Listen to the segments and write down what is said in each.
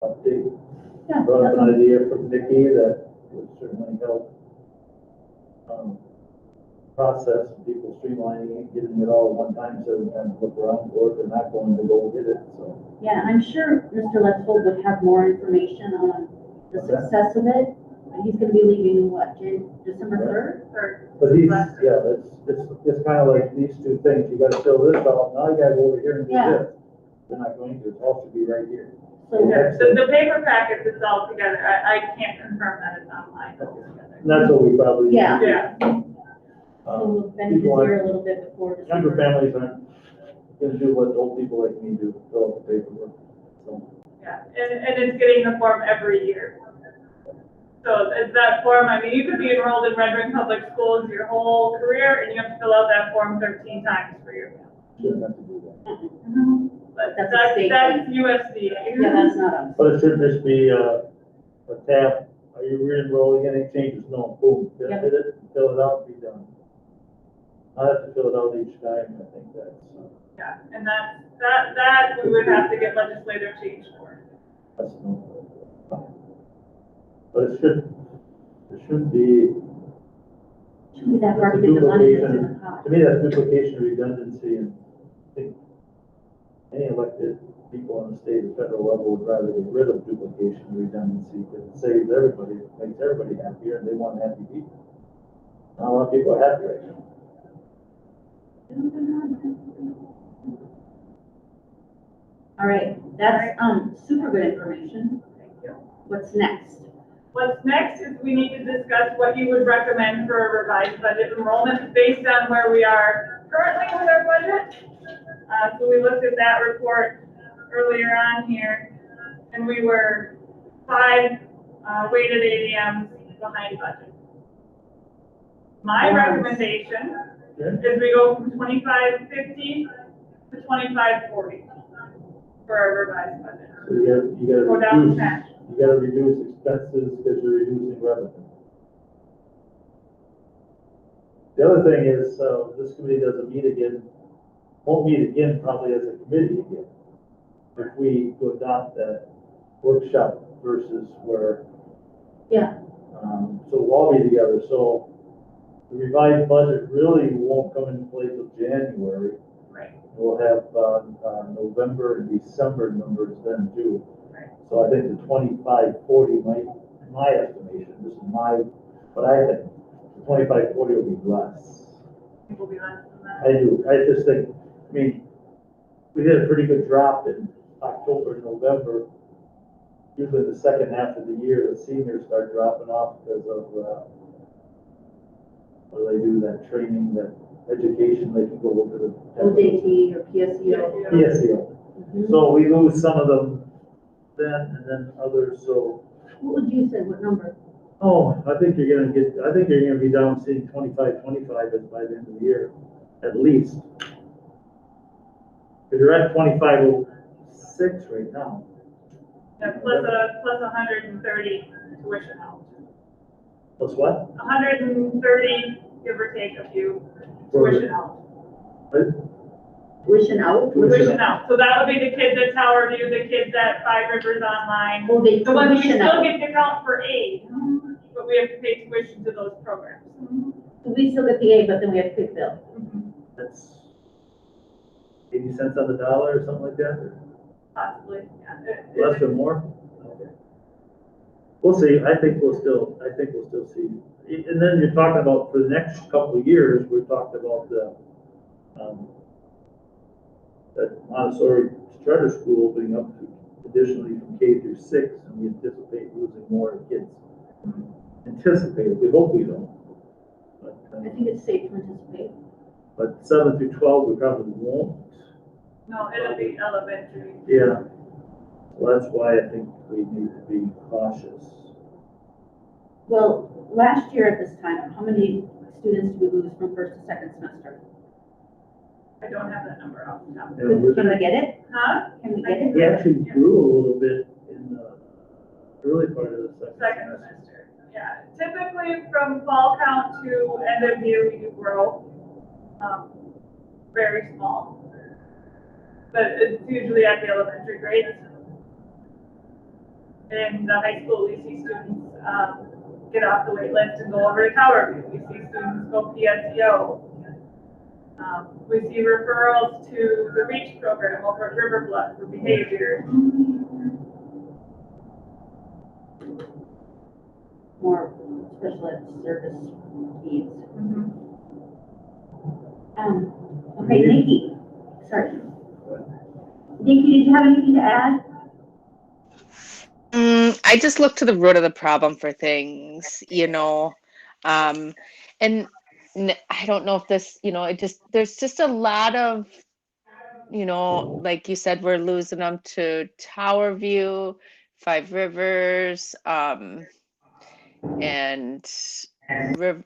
update. Yeah, Brought up that's an idea from Nikki that would certainly help process, people streamlining it, getting it all at one time, so we can look around for it, they're not going to go get it, so. Yeah, I'm sure Mr. Letzold would have more information on the success of it. And he's gonna be leaving, what, December 3rd? But he's, yeah, it's kind of like these two things, you gotta fill this out, now you gotta go over here and do Yeah. this. They're not going to, it all should be right here. So, Yeah, the paper packets, it's all together. I can't confirm that it's online altogether. And that's what we probably. Yeah. Yeah. so we've been People busier a aren't- little bit before Younger December. families aren't gonna do what old people like me do, fill out the paperwork, so. Yeah, and it's getting the form every year. So it's that form, I mean, you could be enrolled in Red Wing Public Schools your whole career, and you have to fill out that form 13 times for your family. Shouldn't have to do that. But That's a state that's USDA. Yeah, that's not us. But it should just be, a tab, are you re-enrolling, any changes? No, boom, hit Yep. it, fill it out, be done. I have to fill it out each time, I think that's, Yeah, and that we would have to get legislative change for. that's no. But it should be, Should be that hard to It's a get the money that's in the duplication. pot. To me, that's duplication, redundancy, and I think any elected people on the state and federal level would rather get rid of duplication and redundancy, because it saves everybody, it makes everybody happier, and they want happy people. Not a lot of people are happy right now. All right, that's, super good information. Thank you. What's next? What's next is we need to discuss what you would recommend for a revised budget enrollment based on where we are currently with our budget. So we looked at that report earlier on here, and we were 5 weighted ADMs behind budget. My recommendation is we go from 2550 to 2540 for our revised budget. So you Go gotta down reduce, 10. you gotta reduce expenses because you're reducing revenue. The other thing is, this committee doesn't meet again, won't meet again probably as a committee again. If we go adopt that workshop versus where. Yeah. So we'll all be together, so the revised budget really won't come into play till January. Right. We'll have, November and December numbers then too. Right. So I think the 2540 might, in my estimation, this is what I think, the 2540 will be less. It will be less than that. I do, I just think, I mean, we did a pretty good drop in October and November. Usually the second half of the year, the seniors start dropping off because of, what do they do, that training, that education, they can go over to the. OJT or PSEO? PSEO. Mhm. So we lose some of them then, and then others, so, What would you say, what number? I think you're gonna be down seeing 25 by the end of the year, at least. If you're at 2506 right now. Yeah, plus 130 tuition out. Plus what? 130, give or take a few, tuition out. Tuition out? Tuition out. So that would be the kids at Tower View, the kids at Five Rivers Online. Oh, they The ones we tuition still out. get to count for aid, but we have to pay tuition to those programs. So we still get the A, but then we have to pay the bill. That's 80 cents on the dollar or something like that, or Possibly, yeah. less or more? Okay. We'll see, I think we'll still see. And then you're talking about, for the next couple of years, we're talking about the, that Montessori charter school opening up additionally from K through 6, and we anticipate losing more kids. Anticipated, we hope we don't. But, I think it's safe to anticipate. but 7 through 12, we probably won't. No, it'll be elementary. Yeah. Well, that's why I think we need to be cautious. Well, last year at this time, how many students did we lose from first to second semester? I don't have that number off the top. And we're Can we get it? Huh? Can we get it? We actually grew a little bit in the early part of the second Second semester. semester, yeah. Typically from fall count to end of year, we do grow, very small. But it's usually at the elementary grades. In the high school, we see students get off the wait list and go over to Tower View. We see students go PSEO. We see referrals to the REACH program over at River Bluff for behavior. More special ed service needs. Okay, Nikki, sorry. Nikki, did you have anything to add? I just look to the root of the problem for things, and I don't know if this, there's just a lot of, like you said, we're losing them to Tower View, Five Rivers, and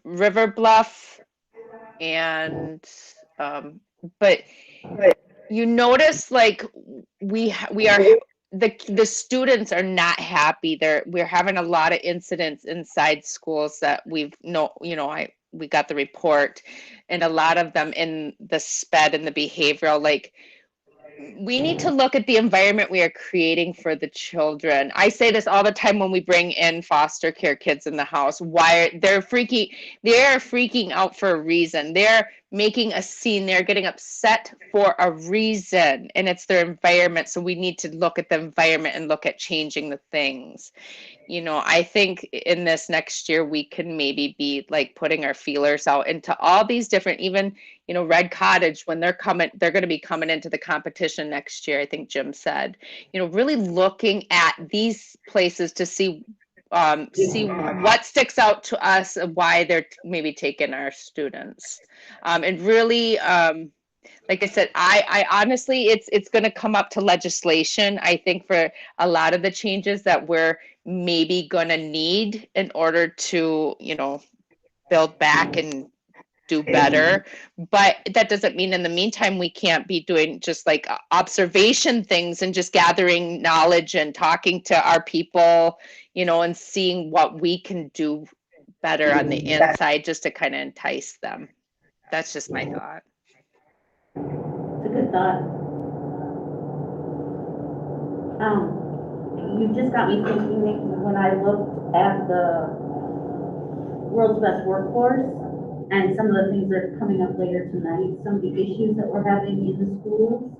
River Bluff, and but you notice like we are the students are not happy. We're having a lot of incidents inside schools that we got the report, and a lot of them in the SPED and the behavioral. Like, we need to look at the environment we are creating for the children. I say this all the time when we bring in foster care kids in the house. Why they're freaking out for a reason. They're making a scene. They're getting upset for a reason, and it's their environment. So we need to look at the environment and look at changing the things. I think in this next year, we can maybe be like putting our feelers out into all these different, even, Red Cottage, when they're going to be coming into the competition next year, I think Jim said, really looking at these places to see what sticks out to us and why they're maybe taking our students. And really, like I said, I honestly, it's going to come up to legislation, I think, for a lot of the changes that we're maybe going to need in order to, build back and do better. But that doesn't mean in the meantime we can't be doing just like observation things and just gathering knowledge and talking to our people, and seeing what we can do better on the inside just to kind of entice them. That's just my thought. It's a good thought. You just got me thinking, Nikki, when I looked at the World's Best Workforce and some of the things that are coming up later tonight, some of the issues that we're having in the schools,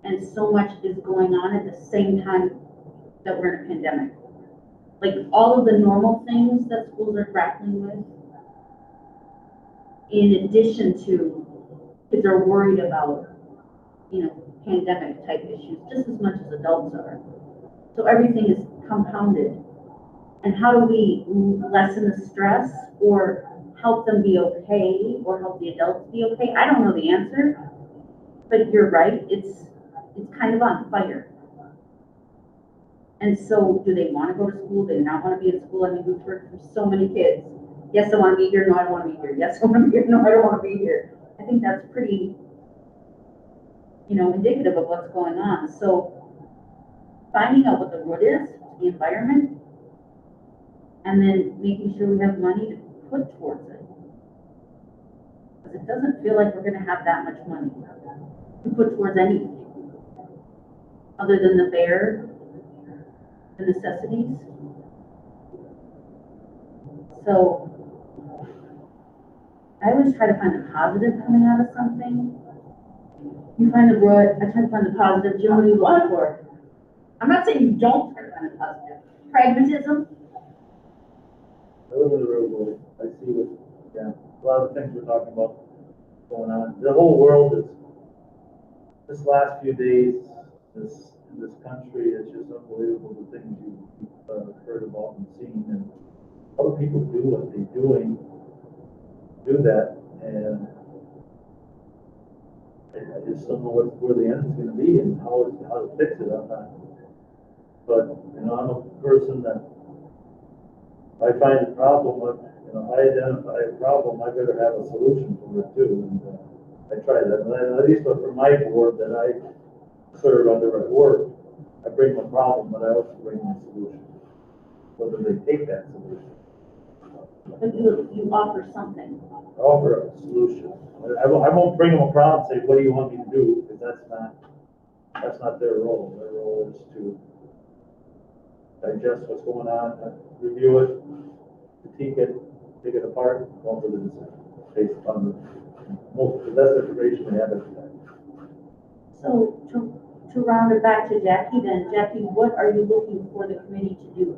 and so much is going on at the same time that we're in a pandemic. Like all of the normal things that schools are grappling with, in addition to kids are worried about, pandemic type issues just as much as adults are. So everything is compounded. And how do we lessen the stress or help them be okay or help the adults be okay? I don't know the answer, but you're right. It's kind of on fire. And so do they want to go to school? Do they not want to be in school? I mean, we've heard from so many kids. Yes, I want to be here. No, I don't want to be here. Yes, I want to be here. No, I don't want to be here. I think that's pretty, indicative of what's going on. So finding out what the root is, the environment, and then making sure we have money to put towards it. Because it doesn't feel like we're going to have that much money to put towards anything other than the necessities. So I always try to find the positive coming out of something. You find the root, I try to find the positive. Jim, what do you want for? I'm not saying you don't try to find the positive. Pragmatism. I live in the real world. I see a lot of the things we're talking about going on. The whole world is, this last few days, in this country, it's just unbelievable the things you've heard about and seen, and other people do what they're doing, do that, and I just don't know where the end is going to be and how to fix it. I'm not, but I'm a person that I find a problem. I identify a problem. I better have a solution for it too, and I try that. And at least for my board that I serve under at work, I bring my problem, but I also bring my solution. Whether they take that solution. But you offer something. I offer a solution. I won't bring them a problem and say, what do you want me to do? Because that's not their role. Their role is to digest what's going on, review it, critique it, take it apart, come up with a decision based on the best information we have at the time. So to round it back to Jackie then, Jackie, what are you looking for the committee to do?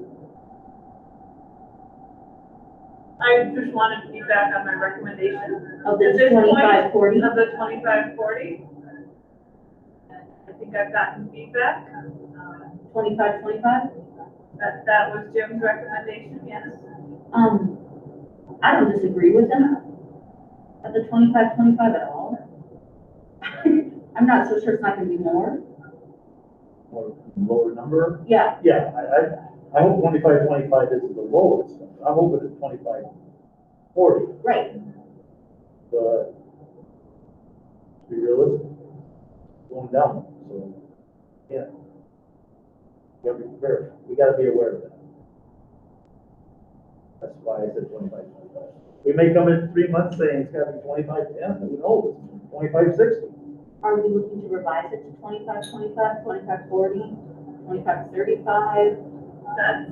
I just wanted feedback on my recommendation. Of the At this point, 2540? Of the 2540. I think I've gotten feedback. 2525? That was Jim's recommendation, yes. I don't disagree with him at the 2525 at all. I'm not so sure it's not gonna be more. Or lower number. Yeah, Yeah, I hope 2525 isn't the lowest. I hope it's 2540. right. But to be realistic, going down. So, yeah. You gotta be prepared. We gotta be aware of that. That's why I said 2525. We may come in 3 months saying it's gotta be 2510, who knows? 2560. Are we looking to revise it to 2525, 2540, 2535? That's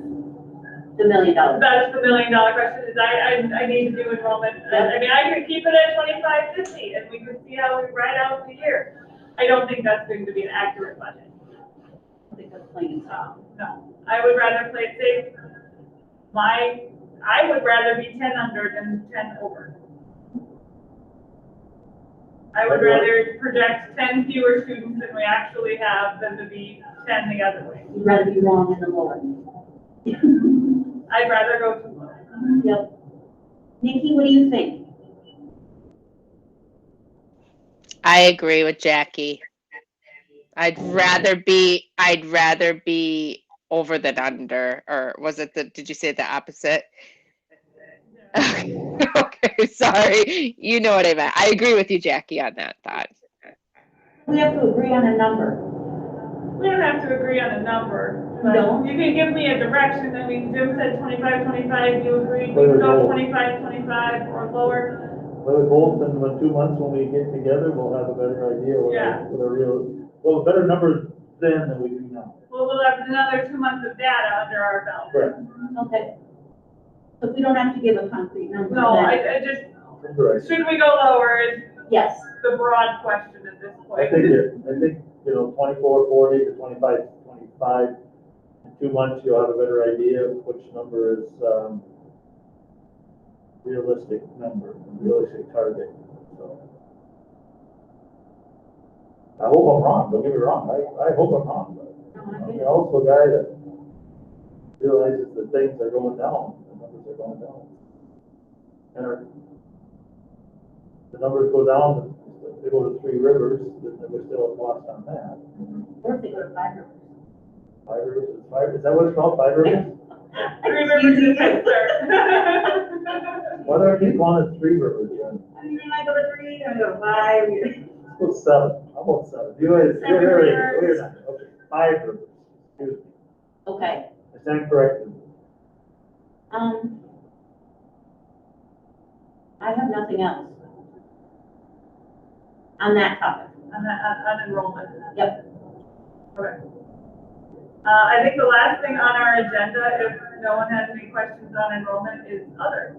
The $1 million. That's the $1 million question, is I need to do enrollment. I mean, I could keep it at 2550 and we could see how we ride out the year. I don't think that's going to be an accurate budget. I think that's plain and simple. No, I would rather play it safe. I would rather be 10 under than 10 over. I would rather project 10 fewer students than we actually have than to be 10 the other way. You'd rather be wrong than the lower. I'd rather go too low. Yep. Nikki, what do you think? I agree with Jackie. I'd rather be over than under, or was it did you say the opposite? Okay, sorry. You know what I meant. I agree with you, Jackie, on that thought. We have to agree on a number. We don't have to agree on a number. But No. you can give me a direction. I mean, Jim said 25-25, you agree, we Whether go low. 25-25 or lower. Well, both in 2 months when we get together, we'll have a better idea Yeah. what a real, well, a better number then than we do now. Well, we'll have another 2 months of data under our belt. Correct. Okay. So we don't have to give a concrete number. No, then. I just, Correct. should we go lower is Yes. the broad question at this point. I think, you know, 2440 to 2525, in 2 months, you'll have a better idea of which number is, realistic number, realistic target, so. I hope I'm wrong, don't get me wrong, I hope I'm wrong, but No, I I'm get it. also a guy that realizes that things are going down, the numbers are going down. And the numbers go down, they go to Three Rivers, then we're still lost on that. Or if they go to 5 rivers. Five Rivers, is that what it's called, Five Rivers? 3 Rivers is answer. Why do I keep calling it Three Rivers then? I mean, I go to 3, I go to 5. Let's go 7, how about 7? You're not, okay, Five Rivers, excuse me, Okay. I stand corrected. I have nothing else on that topic. On enrollment. Yep. Okay. I think the last thing on our agenda, if no one has any questions on enrollment, is other.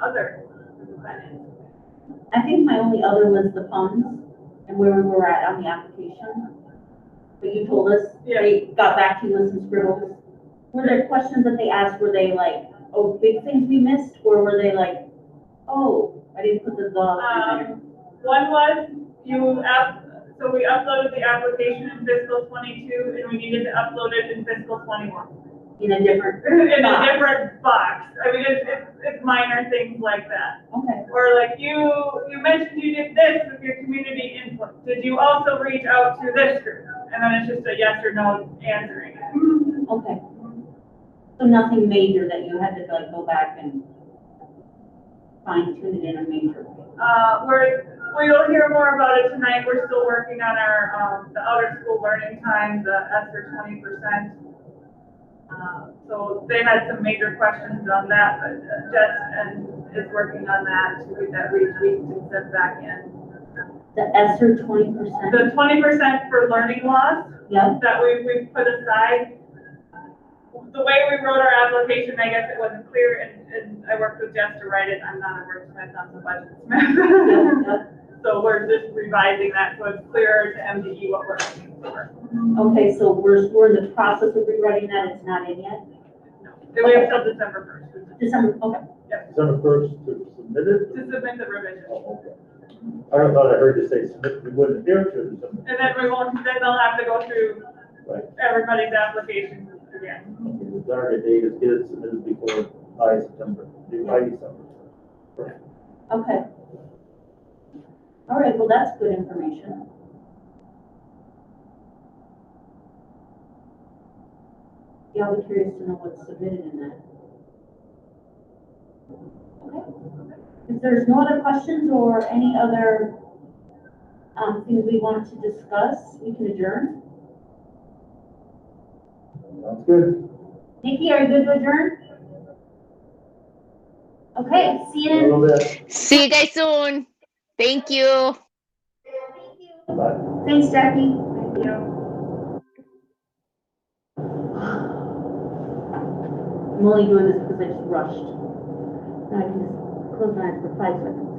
Other. I think my only other was the funds and where we were at on the application. But you told us, Yeah. they got back to you with some scribbles. Were there questions that they asked, were they like, oh, big things we missed? Or were they like, oh, I didn't put the in there? One was so we uploaded the application in fiscal 22 and we needed to upload it in fiscal 21. In a different In a box. different box. I mean, it's minor things like that. Okay. Or like you mentioned you did this with your community input. Did you also reach out to this group? And then it's just a yes or no answering it. Okay. So nothing major that you had to like go back and fine tune it in a major way? We'll hear more about it tonight. We're still working on our, the outer school learning time, the ESSER 20%. So they had some major questions on that, but Jess is working on that to get that retweaked and sent back in. The ESSER 20%? The 20% for learning loss Yep, that we put aside. The way we wrote our application, I guess it wasn't clear, and I worked with Jess to write it. I'm not a wordsmith, I'm a budgetsmith. yep. So we're just revising that so it's clearer to MDE what we're looking for. Okay, so we're in the process of rewriting that, it's not in yet? We have till December 1st December, okay. December first to submit it? to submit the revision. Oh, okay. I thought I heard you say submit, we wouldn't hear to December. And then we won't, then they'll have to go through Right. everybody's applications again. Okay, the target date is get it submitted before by September, by December. Okay. All right, well, that's good information. Yeah, I'll be curious to know what's submitted in that. Okay. If there's no other questions or any other things we want to discuss, we can adjourn. Sounds good. Nikki, are you good to adjourn? Okay, see you A in. little bit. See you guys soon. Thank you. Bye. Thanks, Jackie. Thank you. I'm only doing this because I just rushed. Now I can just close my eyes for 5 seconds.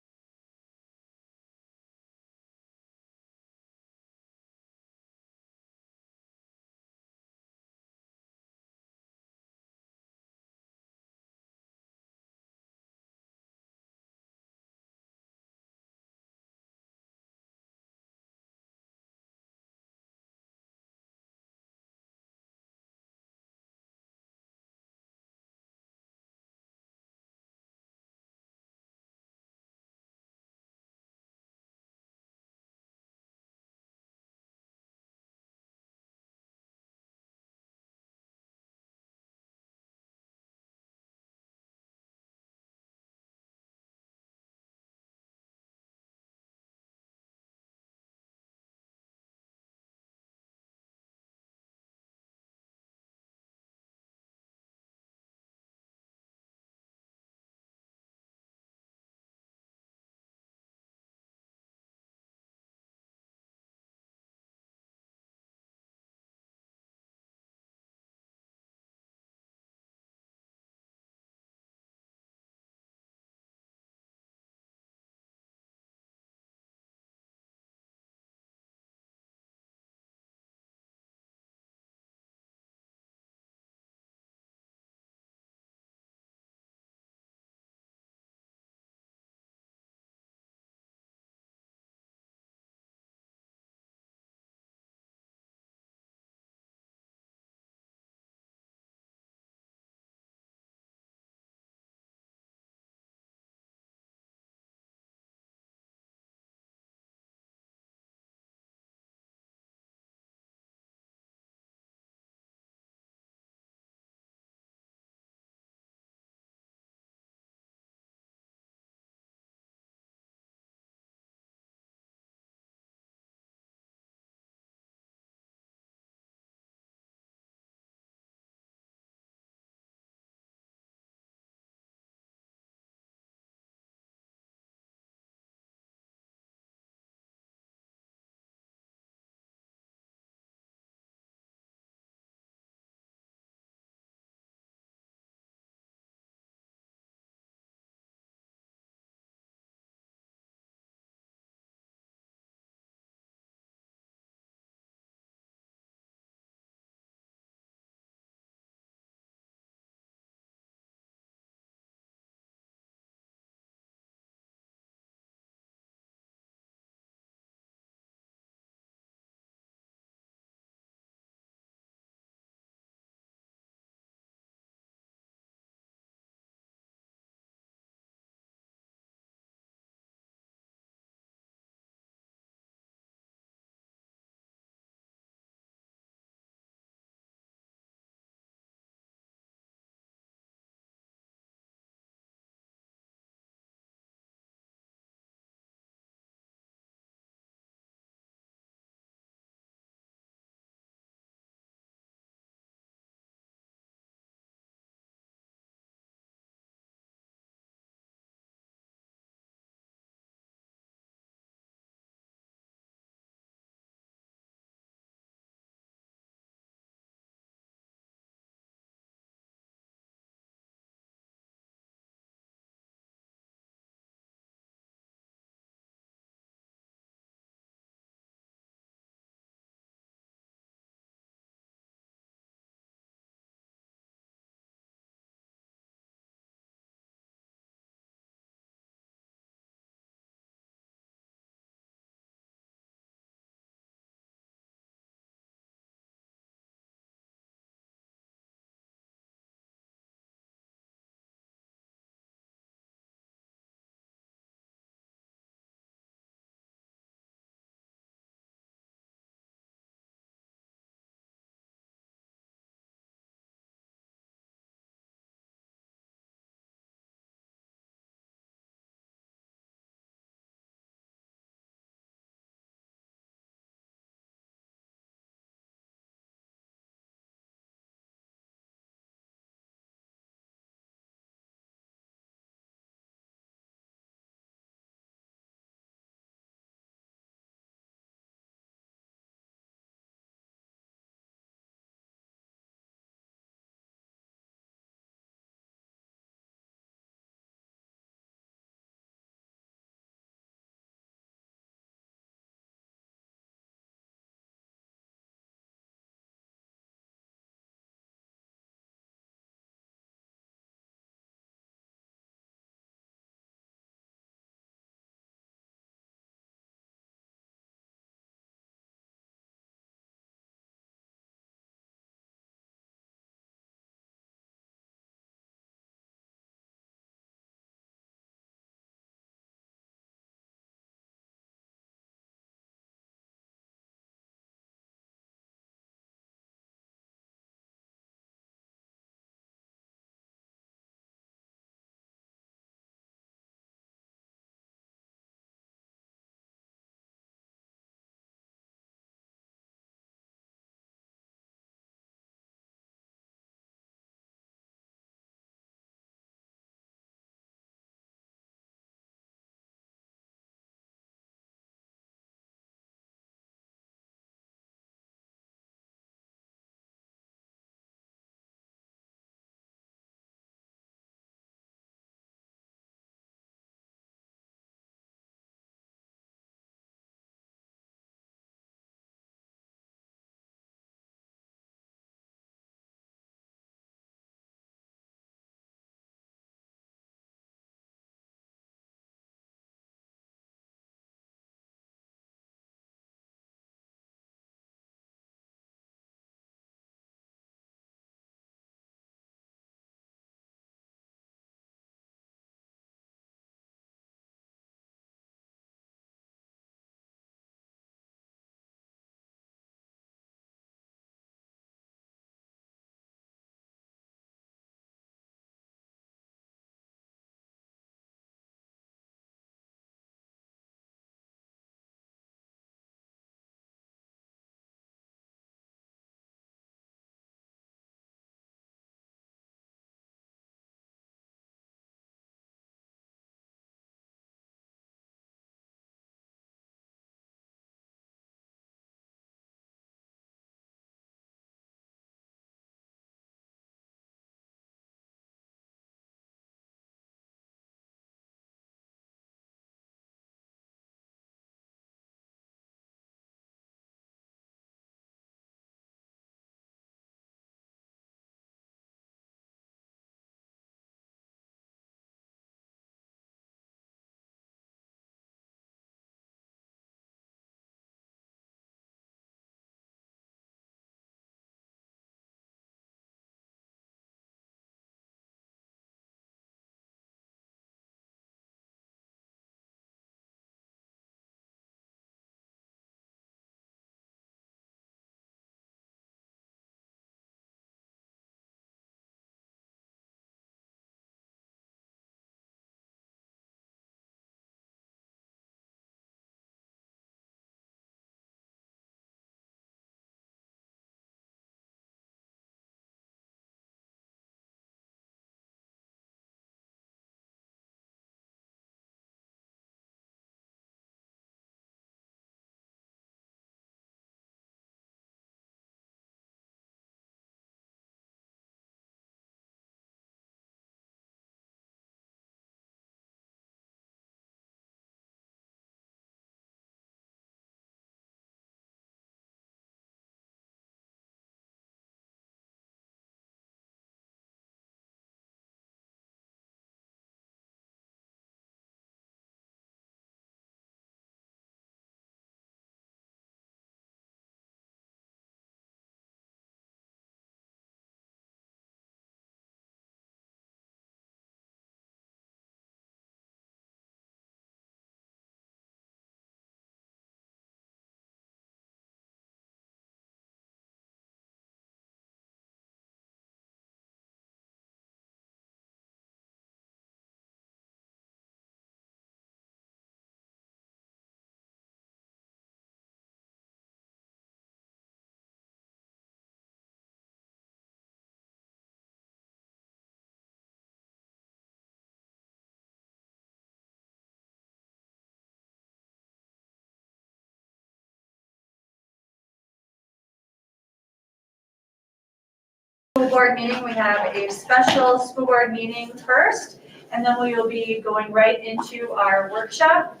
school board meeting. We have a special school board meeting first, and then we will be going right into our workshop.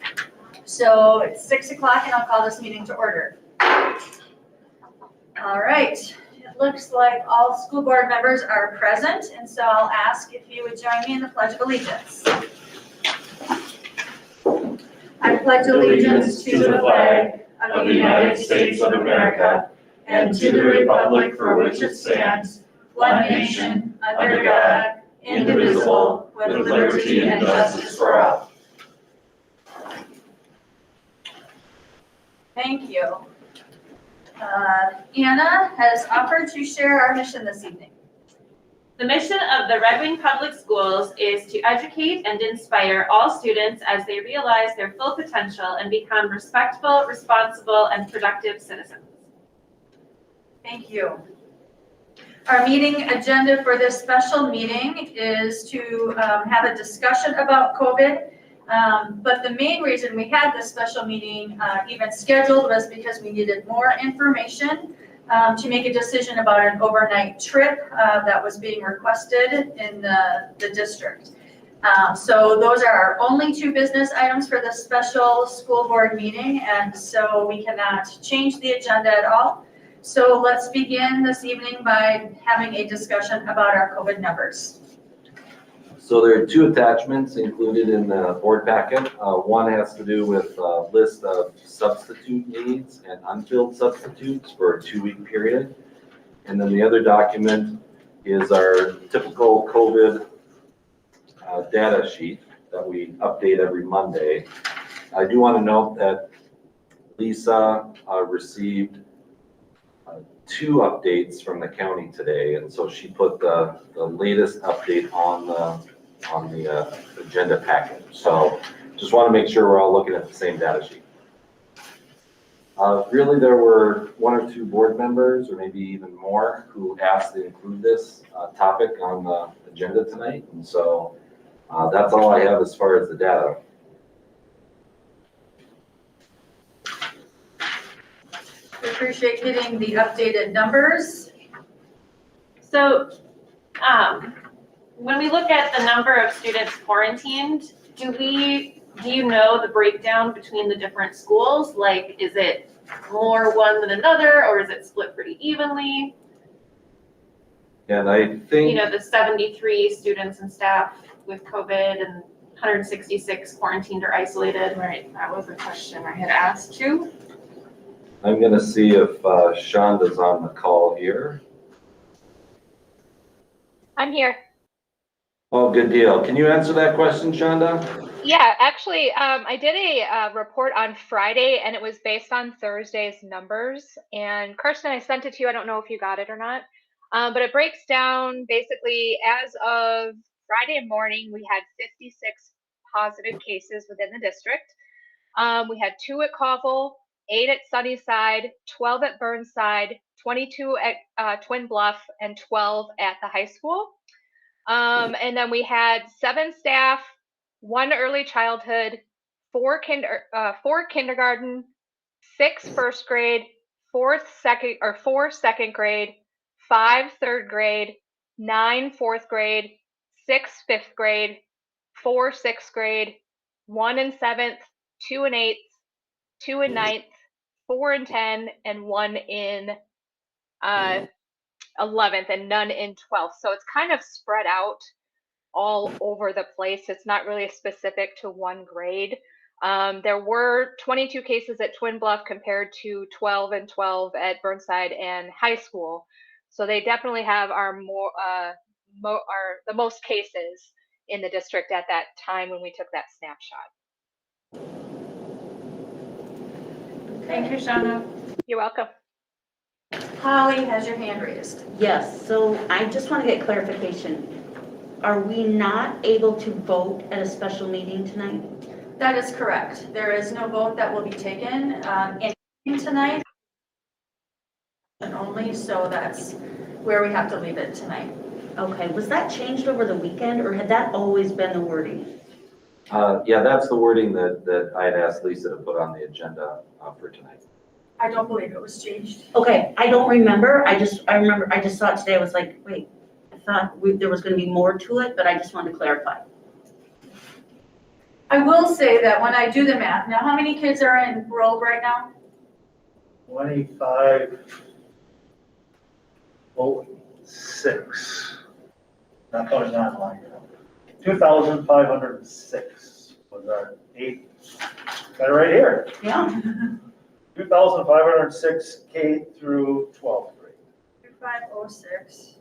So it's 6 o'clock, and I'll call this meeting to order. All right, it looks like all school board members are present, and so I'll ask if you would join me in the Pledge of Allegiance. I pledge allegiance to the flag of the United States of America and to the republic for which it stands, one nation, under God, indivisible, with liberty and justice for all. Thank you. Anna has offered to share our mission this evening. The mission of the Red Wing Public Schools is to educate and inspire all students as they realize their full potential and become respectful, responsible, and productive citizens. Thank you. Our meeting agenda for this special meeting is to have a discussion about COVID. But the main reason we had this special meeting even scheduled was because we needed more information to make a decision about an overnight trip that was being requested in the district. So those are our only two business items for this special school board meeting, and so we cannot change the agenda at all. So let's begin this evening by having a discussion about our COVID numbers. So there are two attachments included in the board packet. One has to do with a list of substitute needs and unfilled substitutes for a 2-week period. And then the other document is our typical COVID data sheet that we update every Monday. I do want to note that Lisa received 2 updates from the county today, and so she put the latest update on the agenda packet. So just want to make sure we're all looking at the same data sheet. Really, there were 1 or 2 board members, or maybe even more, who asked to include this topic on the agenda tonight, and so that's all I have as far as the data. We appreciate getting the updated numbers. So, when we look at the number of students quarantined, do you know the breakdown between the different schools? Like, is it more one than another, or is it split pretty evenly? And I think, You know, the 73 students and staff with COVID and 166 quarantined or isolated. Right, that was a question I had asked too. I'm going to see if Shonda's on the call here. I'm here. Oh, good deal. Can you answer that question, Shonda? Yeah, actually, I did a report on Friday, and it was based on Thursday's numbers. And Kirsten, I sent it to you. I don't know if you got it or not. But it breaks down basically as of Friday morning, we had 56 positive cases within the district. We had 2 at Colville, 8 at Sunnyside, 12 at Burnside, 22 at Twin Bluff, and 12 at the high school. And then we had 7 staff, 1 early childhood, 4 kindergarten, 6 first grade, 4 second grade, 5 third grade, 9 fourth grade, 6 fifth grade, 4 sixth grade, 1 in 7th, 2 in 8th, 2 in 9th, 4 in 10, and 1 in 11th, and none in 12th. So it's kind of spread out all over the place. It's not really specific to one grade. There were 22 cases at Twin Bluff compared to 12 and 12 at Burnside and high school. So they definitely have the most cases in the district at that time when we took that snapshot. Thank you, Shonda. You're welcome. Holly has your hand raised. Yes, so I just want to get clarification. Are we not able to vote at a special meeting tonight? That is correct. There is no vote that will be taken in tonight. Only, so that's where we have to leave it tonight. Okay, was that changed over the weekend, or had that always been the wording? Yeah, that's the wording that I'd asked Lisa to put on the agenda for tonight. I don't believe it was changed. Okay, I don't remember, I remember, I just saw it today, I was like, wait, I thought there was gonna be more to it, but I just wanted to clarify. I will say that when I do the math, now how many kids are enrolled right now? 2506. Not going online. 2,506 was our got it right here. Yeah. 2,506 K through 12th grade. 2506.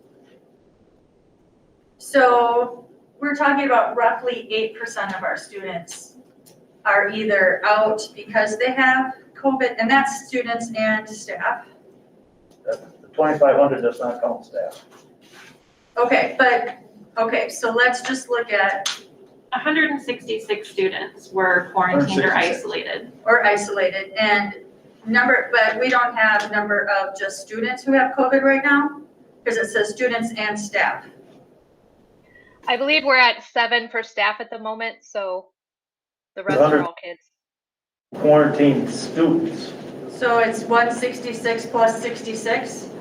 So we're talking about roughly 8% of our students are either out because they have COVID, and that's students and staff. The 2,500 does not count staff. Okay, so let's just look at 166 students were quarantined or 166. isolated. and but we don't have number of just students who have COVID right now, because it says students and staff. I believe we're at 7 for staff at the moment, so the rest are all kids. Quarantined students. So it's 166 plus 66.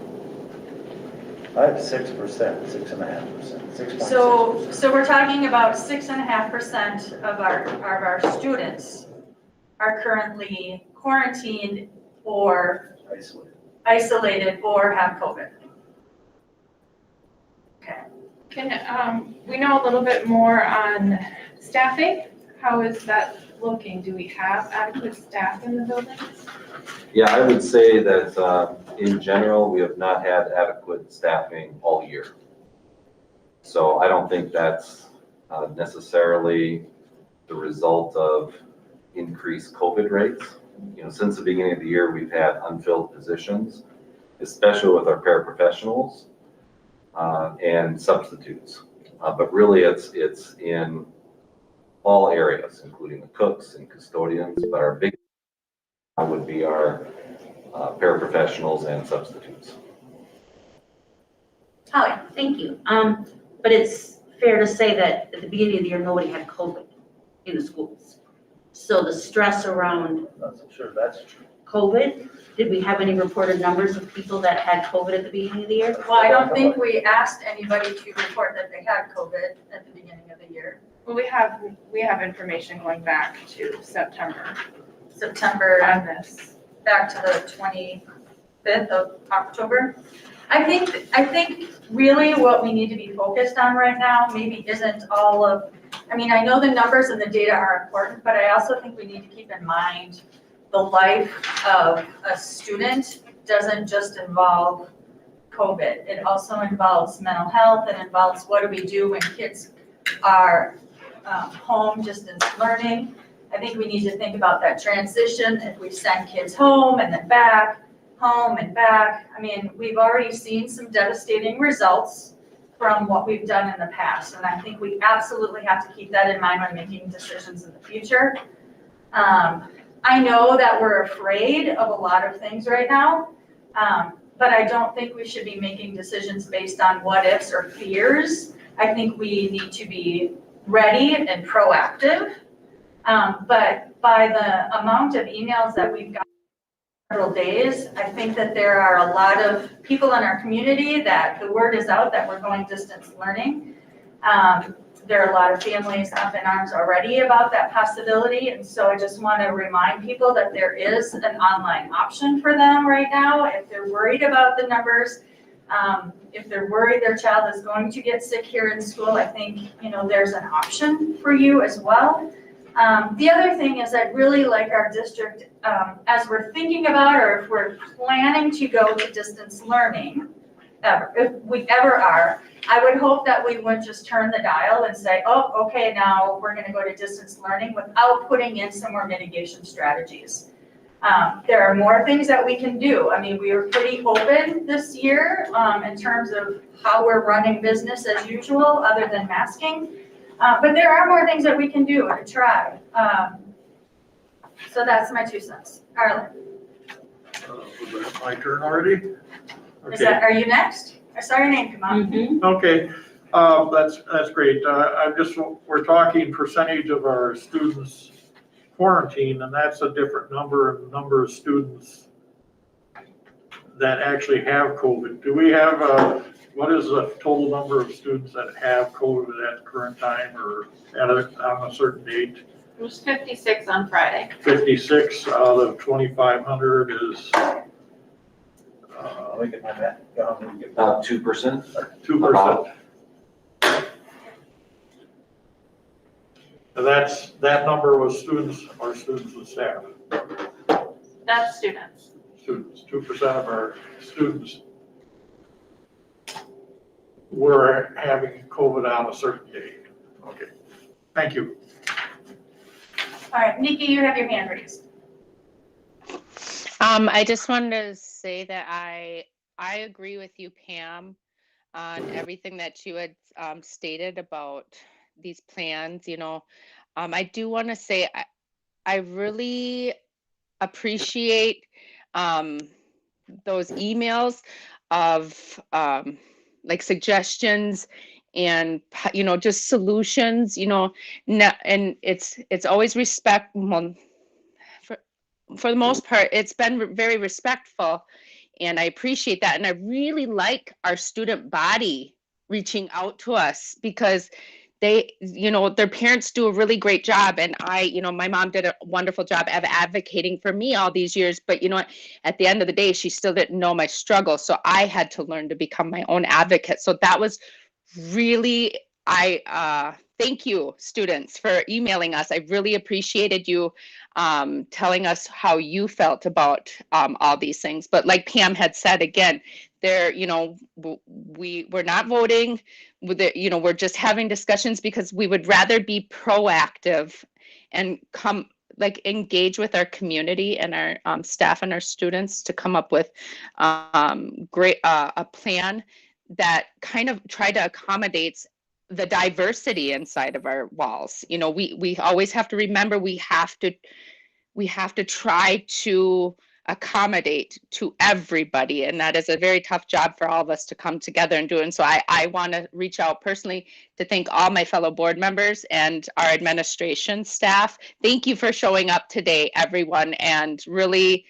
I have 6%, 6.5%, 6.6%. So we're talking about 6.5% of our students are currently quarantined or isolated or have COVID. Okay. Can we know a little bit more on staffing? How is that looking? Do we have adequate staff in the buildings? Yeah, I would say that in general, we have not had adequate staffing all year. So I don't think that's necessarily the result of increased COVID rates. You know, since the beginning of the year, we've had unfilled positions, especially with our paraprofessionals and substitutes. But really, it's in all areas, including the cooks and custodians. But our big would be our paraprofessionals and substitutes. Holly. Thank you. But it's fair to say that at the beginning of the year, nobody had COVID in the schools. So the stress around Not so sure that's true. COVID, did we have any reported numbers of people that had COVID at the beginning of the year? Well, I don't think we asked anybody to report that they had COVID at the beginning of the year. Well, we have information going back to September on this. Back to the 25th of October. I think really what we need to be focused on right now maybe isn't all of, I mean, I know the numbers and the data are important, but I also think we need to keep in mind the life of a student doesn't just involve COVID. It also involves mental health. It involves what do we do when kids are home distance learning. I think we need to think about that transition if we send kids home and then back, home and back. I mean, we've already seen some devastating results from what we've done in the past. And I think we absolutely have to keep that in mind when making decisions in the future. I know that we're afraid of a lot of things right now, but I don't think we should be making decisions based on what ifs or fears. I think we need to be ready and proactive. But by the amount of emails that we've got several days, I think that there are a lot of people in our community that the word is out that we're going distance learning. There are a lot of families up in arms already about that possibility. And so I just want to remind people that there is an online option for them right now. If they're worried about the numbers, if they're worried their child is going to get sick here in school, I think, there's an option for you as well. The other thing is I'd really like our district, as we're thinking about or if we're planning to go to distance learning, if we ever are, I would hope that we would just turn the dial and say, oh, okay, now we're going to go to distance learning without putting in some more mitigation strategies. There are more things that we can do. I mean, we were pretty open this year in terms of how we're running business as usual, other than masking. But there are more things that we can do and try. So that's my 2 cents. Arlen, Was that my turn already? Okay. are you next? I saw your name come up. Mm-hmm. Okay, that's great. We're talking percentage of our students quarantine, and that's a different number of students that actually have COVID. Do we have, what is the total number of students that have COVID at the current time or on a certain date? It was 56 on Friday. 56 out of 2,500 is Let me get my math. About 2%. 2%. And that number was students or students and staff? That's students. Students, 2% of our students were having COVID on a certain date. Okay, thank you. All right, Nikki, you have your hand raised. I just wanted to say that I agree with you, Pam, on everything that you had stated about these plans. You know, I do want to say I really appreciate those emails of like suggestions and, you know, just solutions, you know, and it's always respect. For the most part, it's been very respectful, and I appreciate that. And I really like our student body reaching out to us because they, you know, their parents do a really great job. And you know, my mom did a wonderful job of advocating for me all these years, but you know what, at the end of the day, she still didn't know my struggle. So I had to learn to become my own advocate. So that was really, thank you, students, for emailing us. I really appreciated you telling us how you felt about all these things. But like Pam had said, again, there, you know, we're not voting. You know, we're just having discussions because we would rather be proactive and engage with our community and our staff and our students to come up with a plan that kind of try to accommodate the diversity inside of our walls. You know, we always have to remember we have to try to accommodate to everybody, and that is a very tough job for all of us to come together and do. And so I want to reach out personally to thank all my fellow board members and our administration staff. Thank you for showing up today, everyone, and really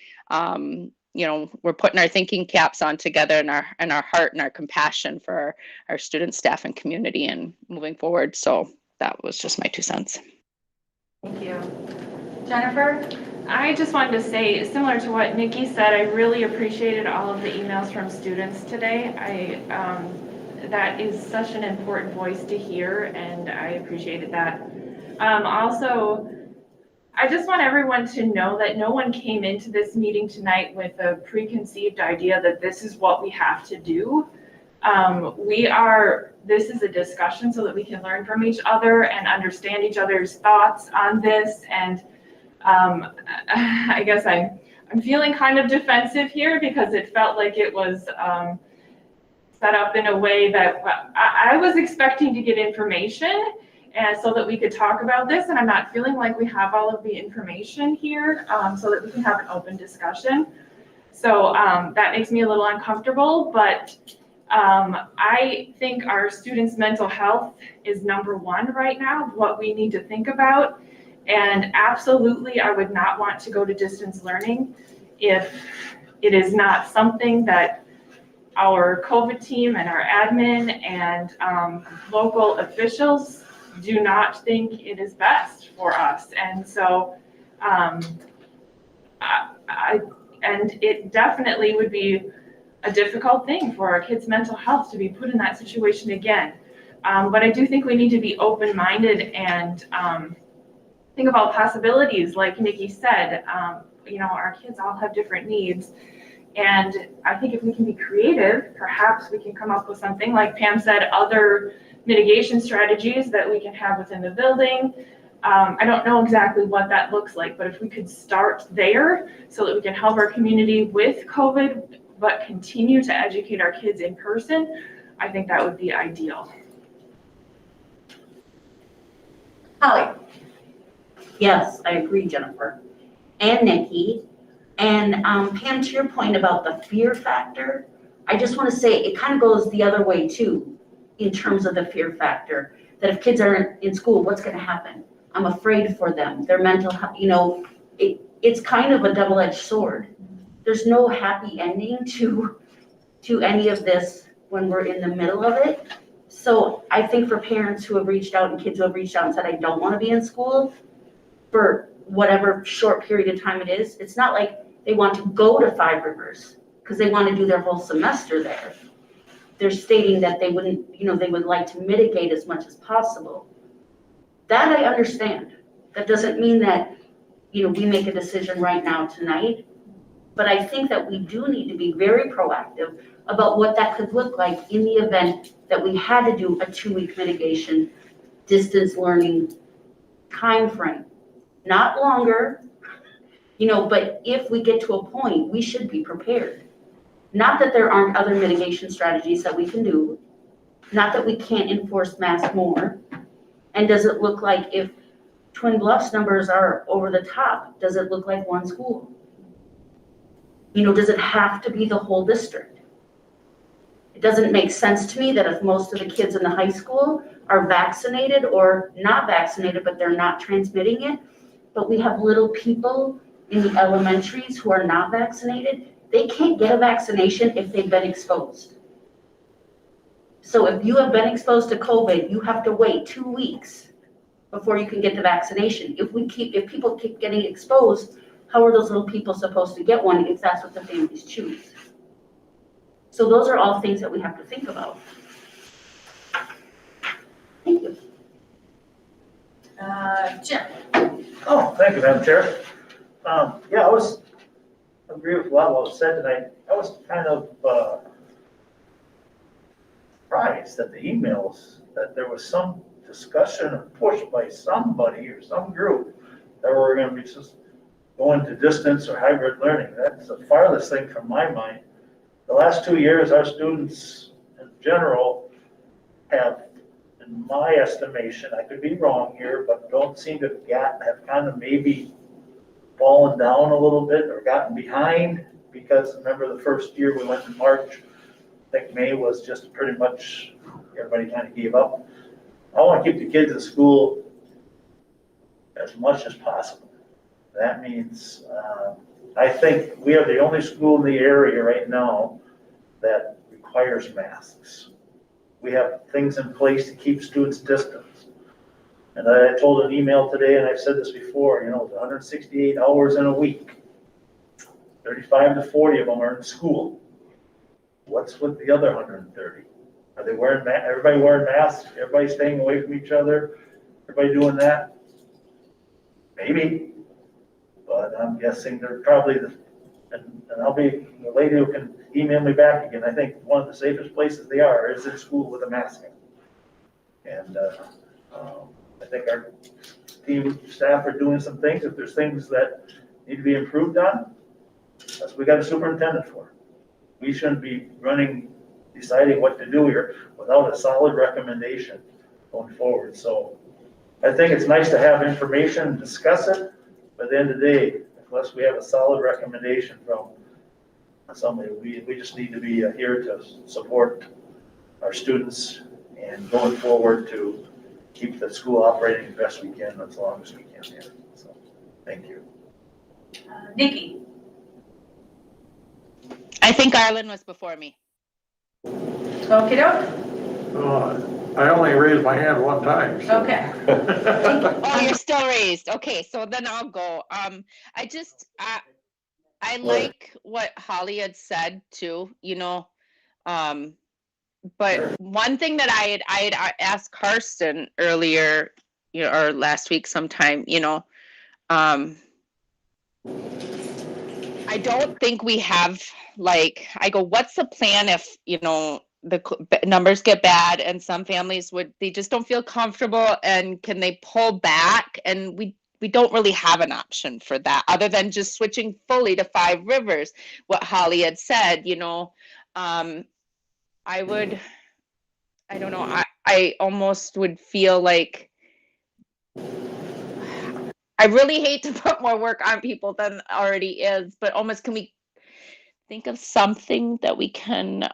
you know, we're putting our thinking caps on together and our heart and our compassion for our students, staff, and community and moving forward. So that was just my 2 cents. Thank you. Jennifer? I just wanted to say, similar to what Nikki said, I really appreciated all of the emails from students today. That is such an important voice to hear, and I appreciated that. Also, I just want everyone to know that no one came into this meeting tonight with a preconceived idea that this is what we have to do. This is a discussion so that we can learn from each other and understand each other's thoughts on this. And I guess I'm feeling kind of defensive here because it felt like it was set up in a way that I was expecting to get information and so that we could talk about this, and I'm not feeling like we have all of the information here so that we can have an open discussion. So that makes me a little uncomfortable, but I think our students' mental health is number one right now, what we need to think about. And absolutely, I would not want to go to distance learning if it is not something that our COVID team and our admin and local officials do not think it is best for us. And so, and it definitely would be a difficult thing for our kids' mental health to be put in that situation again. But I do think we need to be open-minded and think about possibilities. Like Nikki said, you know, our kids all have different needs. And I think if we can be creative, perhaps we can come up with something, like Pam said, other mitigation strategies that we can have within the building. I don't know exactly what that looks like, but if we could start there so that we can help our community with COVID, but continue to educate our kids in person, I think that would be ideal. Holly? Yes, I agree, Jennifer and Nikki. And Pam, to your point about the fear factor, I just want to say it kind of goes the other way too, in terms of the fear factor, that if kids are in school, what's going to happen? I'm afraid for them, their mental health, you know, it's kind of a double-edged sword. there's no happy ending to any of this when we're in the middle of it. So I think for parents who have reached out and kids who have reached out and said, I don't want to be in school for whatever short period of time it is, it's not like they want to go to Five Rivers because they want to do their whole semester there. They're stating that they wouldn't, they would like to mitigate as much as possible. That I understand. That doesn't mean that, we make a decision right now tonight. But I think that we do need to be very proactive about what that could look like in the event that we had to do a 2-week mitigation distance learning time frame. Not longer, but if we get to a point, we should be prepared. Not that there aren't other mitigation strategies that we can do, not that we can't enforce masks more. And does it look like if Twin Bluffs numbers are over the top, does it look like one school? Does it have to be the whole district? It doesn't make sense to me that if most of the kids in the high school are vaccinated or not vaccinated, but they're not transmitting it, but we have little people in the elementaries who are not vaccinated, they can't get a vaccination if they've been exposed. So if you have been exposed to COVID, you have to wait 2 weeks before you can get the vaccination. If people keep getting exposed, how are those little people supposed to get one if that's what the families choose? So those are all things that we have to think about. Thank you. Jim? Oh, thank you, Madam Chair. I agree with a lot of what was said tonight. I was kind of surprised that the emails, that there was some discussion or push by somebody or some group that we're going to be just going to distance or hybrid learning. That's the farthest thing from my mind. The last 2 years, our students in general have, in my estimation, I could be wrong here, but don't seem to have kind of maybe fallen down a little bit or gotten behind, because remember the first year we went in March, I think May was just pretty much, everybody kind of gave up. I want to keep the kids in school as much as possible. That means, I think we are the only school in the area right now that requires masks. We have things in place to keep students distance. And I told an email today, and I've said this before, 168 hours in a week, 35 to 40 of them are in school. What's with the other 130? Are they wearing everybody wearing masks? Everybody staying away from each other? Everybody doing that? Maybe. But I'm guessing they're probably and I'll be the lady who can email me back again. I think one of the safest places they are is in school with a mask on. And I think our team staff are doing some things. If there's things that need to be improved on, that's what we got a superintendent for. We shouldn't be deciding what to do here without a solid recommendation going forward. So I think it's nice to have information and discuss it. But at the end of the day, unless we have a solid recommendation from somebody, we just need to be here to support our students and going forward to keep the school operating the best we can as long as we can here. So, thank you. Nikki? I think Arlen was before me. Okey doke. I only raised my hand one time. So. Okay. Oh, you're still raised. Okay, so then I'll go. I like what Holly had said too, but one thing that I had asked Karsten earlier, or last week sometime, I don't think we have, I go, what's the plan if, the numbers get bad and some families they just don't feel comfortable, and can they pull back? And we don't really have an option for that other than just switching fully to Five Rivers. What Holly had said, I don't know, I almost would feel like, I really hate to put more work on people than already is, but almost, can we think of something that we can,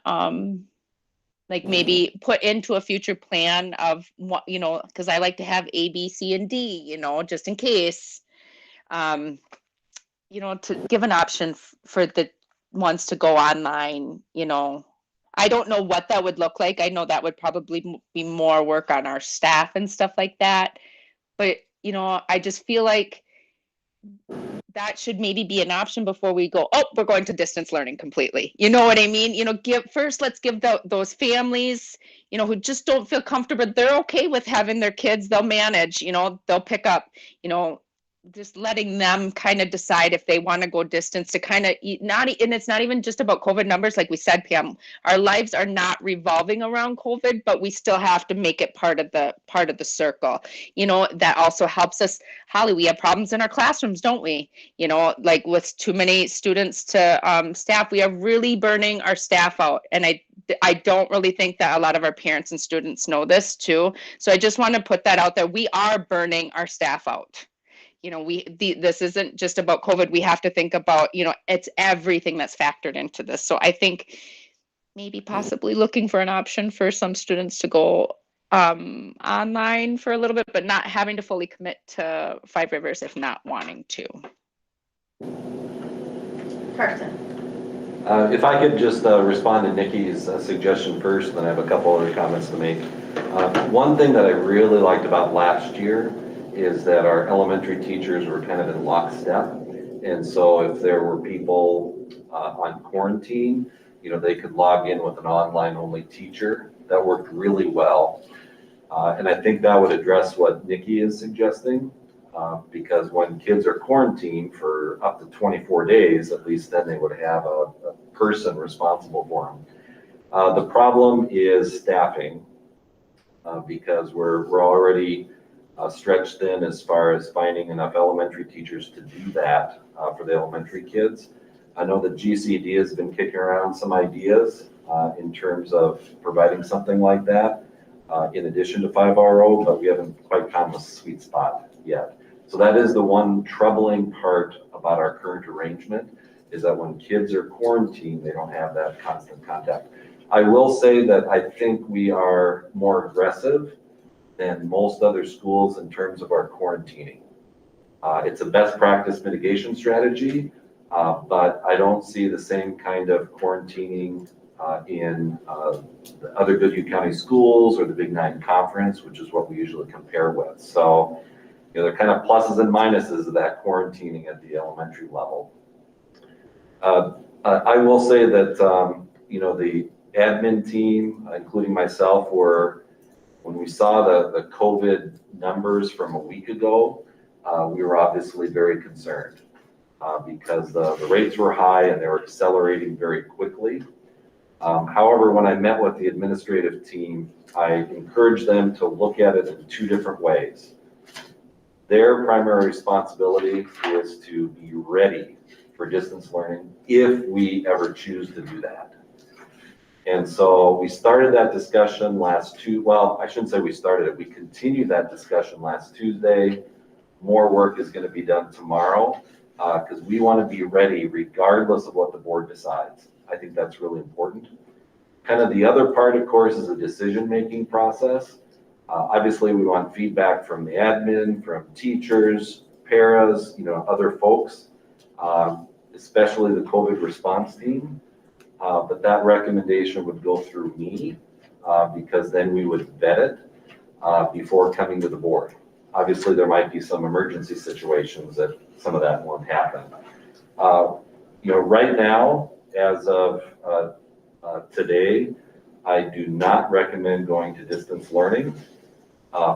maybe put into a future plan of what, because I like to have A, B, C, and D, just in case, to give an option for the wants to go online, I don't know what that would look like. I know that would probably be more work on our staff and stuff like that. But, I just feel like that should maybe be an option before we go, oh, we're going to distance learning completely. You know what I mean? Let's give those families, who just don't feel comfortable. They're okay with having their kids. They'll manage, they'll pick up, just letting them kind of decide if they want to go distance to kind of and it's not even just about COVID numbers. Like we said, Pam, our lives are not revolving around COVID, but we still have to make it part of the circle. That also helps us. Holly, we have problems in our classrooms, don't we? Like with too many students to staff, we are really burning our staff out. And I don't really think that a lot of our parents and students know this too. So I just want to put that out there. We are burning our staff out. This isn't just about COVID. We have to think about, it's everything that's factored into this. So I think maybe possibly looking for an option for some students to go online for a little bit, but not having to fully commit to Five Rivers if not wanting to. Carson. If I could just respond to Nikki's suggestion first, then I have a couple other comments to make. One thing that I really liked about last year is that our elementary teachers were kind of in lockstep. And so if there were people on quarantine, they could log in with an online only teacher. That worked really well. And I think that would address what Nikki is suggesting, because when kids are quarantined for up to 24 days, at least then they would have a person responsible for them. The problem is staffing, because we're already stretched thin as far as finding enough elementary teachers to do that for the elementary kids. I know that GCD has been kicking around some ideas in terms of providing something like that in addition to 5RO, but we haven't quite found the sweet spot yet. So that is the one troubling part about our current arrangement, is that when kids are quarantined, they don't have that constant contact. I will say that I think we are more aggressive than most other schools in terms of our quarantining. It's a best practice mitigation strategy, but I don't see the same kind of quarantining in the other Goodhue County schools or the Big Nine Conference, which is what we usually compare with. So, there are kind of pluses and minuses of that quarantining at the elementary level. I will say that, the admin team, including myself, when we saw the COVID numbers from a week ago, we were obviously very concerned because the rates were high and they were accelerating very quickly. However, when I met with the administrative team, I encouraged them to look at it in two different ways. Their primary responsibility is to be ready for distance learning if we ever choose to do that. And so we started that discussion I shouldn't say we started it, we continued that discussion last Tuesday. More work is going to be done tomorrow because we want to be ready regardless of what the board decides. I think that's really important. Kind of the other part, of course, is a decision-making process. Obviously, we want feedback from the admin, from teachers, paras, other folks, especially the COVID response team. But that recommendation would go through me because then we would vet it before coming to the board. Obviously, there might be some emergency situations that some of that won't happen. Right now, as of today, I do not recommend going to distance learning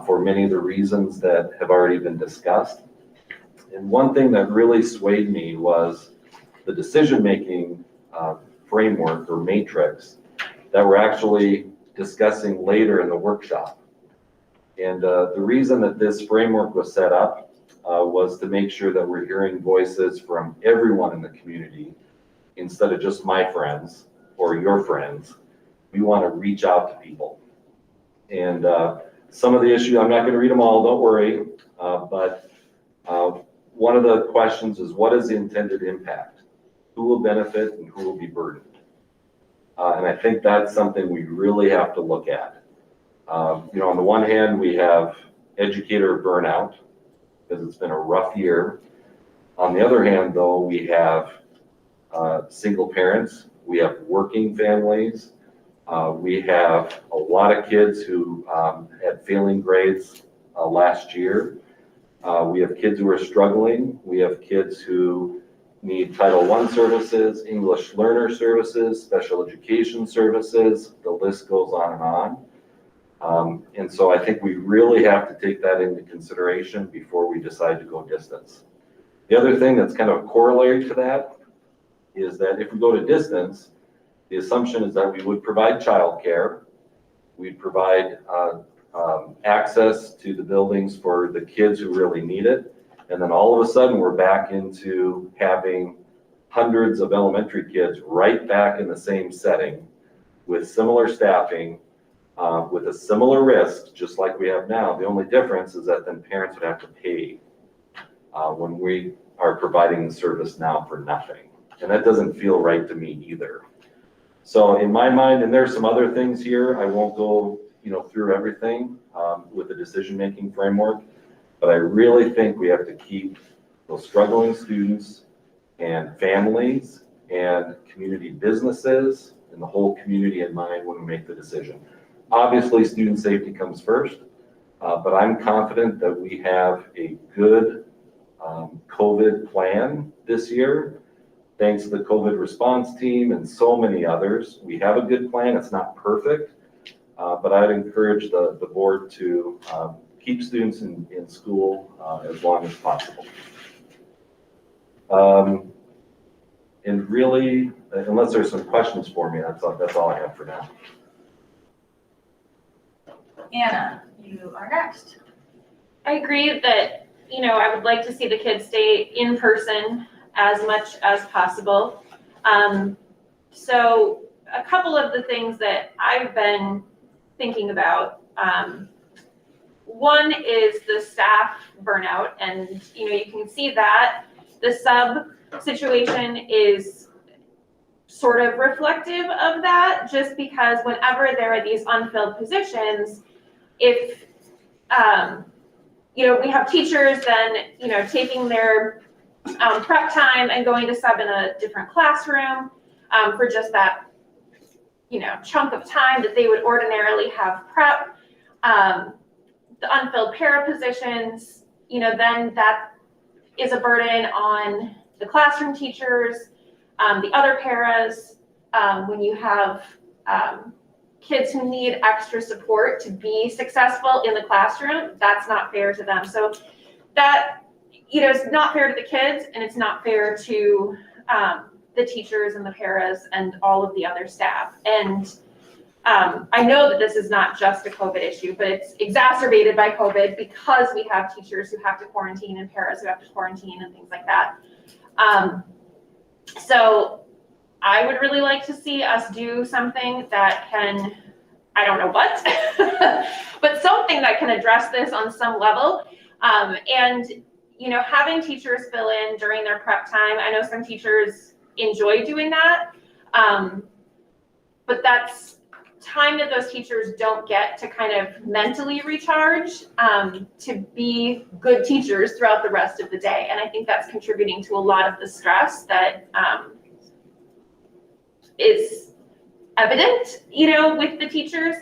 for many of the reasons that have already been discussed. And one thing that really swayed me was the decision-making framework or matrix that we're actually discussing later in the workshop. And the reason that this framework was set up was to make sure that we're hearing voices from everyone in the community instead of just my friends or your friends. We want to reach out to people. And some of the issues, I'm not going to read them all, don't worry, but one of the questions is, what is the intended impact? Who will benefit and who will be burdened? And I think that's something we really have to look at. On the one hand, we have educator burnout because it's been a rough year. On the other hand, though, we have single parents. We have working families. We have a lot of kids who had failing grades last year. We have kids who are struggling. We have kids who need Title I services, English learner services, special education services. The list goes on and on. And so I think we really have to take that into consideration before we decide to go distance. The other thing that's kind of a corollary to that is that if we go to distance, the assumption is that we would provide childcare, we'd provide access to the buildings for the kids who really need it, and then all of a sudden we're back into having hundreds of elementary kids right back in the same setting with similar staffing, with a similar risk, just like we have now. The only difference is that then parents would have to pay when we are providing the service now for nothing. And that doesn't feel right to me either. So in my mind, and there's some other things here, I won't go through everything with the decision-making framework, but I really think we have to keep those struggling students and families and community businesses and the whole community in mind when we make the decision. Obviously, student safety comes first, but I'm confident that we have a good COVID plan this year. Thanks to the COVID response team and so many others. We have a good plan. It's not perfect, but I'd encourage the board to keep students in school as long as possible. And really, unless there's some questions for me, that's all I have for now. Anna, you are next. I agree that, I would like to see the kids stay in person as much as possible. So a couple of the things that I've been thinking about, one is the staff burnout, and you can see that the sub situation is sort of reflective of that, just because whenever there are these unfilled positions, if we have teachers then taking their prep time and going to sub in a different classroom for just that chunk of time that they would ordinarily have prep. The unfilled para positions, then that is a burden on the classroom teachers, the other paras, when you have kids who need extra support to be successful in the classroom, that's not fair to them. So that, it's not fair to the kids, and it's not fair to the teachers and the paras and all of the other staff. And I know that this is not just a COVID issue, but it's exacerbated by COVID because we have teachers who have to quarantine and paras who have to quarantine and things like that. So I would really like to see us do something that can, I don't know what, but something that can address this on some level. And, having teachers fill in during their prep time, I know some teachers enjoy doing that, but that's time that those teachers don't get to kind of mentally recharge to be good teachers throughout the rest of the day. And I think that's contributing to a lot of the stress that is evident, with the teachers.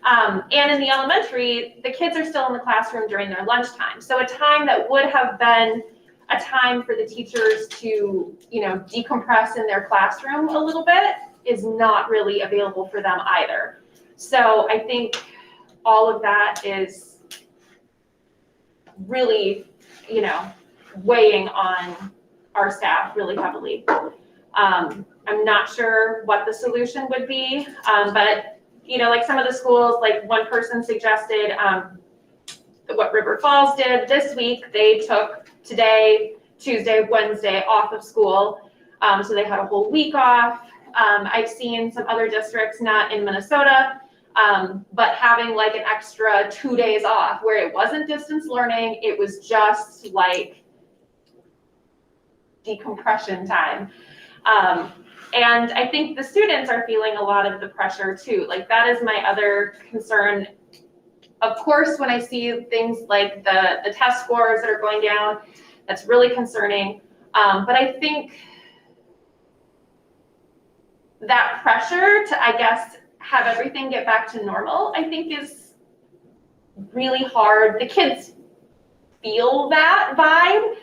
And in the elementary, the kids are still in the classroom during their lunchtime. So a time that would have been a time for the teachers to, decompress in their classroom a little bit is not really available for them either. So I think all of that is really, weighing on our staff really heavily. I'm not sure what the solution would be, but like some of the schools, like one person suggested what River Falls did this week. They took today, Tuesday, Wednesday off of school. So they had a whole week off. I've seen some other districts, not in Minnesota, but having like an extra 2 days off where it wasn't distance learning. It was just like decompression time. And I think the students are feeling a lot of the pressure too. Like that is my other concern. Of course, when I see things like the test scores that are going down, that's really concerning. But I think that pressure to, I guess, have everything get back to normal, I think is really hard. The kids feel that vibe.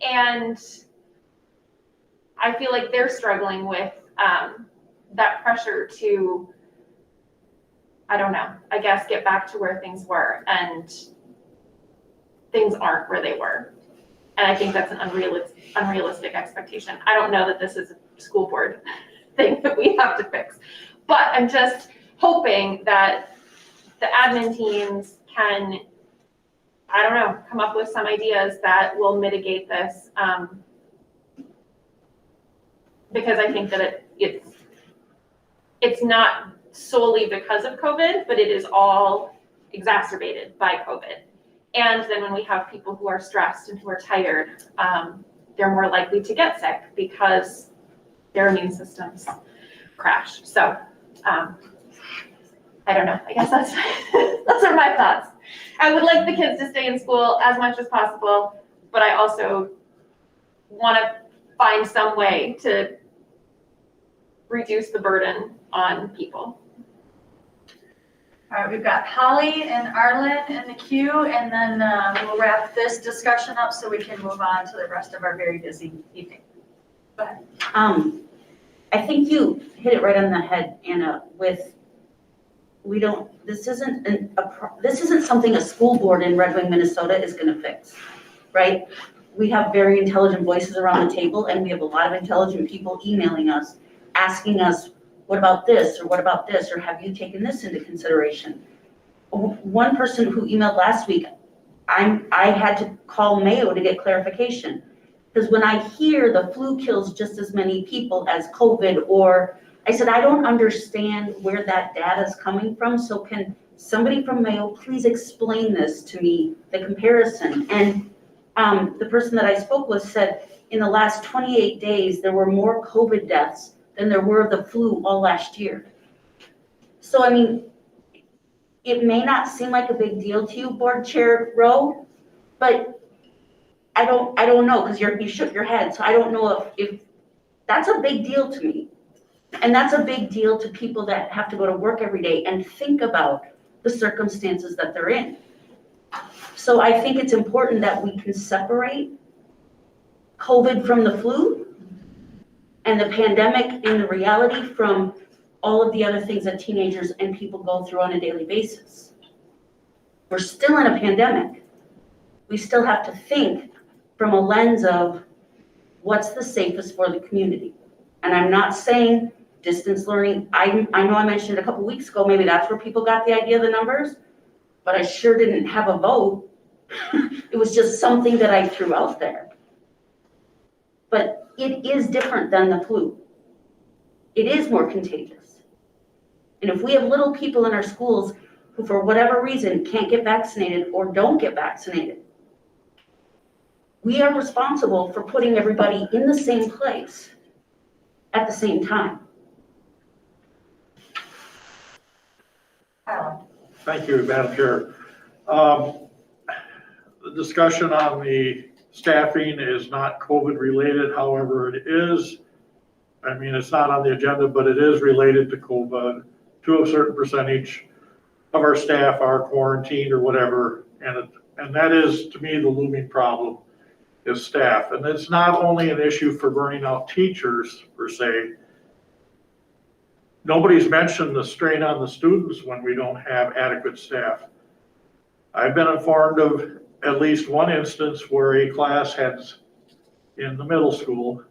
And I feel like they're struggling with that pressure to, I don't know, I guess get back to where things were, and things aren't where they were. And I think that's an unrealistic expectation. I don't know that this is a school board thing that we have to fix, but I'm just hoping that the admin teams can, I don't know, come up with some ideas that will mitigate this. Because I think that it's not solely because of COVID, but it is all exacerbated by COVID. And then when we have people who are stressed and who are tired, they're more likely to get sick because their immune systems crash. So I don't know. I guess those are my thoughts. I would like the kids to stay in school as much as possible, but I also want to find some way to reduce the burden on people. All right, we've got Holly and Arlen in the queue, and then we'll wrap this discussion up so we can move on to the rest of our very busy evening. Go ahead. I think you hit it right on the head, Anna, with this isn't something a school board in Red Wing, Minnesota is gonna fix, right? We have very intelligent voices around the table, and we have a lot of intelligent people emailing us, asking us, what about this, or what about this, or have you taken this into consideration? One person who emailed last week, I had to call Mayo to get clarification. Because when I hear the flu kills just as many people as COVID, or I said, I don't understand where that data is coming from, so can somebody from Mayo please explain this to me, the comparison? And the person that I spoke with said, in the last 28 days, there were more COVID deaths than there were of the flu all last year. So, I mean, it may not seem like a big deal to you, Board Chair Rowe, but I don't know, because you shook your head, so I don't know if that's a big deal to me. And that's a big deal to people that have to go to work every day and think about the circumstances that they're in. So I think it's important that we can separate COVID from the flu and the pandemic and the reality from all of the other things that teenagers and people go through on a daily basis. We're still in a pandemic. We still have to think from a lens of what's the safest for the community. And I'm not saying distance learning, I know I mentioned it a couple weeks ago, maybe that's where people got the idea of the numbers, but I sure didn't have a vote. It was just something that I threw out there. But it is different than the flu. It is more contagious. And if we have little people in our schools who, for whatever reason, can't get vaccinated or don't get vaccinated, we are responsible for putting everybody in the same place at the same time. Thank you, Madam Chair. The discussion on the staffing is not COVID related, however, it is, I mean, it's not on the agenda, but it is related to COVID. To a certain percentage of our staff are quarantined or whatever, and that is, to me, the looming problem is staff. And it's not only an issue for burning out teachers per se. Nobody's mentioned the strain on the students when we don't have adequate staff. I've been informed of at least one instance where a class had in the middle school,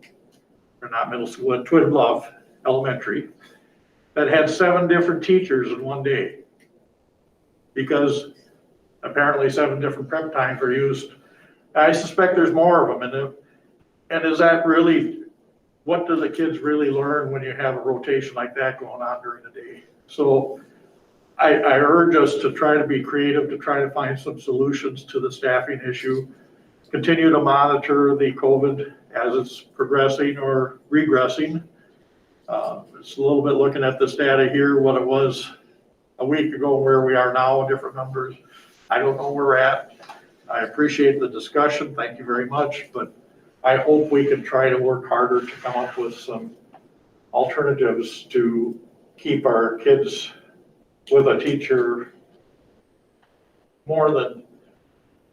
or not middle school, at Twin Bluff Elementary, that had 7 different teachers in one day. Because apparently 7 different prep times are used. I suspect there's more of them. And is that really, what do the kids really learn when you have a rotation like that going on during the day? So I urge us to try to be creative, to try to find some solutions to the staffing issue. Continue to monitor the COVID as it's progressing or regressing. It's a little bit looking at this data here, what it was a week ago, where we are now, different numbers. I don't know where we're at. I appreciate the discussion. Thank you very much. But I hope we can try to work harder to come up with some alternatives to keep our kids with a teacher more than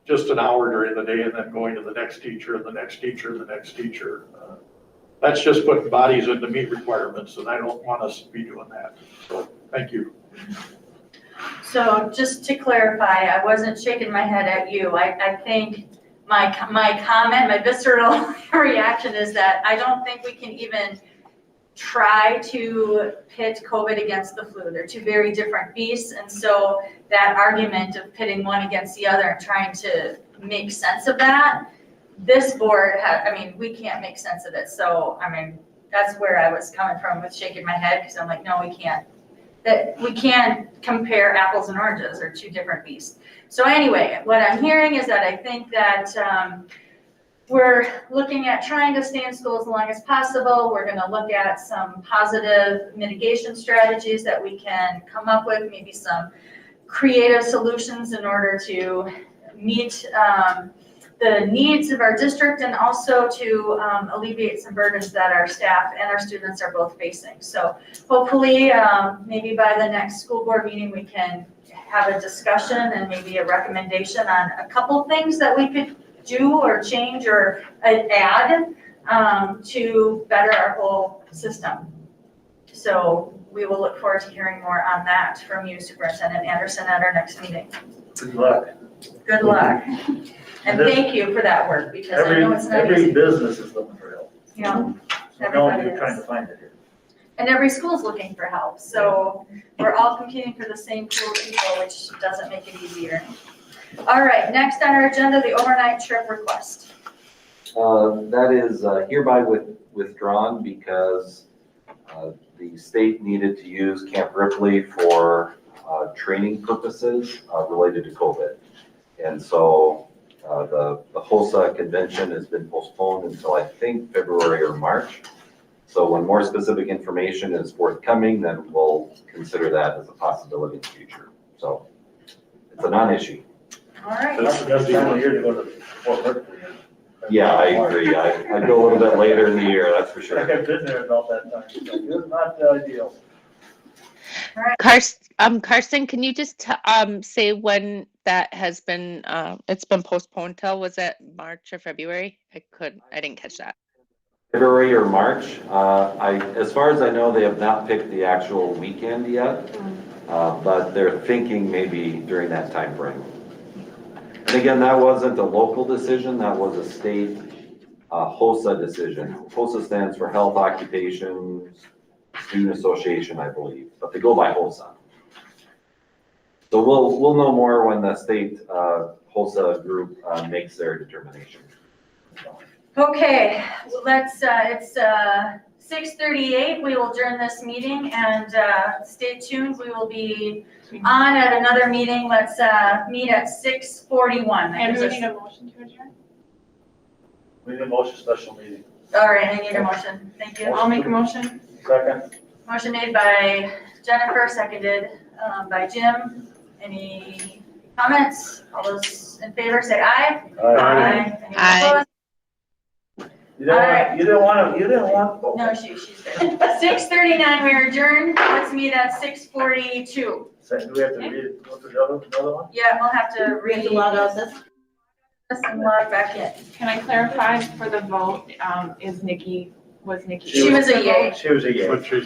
just an hour during the day and then going to the next teacher and the next teacher and the next teacher. That's just putting bodies in to meet requirements, and I don't want us to be doing that. So, thank you. So just to clarify, I wasn't shaking my head at you. I think my comment, my visceral reaction is that I don't think we can even try to pit COVID against the flu. They're two very different beasts. And so that argument of pitting one against the other and trying to make sense of that, this board we can't make sense of it. So, that's where I was coming from with shaking my head, because I'm like, no, we can't. That we can't compare apples and oranges. They're two different beasts. So anyway, what I'm hearing is that I think that we're looking at trying to stay in school as long as possible. We're going to look at some positive mitigation strategies that we can come up with, maybe some creative solutions in order to meet the needs of our district and also to alleviate some burdens that our staff and our students are both facing. So hopefully, maybe by the next school board meeting, we can have a discussion and maybe a recommendation on a couple things that we could do or change or add to better our whole system. So we will look forward to hearing more on that from you, Superintendent Anderson, at our next meeting. Good luck. Good luck. And thank you for that work, because I know it's not Every easy. business is looking for help. You know, So now everybody you're trying is. to find it here. And every school's looking for help. So we're all competing for the same pool of people, which doesn't make it easier. All right, next on our agenda, the overnight trip request. That is hereby withdrawn because the state needed to use Camp Ripley for training purposes related to COVID. And so the HOSA convention has been postponed until I think February or March. So when more specific information is forthcoming, then we'll consider that as a possibility in the future. So it's a non-issue. All right. That's the best time of year to go to Fort Worth. Yeah, I agree. I go a little bit later in the year, that's for I sure. think I've been there about that time. It's not ideal. Carson, can you just say when that has been it's been postponed till? Was it March or February? I didn't catch that. February or March. As far as I know, they have not picked the actual weekend yet, but they're thinking maybe during that time frame. And again, that wasn't a local decision, that was a state HOSA decision. HOSA stands for Health Occupation Student Association, I believe, but they go by HOSA. So we'll know more when the state HOSA group makes their determination. Okay, let's, it's 6:38. We will adjourn this meeting, and stay tuned. We will be on at another meeting. Let's meet at 6:41. And we need a motion to adjourn? We need a motion special meeting. All right, I need a motion. Thank you. I'll make a motion. Second. Motion made by Jennifer, seconded by Jim. Any comments? All those in favor say aye. Any Aye. opposed? You didn't want. No, she's good. 6:39, we are adjourned. Let's meet at 6:42. Do we have to read, what's the other one? Yeah, we'll have to read the log out this and log back in. Can I clarify for the vote, was Nikki? She was a yay. She was a yay. But she's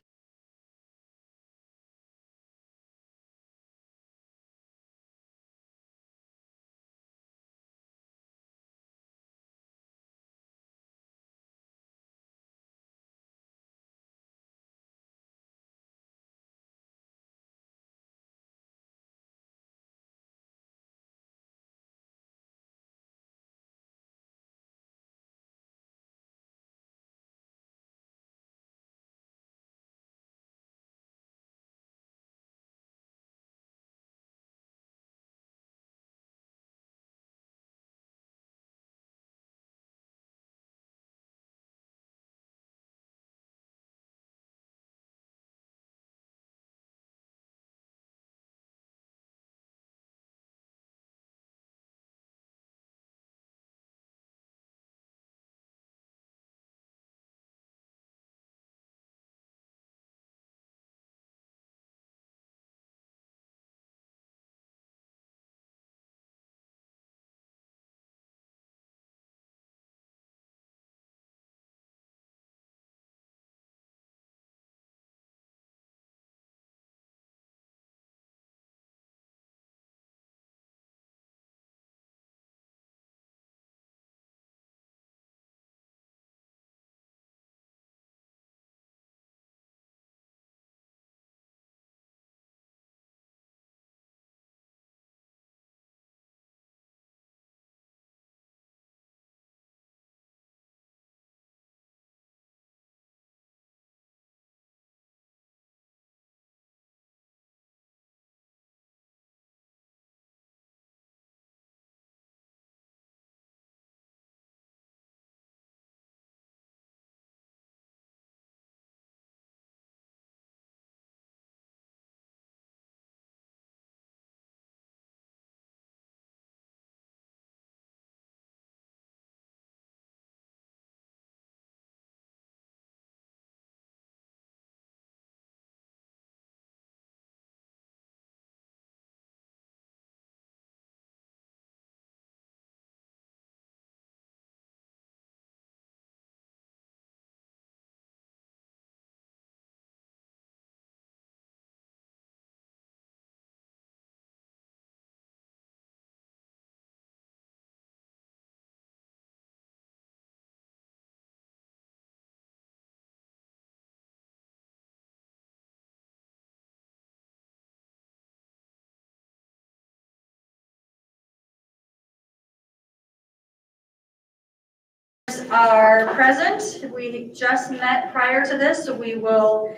are present. We just met prior to this, so we will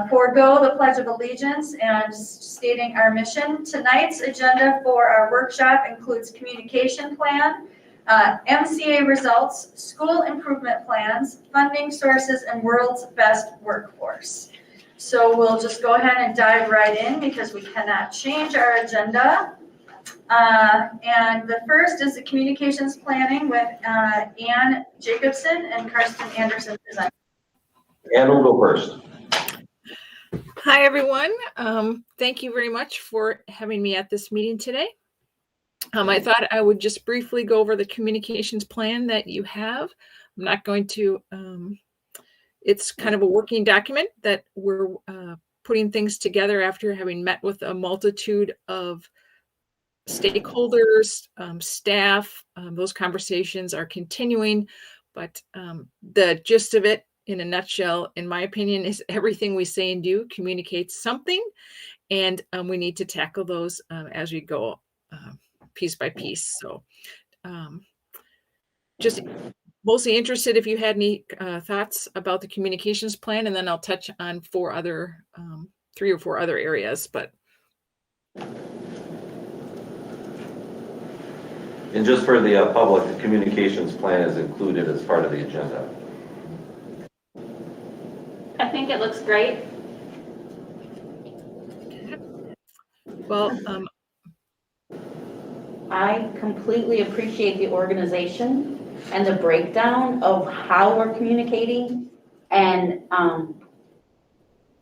forego the Pledge of Allegiance and stating our mission. Tonight's agenda for our workshop includes communication plan, MCA results, school improvement plans, funding sources, and world's best workforce. So we'll just go ahead and dive right in because we cannot change our agenda. And the first is the communications planning with Ann Jacobson and Karsten Anderson present. Ann will go first. Hi, everyone. Thank you very much for having me at this meeting today. I thought I would just briefly go over the communications plan that you have. I'm not going to, it's kind of a working document that we're putting things together after having met with a multitude of stakeholders, staff. Those conversations are continuing, but the gist of it in a nutshell, in my opinion, is everything we say and do communicates something, and we need to tackle those as we go piece by piece. So just mostly interested if you had any thoughts about the communications plan, and then I'll touch on 3 or 4 other areas. But And just for the public, the communications plan is included as part of the agenda. I think it looks great. well, I completely appreciate the organization and the breakdown of how we're communicating and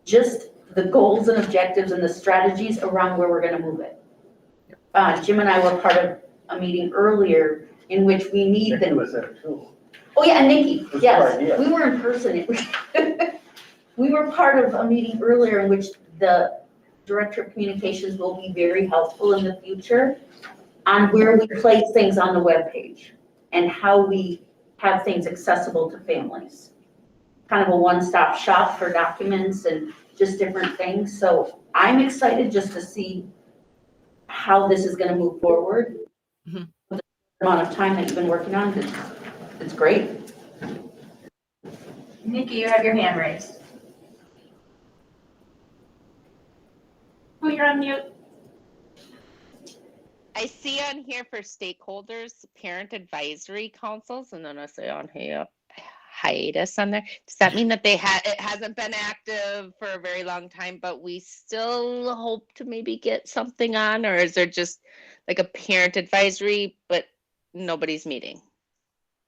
just the goals and objectives and the strategies around where we're going to move it. Jim and I were part of a meeting earlier in which we need Nikki the. was there too. Oh yeah, and Nikki, That's yes, our idea. we were in person. We were part of a meeting earlier in which the Director of Communications will be very helpful in the future on where we place things on the webpage and how we have things accessible to families. Kind of a one-stop shop for documents and just different things. So I'm excited just to see how this is going to move forward. Mhm. The amount of time that you've been working on, it's great. Nikki, you have your hand raised. Oh, you're on mute. I see on here for stakeholders, parent advisory councils, and then I say on here hiatus on there. Does that mean that it hasn't been active for a very long time, but we still hope to maybe get something on, or is there just like a parent advisory, but nobody's meeting?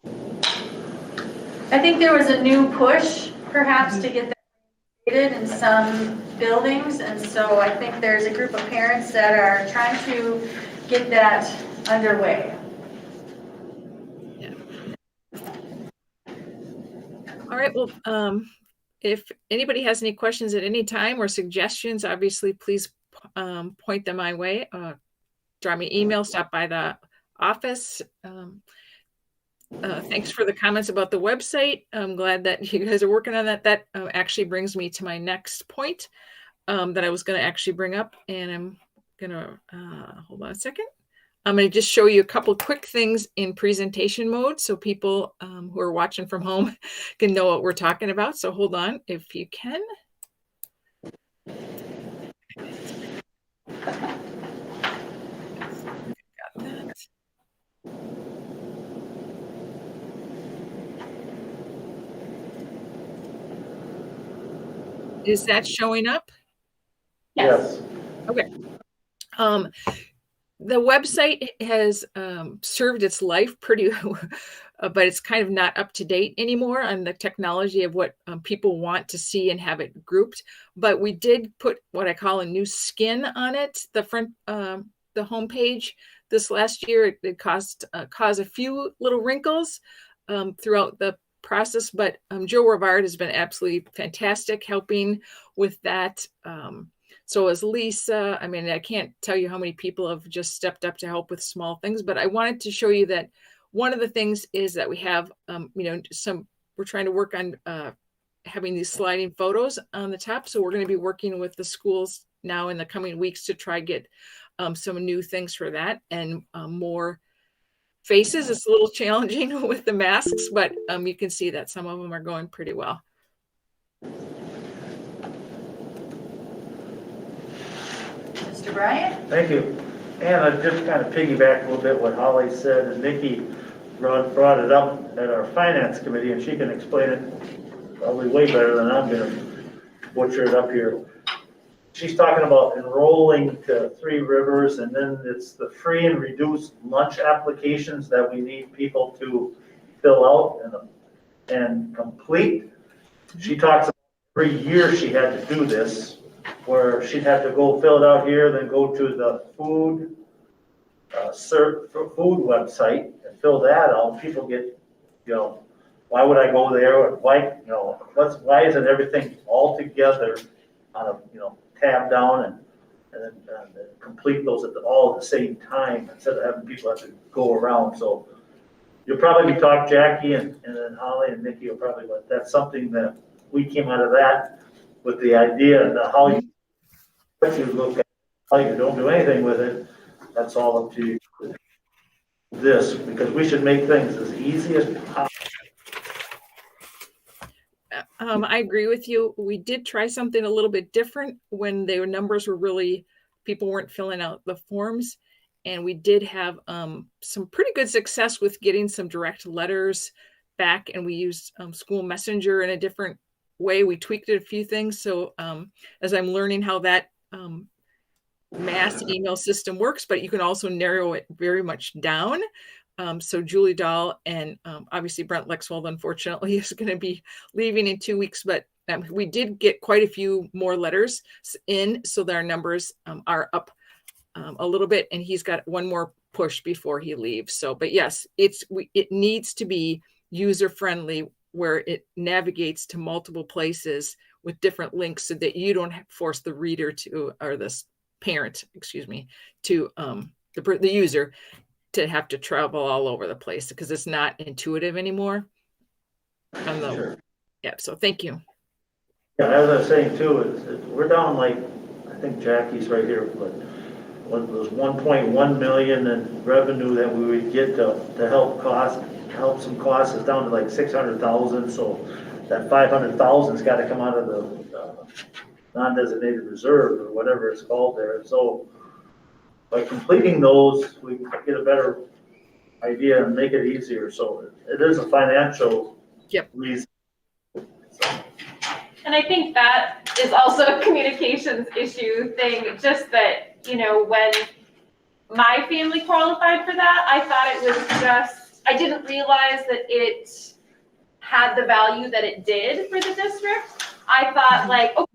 I think there was a new push perhaps to get that created in some buildings, and so I think there's a group of parents that are trying to get that underway. Yeah. All right. Well, if anybody has any questions at any time or suggestions, obviously, please point them my way. Drop me an email, stop by the office. Thanks for the comments about the website. I'm glad that you guys are working on that. That actually brings me to my next point that I was going to actually bring up. And I'm going to, hold on a second. I'm going to just show you a couple quick things in presentation mode so people who are watching from home can know what we're talking about. So hold on if you can. Got that. Is that showing up? Yes. Okay. The website has served its life pretty, but it's kind of not up to date anymore on the technology of what people want to see and have it grouped. But we did put what I call a new skin on it, the front, the homepage. This last year, it caused a few little wrinkles throughout the process, but Joe Rivard has been absolutely fantastic helping with that. So as Lisa, I mean, I can't tell you how many people have just stepped up to help with small things, but I wanted to show you that one of the things is that we have, we're trying to work on having these sliding photos on the top. So we're going to be working with the schools now in the coming weeks to try get some new things for that and more faces. It's a little challenging with the masks, but you can see that some of them are going pretty well. Mr. Bryant? Thank you. And I just kind of piggyback a little bit what Holly said, and Nikki brought it up at our finance committee, and she can explain it probably way better than I'm gonna butcher it up here. She's talking about enrolling to Three Rivers, and then it's the free and reduced lunch applications that we need people to fill out and complete. She talks about every year she had to do this, where she'd have to go fill it out here, then go to the food website and fill that out. People get, why would I go there? Why, why isn't everything all together on a, tab down and then complete those all at the same time instead of having people have to go around. So you'll probably be talking, Jackie and then Holly and Nikki will probably, but that's something that we came out of that with the idea and how you look at how you don't do anything with it. That's all up to you. This, because we should make things as easy as possible. I agree with you. We did try something a little bit different when their numbers were really, people weren't filling out the forms. And we did have some pretty good success with getting some direct letters back. And we used school messenger in a different way. We tweaked it a few things. So as I'm learning how that mass email system works, but you can also narrow it very much down. So Julie Dahl and obviously Brent Lexwald, unfortunately, is going to be leaving in 2 weeks, but we did get quite a few more letters in, so that our numbers are up a little bit, and he's got one more push before he leaves. So, but yes, it needs to be user-friendly where it navigates to multiple places with different links so that you don't force the reader to, or the parent, excuse me, to the user to have to travel all over the place because it's not intuitive anymore. Sure. Yeah, so thank you. Yeah, as I was saying too, we're down like, I think Jackie's right here, but what was 1.1 million in revenue that we would get to help some costs is down to like 600,000. So that 500,000's got to come out of the non-designated reserve or whatever it's called there. So by completing those, we get a better idea and make it easier. So it is a financial reason. So. And I think that is also a communications issue thing, just that, when my family qualified for that, I thought it was just, I didn't realize that it had the value that it did for the district. I thought like, okay,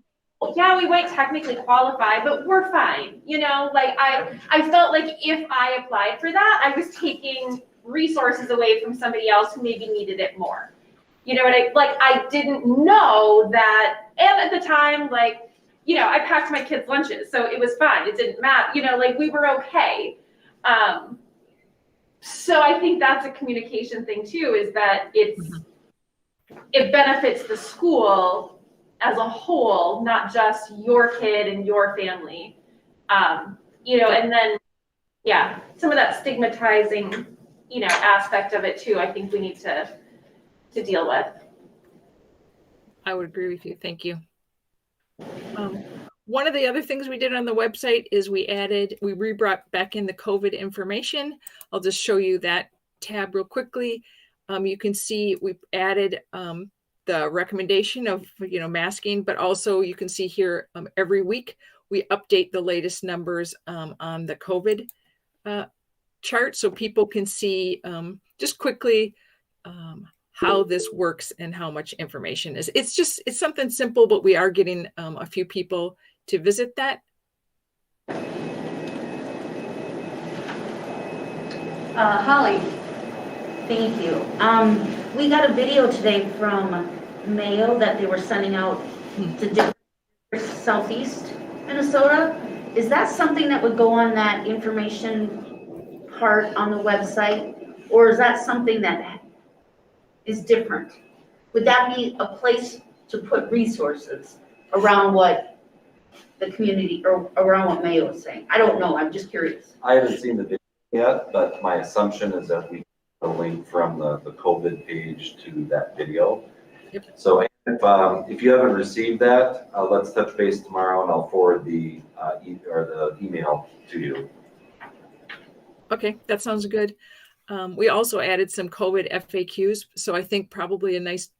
yeah, we might technically qualify, but we're fine. I felt like if I applied for that, I was taking resources away from somebody else who maybe needed it more. And I didn't know that, and at the time, I packed my kids' lunches, so it was fine. It didn't matter, we were okay. So I think that's a communication thing too, is that it benefits the school as a whole, not just your kid and your family. And then, some of that stigmatizing, aspect of it too, I think we need to deal with. I would agree with you. Thank you. One of the other things we did on the website is we brought back in the COVID information. I'll just show you that tab real quickly. You can see we added the recommendation of, masking, but also you can see here every week we update the latest numbers on the COVID chart so people can see just quickly how this works and how much information is. It's something simple, but we are getting a few people to visit that. Holly, thank you. We got a video today from Mayo that they were sending out to different Southeast Minnesota. Is that something that would go on that information part on the website? Or is that something that is different? Would that be a place to put resources around what the community or around what Mayo is saying? I don't know. I'm just curious. I haven't seen the video yet, but my assumption is that we get a link from the COVID page to that video. Yep. So if you haven't received that, let's touch base tomorrow and I'll forward the email to you. Okay, that sounds good. We also added some COVID FAQs, so I think probably a nice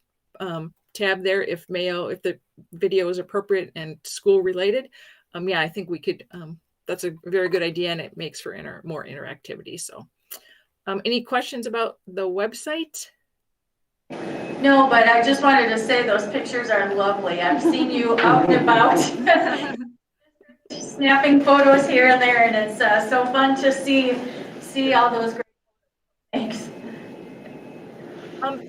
tab there if the video is appropriate and school related. Yeah, I think we could. That's a very good idea, and it makes for more interactivity. So, any questions about the website? No, but I just wanted to say those pictures are lovely. I've seen you out and about snapping photos here and there, and it's so fun to see all those great things.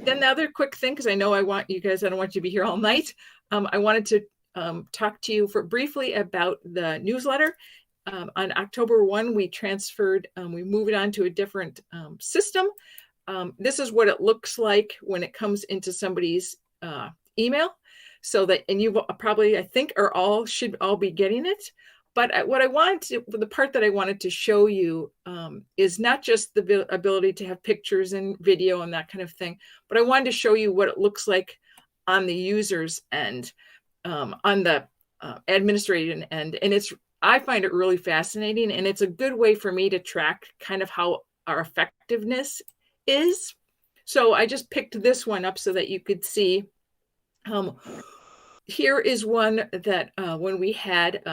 Then the other quick thing, because I know I don't want you to be here all night. I wanted to talk to you briefly about the newsletter. On October 1, we moved it on to a different system. This is what it looks like when it comes into somebody's email. So that, and you probably, I think, should all be getting it. But the part that I wanted to show you is not just the ability to have pictures and video and that kind of thing, but I wanted to show you what it looks like on the user's end, on the administrative end. And I find it really fascinating, and it's a good way for me to track kind of how our effectiveness is. So I just picked this one up so that you could see. Here is one that when we had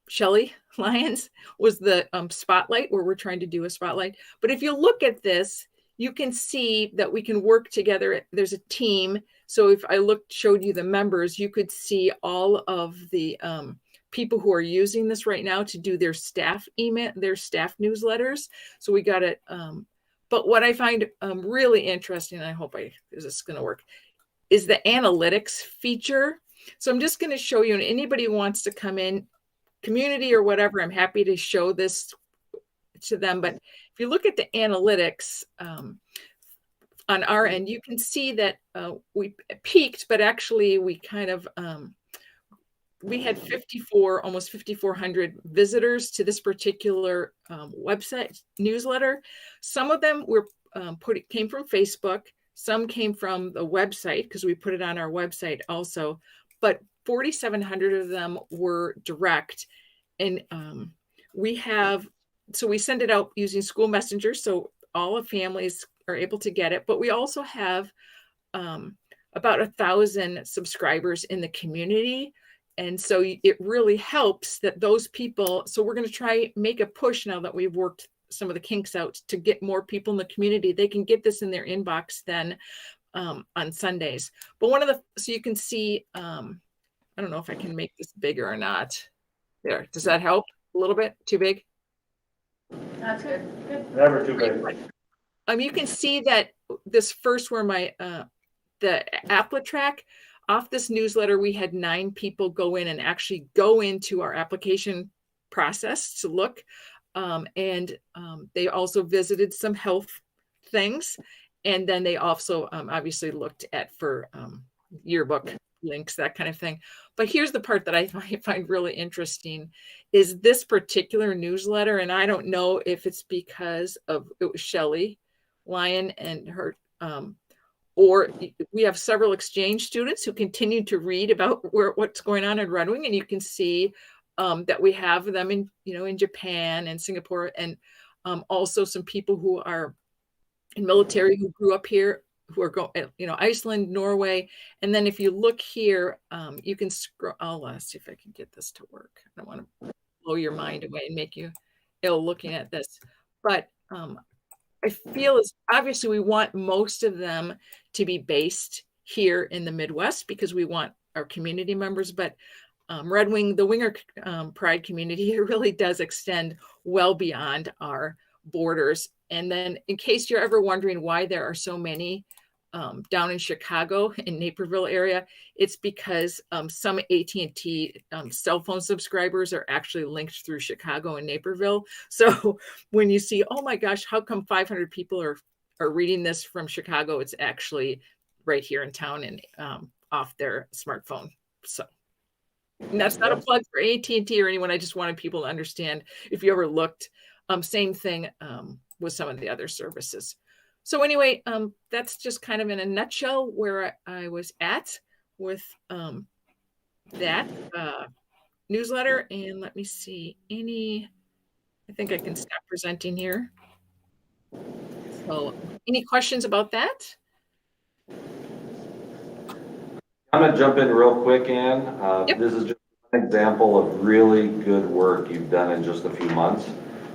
Shelley Lyons was the spotlight, where we're trying to do a spotlight. But if you look at this, you can see that we can work together. There's a team. So if I showed you the members, you could see all of the people who are using this right now to do their staff newsletters. So we got it. But what I find really interesting, and I hope this is going to work, is the analytics feature. So I'm just going to show you, and anybody who wants to come in, community or whatever, I'm happy to show this to them. But if you look at the analytics on our end, you can see that we peaked, but actually we kind of, we had almost 5,400 visitors to this particular website newsletter. Some of them came from Facebook. Some came from the website because we put it on our website also, but 4,700 of them were direct. And we send it out using school messenger. So all of families are able to get it, but we also have about 1,000 subscribers in the community. And so it really helps that those people, so we're going to make a push now that we've worked some of the kinks out to get more people in the community. They can get this in their inbox then on Sundays. But so you can see, I don't know if I can make this bigger or not. There, does that help a little bit? Too big? That's good. Never too big. You can see that this first where the AppleTrack, off this newsletter, we had 9 people go in and actually go into our application process to look. And they also visited some health things. And then they also obviously looked at for yearbook links, that kind of thing. But here's the part that I find really interesting is this particular newsletter. And I don't know if it's because it was Shelley Lyon and her, or we have several exchange students who continue to read about what's going on in Red Wing. And you can see that we have them in Japan and Singapore, and also some people who are in military who grew up here, who are going, Iceland, Norway. And then if you look here, you can scroll. I'll see if I can get this to work. I don't want to blow your mind away and make you ill looking at this. But I feel obviously we want most of them to be based here in the Midwest because we want our community members. But Red Wing, the Winger Pride community, it really does extend well beyond our borders. And then in case you're ever wondering why there are so many down in Chicago, in Naperville area, it's because some AT&T cell phone subscribers are actually linked through Chicago and Naperville. So when you see, oh my gosh, how come 500 people are reading this from Chicago? It's actually right here in town and off their smartphone. So. And that's not a plug for AT&T or anyone. I just wanted people to understand if you ever looked, same thing with some of the other services. So anyway, that's just kind of in a nutshell where I was at with that newsletter. And let me see, I think I can stop presenting here. So any questions about that? I'm gonna jump in real quick, Ann. Yep. This is just an example of really good work you've done in just a few months.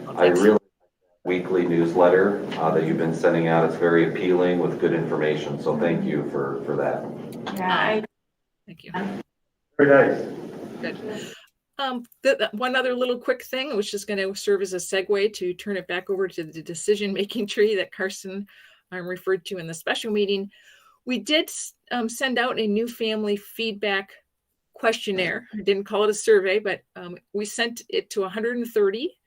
I really like that weekly newsletter that you've been sending out. It's very appealing with good information. So thank you for that. Yeah, Thank you. Very nice. Good. One other little quick thing, which is going to serve as a segue to turn it back over to the decision-making tree that Carson referred to in the special meeting. We did send out a new family feedback questionnaire. I didn't call it a survey, but we sent it to 130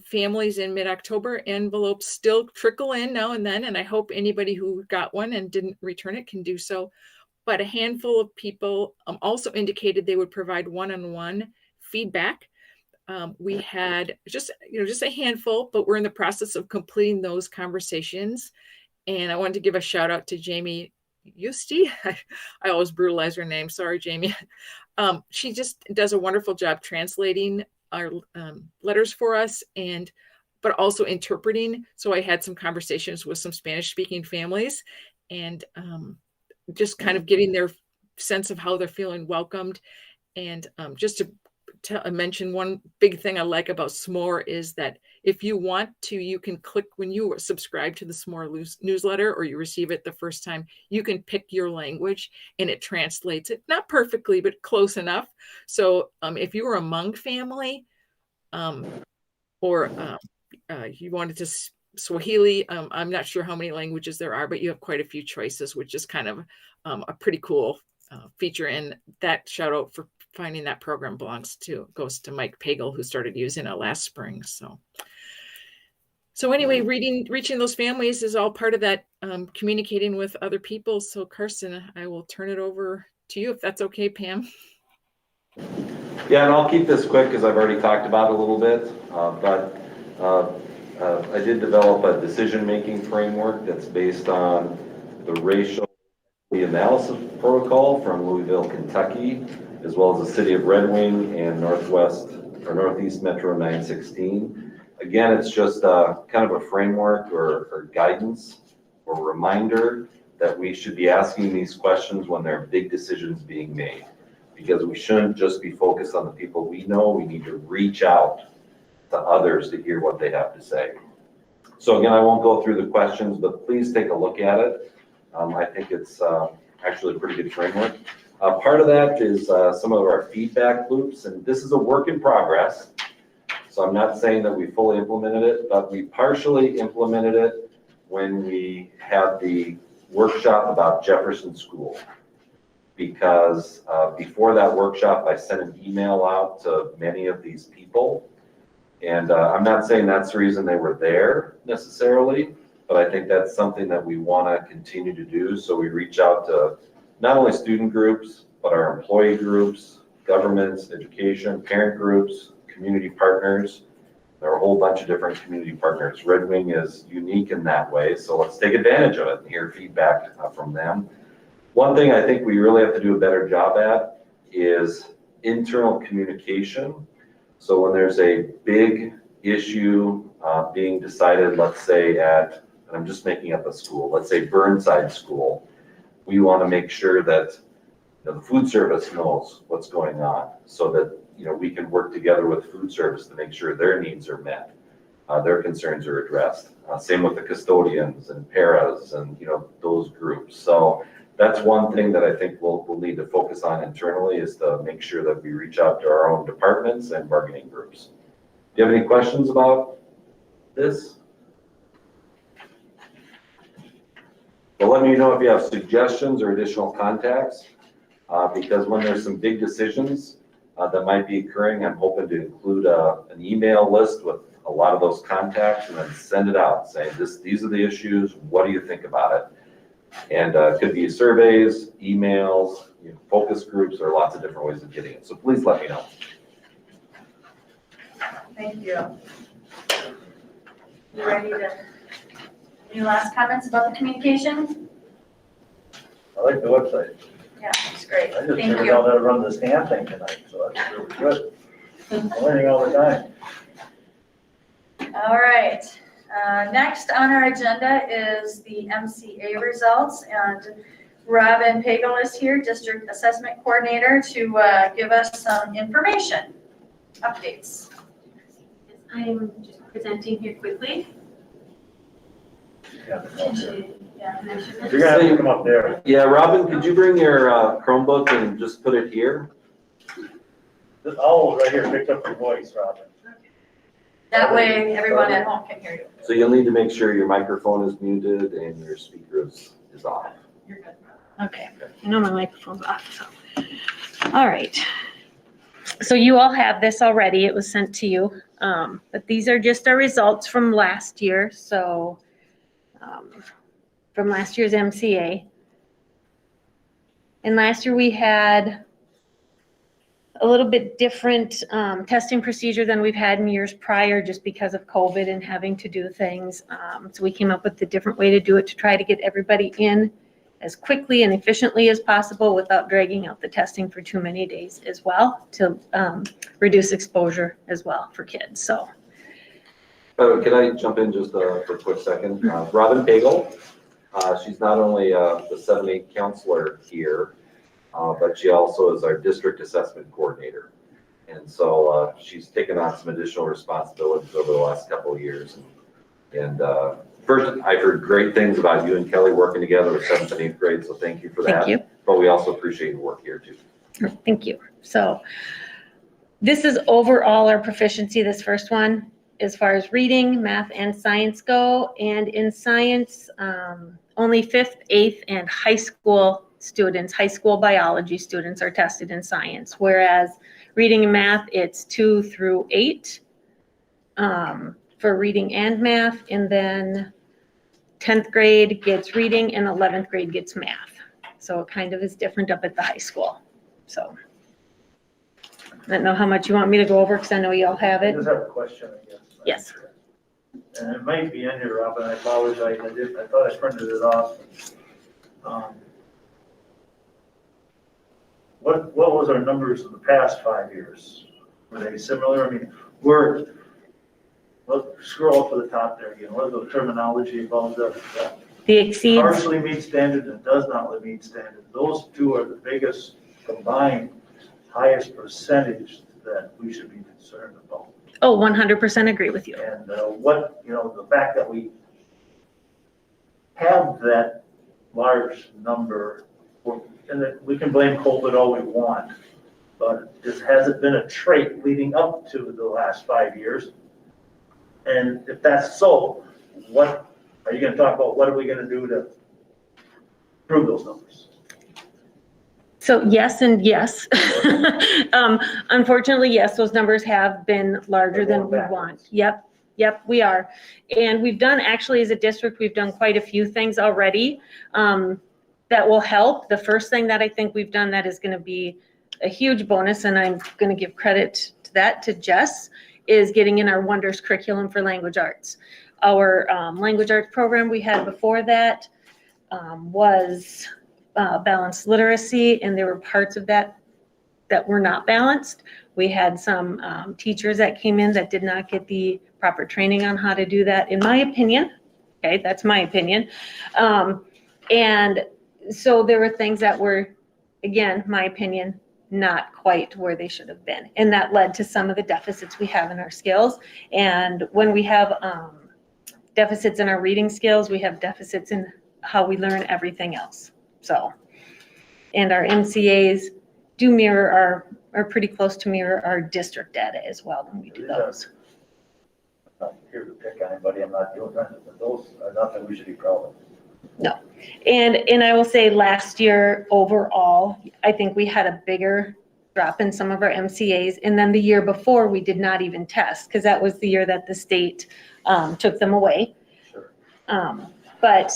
families in mid-October. Envelopes still trickle in now and then, and I hope anybody who got one and didn't return it can do so. But a handful of people also indicated they would provide one-on-one feedback. We had just a handful, but we're in the process of completing those conversations. And I wanted to give a shout out to Jamie Eusti. I always brutalize her name. Sorry, Jamie. She just does a wonderful job translating our letters for us, but also interpreting. So I had some conversations with some Spanish-speaking families, and just kind of getting their sense of how they're feeling welcomed. And just to mention one big thing I like about S'more is that if you want to, you can click when you subscribe to the S'more newsletter or you receive it the first time, you can pick your language and it translates it, not perfectly, but close enough. So if you were a Hmong family or you wanted to Swahili, I'm not sure how many languages there are, but you have quite a few choices, which is kind of a pretty cool feature. And that shout out for finding that program goes to Mike Pagel, who started using it last spring. So anyway, reaching those families is all part of that communicating with other people. So Carson, I will turn it over to you if that's okay, Pam. Yeah, and I'll keep this quick because I've already talked about it a little bit, I did develop a decision-making framework that's based on the racial analysis protocol from Louisville, Kentucky, as well as the city of Red Wing and Northeast Metro 916. Again, it's just kind of a framework or guidance or reminder that we should be asking these questions when there are big decisions being made, because we shouldn't just be focused on the people we know. We need to reach out to others to hear what they have to say. So again, I won't go through the questions, but please take a look at it. I think it's actually a pretty good framework. Part of that is some of our feedback loops, and this is a work in progress. So I'm not saying that we fully implemented it, but we partially implemented it when we had the workshop about Jefferson School. Because before that workshop, I sent an email out to many of these people. And I'm not saying that's the reason they were there necessarily, but I think that's something that we want to continue to do. So we reach out to not only student groups, but our employee groups, governments, education, parent groups, community partners. There are a whole bunch of different community partners. Red Wing is unique in that way, so let's take advantage of it and hear feedback from them. One thing I think we really have to do a better job at is internal communication. So when there's a big issue being decided, let's say and I'm just making up a school, let's say Burnside School, we want to make sure that the food service knows what's going on, so that we can work together with food service to make sure their needs are met, their concerns are addressed. Same with the custodians and paras and those groups. So that's one thing that I think we'll need to focus on internally, is to make sure that we reach out to our own departments and bargaining groups. Do you have any questions about this? Well, let me know if you have suggestions or additional contacts, because when there's some big decisions that might be occurring, I'm hoping to include an email list with a lot of those contacts and then send it out saying these are the issues, what do you think about it? And it could be surveys, emails, focus groups. There are lots of different ways of getting it. So please let me know. Thank you. You ready to, any last comments about the communication? I like the website. Yeah, that's great. I just Thank figured you. out how to run this hand thing tonight, so that's really good. I'm learning all the time. All right, next on our agenda is the MCA results, and Robin Pagel is here, District Assessment Coordinator, to give us some information, updates. I'm just presenting here quickly. Yeah. Yeah, You're gonna have to come up there. Yeah, Robin, could you bring your Chromebook and just put it here? This owl right here picked up your voice, Robin. that way everyone at home can hear you. So you'll need to make sure your microphone is muted and your speaker is off. You're good. Okay, I know my microphone's off, so. All right. So you all have this already, it was sent to you. But these are just our results from last year, so from last year's MCA. And last year we had a little bit different testing procedure than we've had in years prior just because of COVID and having to do things. So we came up with a different way to do it to try to get everybody in as quickly and efficiently as possible without dragging out the testing for too many days as well, to reduce exposure as well for kids, so. Can I jump in just for a quick second? Robin Pagel, she's not only the 7-8 counselor here, but she also is our district assessment coordinator. And so she's taken on some additional responsibilities over the last couple of years. And first, I've heard great things about you and Kelly working together with 7th and 8th grade, so thank you for that. Thank you. But we also appreciate your work here too. Thank you. So this is overall our proficiency, this first one, as far as reading, math, and science go. And in science, only 5th, 8th, and high school students, high school biology students are tested in science, whereas reading and math, it's 2 through 8 for reading and math, and then 10th grade gets reading and 11th grade gets math. So it kind of is different up at the high school. So I don't know how much you want me to go over because I know you all have I it. just have a question, I guess. Yes. And it might be in here, Robin, I apologize, I thought I printed it off. What was our numbers in the past 5 years? Were they similar? I mean, let's scroll up to the top there again, what is the terminology about The exceeds, partially meet standard and does not meet standard? Those two are the biggest combined, highest percentage that we should be concerned about. oh, 100% agree with you. And the fact that we have that large number, and that we can blame COVID all we want, but this hasn't been a trait leading up to the last 5 years. And if that's so, what are you going to talk about? What are we going to do to improve those numbers? So yes and yes. Unfortunately, yes, those numbers have been larger than we want. Yep, we are. And we've done, actually as a district, we've done quite a few things already that will help. The first thing that I think we've done that is going to be a huge bonus, and I'm going to give credit to that to Jess, is getting in our Wonders curriculum for language arts. Our language arts program we had before that was balanced literacy, and there were parts of that were not balanced. We had some teachers that came in that did not get the proper training on how to do that, in my opinion. Okay, that's my opinion. And so there were things that were, again, my opinion, not quite where they should have been. And that led to some of the deficits we have in our skills. And when we have deficits in our reading skills, we have deficits in how we learn everything else. So, and our MCAs do mirror are pretty close to mirror our district data as well when we do those. I'm not here to pick anybody, I'm not doing that, but those are nothing we should be proud of. No. And I will say last year overall, I think we had a bigger drop in some of our MCAs. And then the year before, we did not even test because that was the year that the state took them away. Sure. But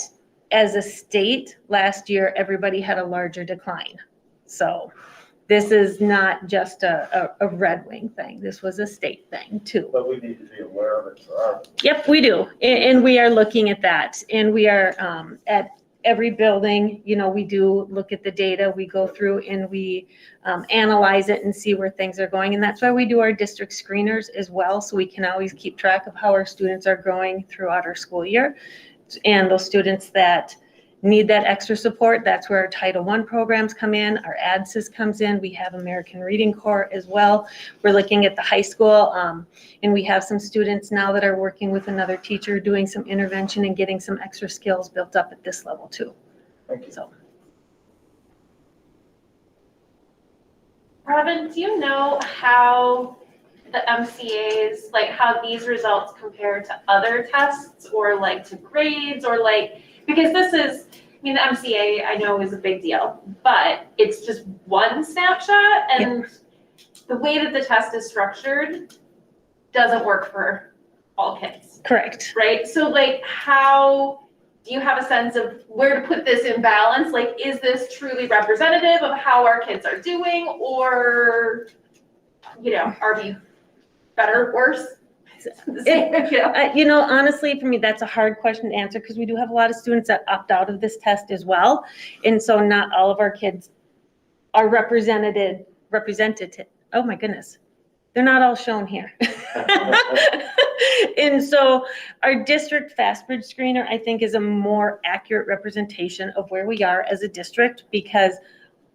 as a state, last year, everybody had a larger decline. So This is not just a Red Wing thing. This was a state thing too. But we need to be aware of it for our. Yep, we do. And we are looking at that. And we are at every building, you know, we do look at the data. We go through and we analyze it and see where things are going. And that's why we do our district screeners as well. So we can always keep track of how our students are growing throughout our school year. And those students that need that extra support, that's where our Title I programs come in, our ADSIS comes in, we have American Reading Corps as well. We're looking at the high school, and we have some students now that are working with another teacher, doing some intervention and getting some extra skills built up at this level too. Thank you. So. Robin, do you know how the MCAs, like how these results compare to other tests or like to grades or like, because this is, I mean, the MCA I know is a big deal, but it's just one snapshot and the way that the test is structured doesn't work for all kids. Correct. Right? So like how, do you have a sense of where to put this in balance? Like, is this truly representative of how our kids are doing or, you know, are we better, worse? You know, honestly, for me, that's a hard question to answer because we do have a lot of students that opt out of this test as well. And so not all of our kids are represented. Oh my goodness. They're not all shown here. And so our district FastBridge screener, I think, is a more accurate representation of where we are as a district because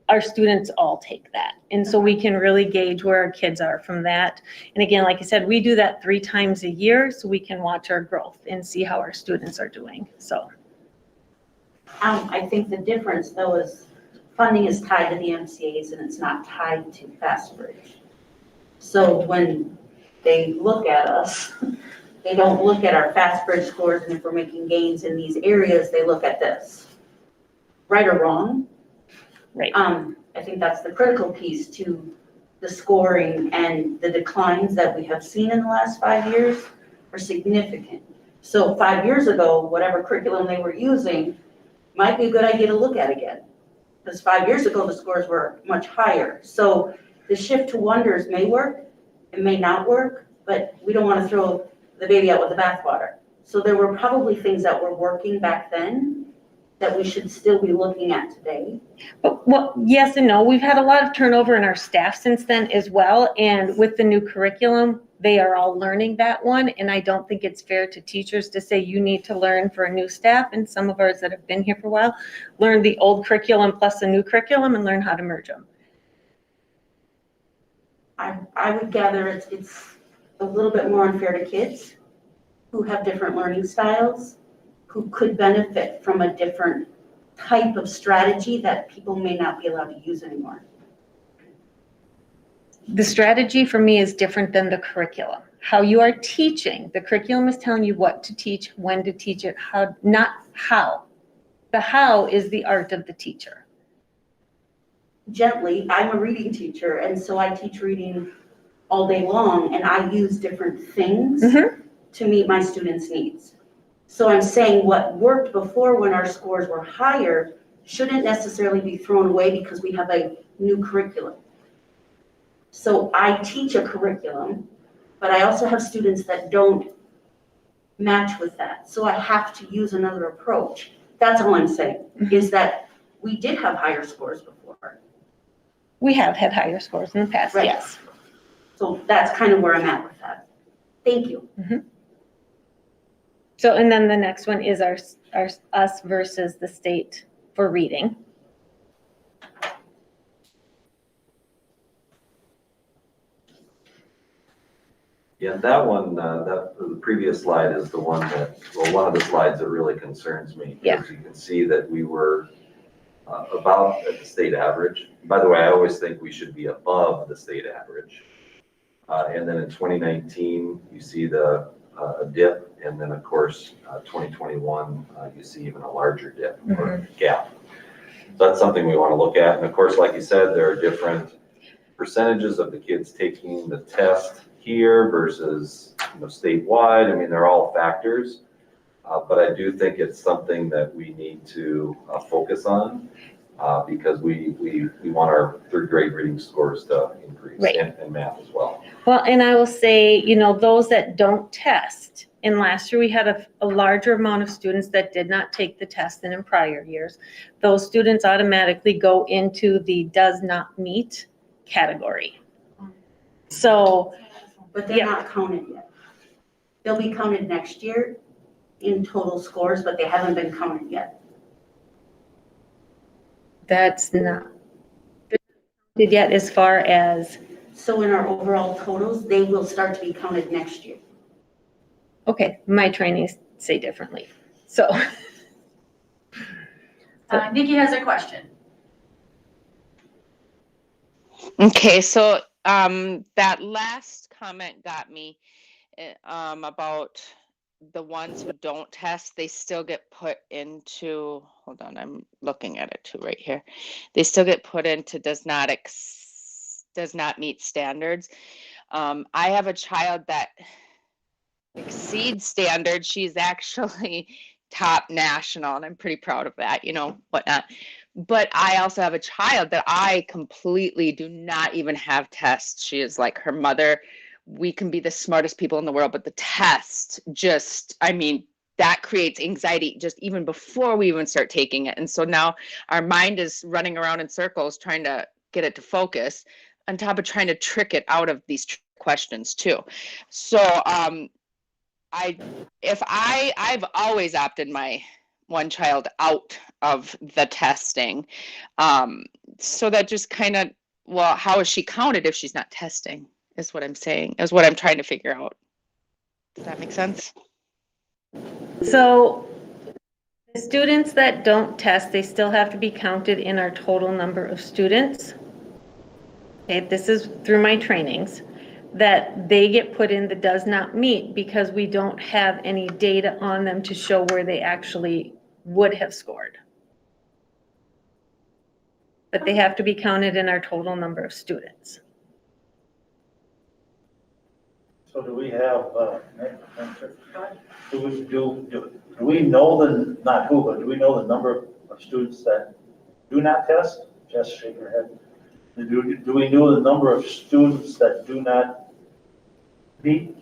our students all take that. And so we can really gauge where our kids are from that. And again, like I said, we do that 3 times a year so we can watch our growth and see how our students are doing, so. I think the difference though is funding is tied to the MCAs and it's not tied to FastBridge. So when they look at us, they don't look at our FastBridge scores and if we're making gains in these areas, they look at this. Right or wrong? Right. I think that's the critical piece to the scoring and the declines that we have seen in the last 5 years are significant. So 5 years ago, whatever curriculum they were using might be a good idea to look at again. Because 5 years ago, the scores were much higher. So the shift to wonders may work, it may not work, but we don't want to throw the baby out with the bathwater. So there were probably things that were working back then that we should still be looking at today. Well, yes and no. We've had a lot of turnover in our staff since then as well. And with the new curriculum, they are all learning that one. And I don't think it's fair to teachers to say you need to learn for a new staff. And some of ours that have been here for a while, learn the old curriculum plus the new curriculum and learn how to merge them. I would gather it's a little bit more unfair to kids who have different learning styles, who could benefit from a different type of strategy that people may not be allowed to use anymore. The strategy for me is different than the curriculum. How you are teaching, the curriculum is telling you what to teach, when to teach it, how, not how. The how is the art of the teacher. Gently, I'm a reading teacher, and so I teach reading all day long, and I use different things to meet my students' needs. So I'm saying what worked before when our scores were higher shouldn't necessarily be thrown away because we have a new curriculum. So I teach a curriculum, but I also have students that don't match with that. So I have to use another approach. That's all I'm saying, is that we did have higher scores before. We have had higher scores in the past, Right. yes. So that's kind of where I'm at with that. Thank you. So, and then the next one is our us versus the state for reading. Yeah, that one, the previous slide is the one that, well, one of the slides that really concerns me. Yeah. Because you can see that we were about at the state average. By the way, I always think we should be above the state average. And then in 2019, you see a dip, and then of course, 2021, you see even a larger dip or gap. So that's something we want to look at. And of course, like you said, there are different percentages of the kids taking the test here versus statewide. I mean, they're all factors, but I do think it's something that we need to focus on. because we want our third grade reading scores to increase, Right. and math as well. Well, and I will say, you know, those that don't test, and last year we had a larger amount of students that did not take the test than in prior years. Those students automatically go into the does not meet category. So, But they're not counted yet. They'll be counted next year in total scores, but they haven't been counted yet. that's not did yet as far as, So in our overall totals, they will start to be counted next year. okay, my trainings say differently. So, Nikki has a question. Okay, so that last comment got me about the ones who don't test, they still get put into, hold on, I'm looking at it too right here. They still get put into does not meet standards. I have a child that exceeds standards. She's actually top national, and I'm pretty proud of that, you know, whatnot. But I also have a child that I completely do not even have tests. She is like her mother. We can be the smartest people in the world, but the test just, I mean, that creates anxiety just even before we even start taking it. And so now our mind is running around in circles trying to get it to focus on top of trying to trick it out of these questions too. So I've always opted my one child out of the testing. So that just kind of, well, how is she counted if she's not testing, is what I'm saying, is what I'm trying to figure out. Does that make sense? so the students that don't test, they still have to be counted in our total number of students. Okay, this is through my trainings, that they get put in the does not meet because we don't have any data on them to show where they actually would have scored. But they have to be counted in our total number of students. So do we have, do we know the, not who, but do we know the number of students that do not test? Just shake your head. Do we know the number of students that do not meet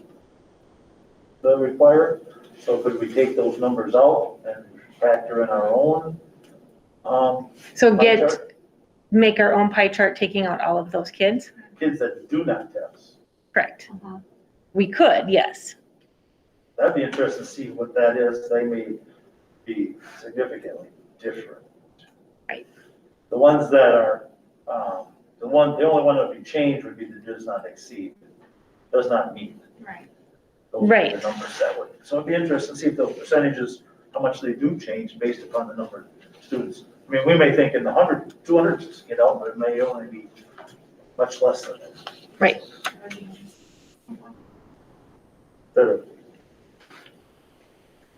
the required? So could we take those numbers out and factor in our own? So pie chart? make our own pie chart taking out all of those kids? Kids that do not test. Correct. We could, yes. That'd be interesting to see what that is. They may be significantly different. Right. The ones that are, the only one that would be changed would be the does not exceed, does not meet. Right. Those are Right. the numbers that would, so it'd be interesting to see if those percentages, how much they do change based upon the number of students. I mean, we may think in the 100, 200s, you know, but it may only be much less than that. Right.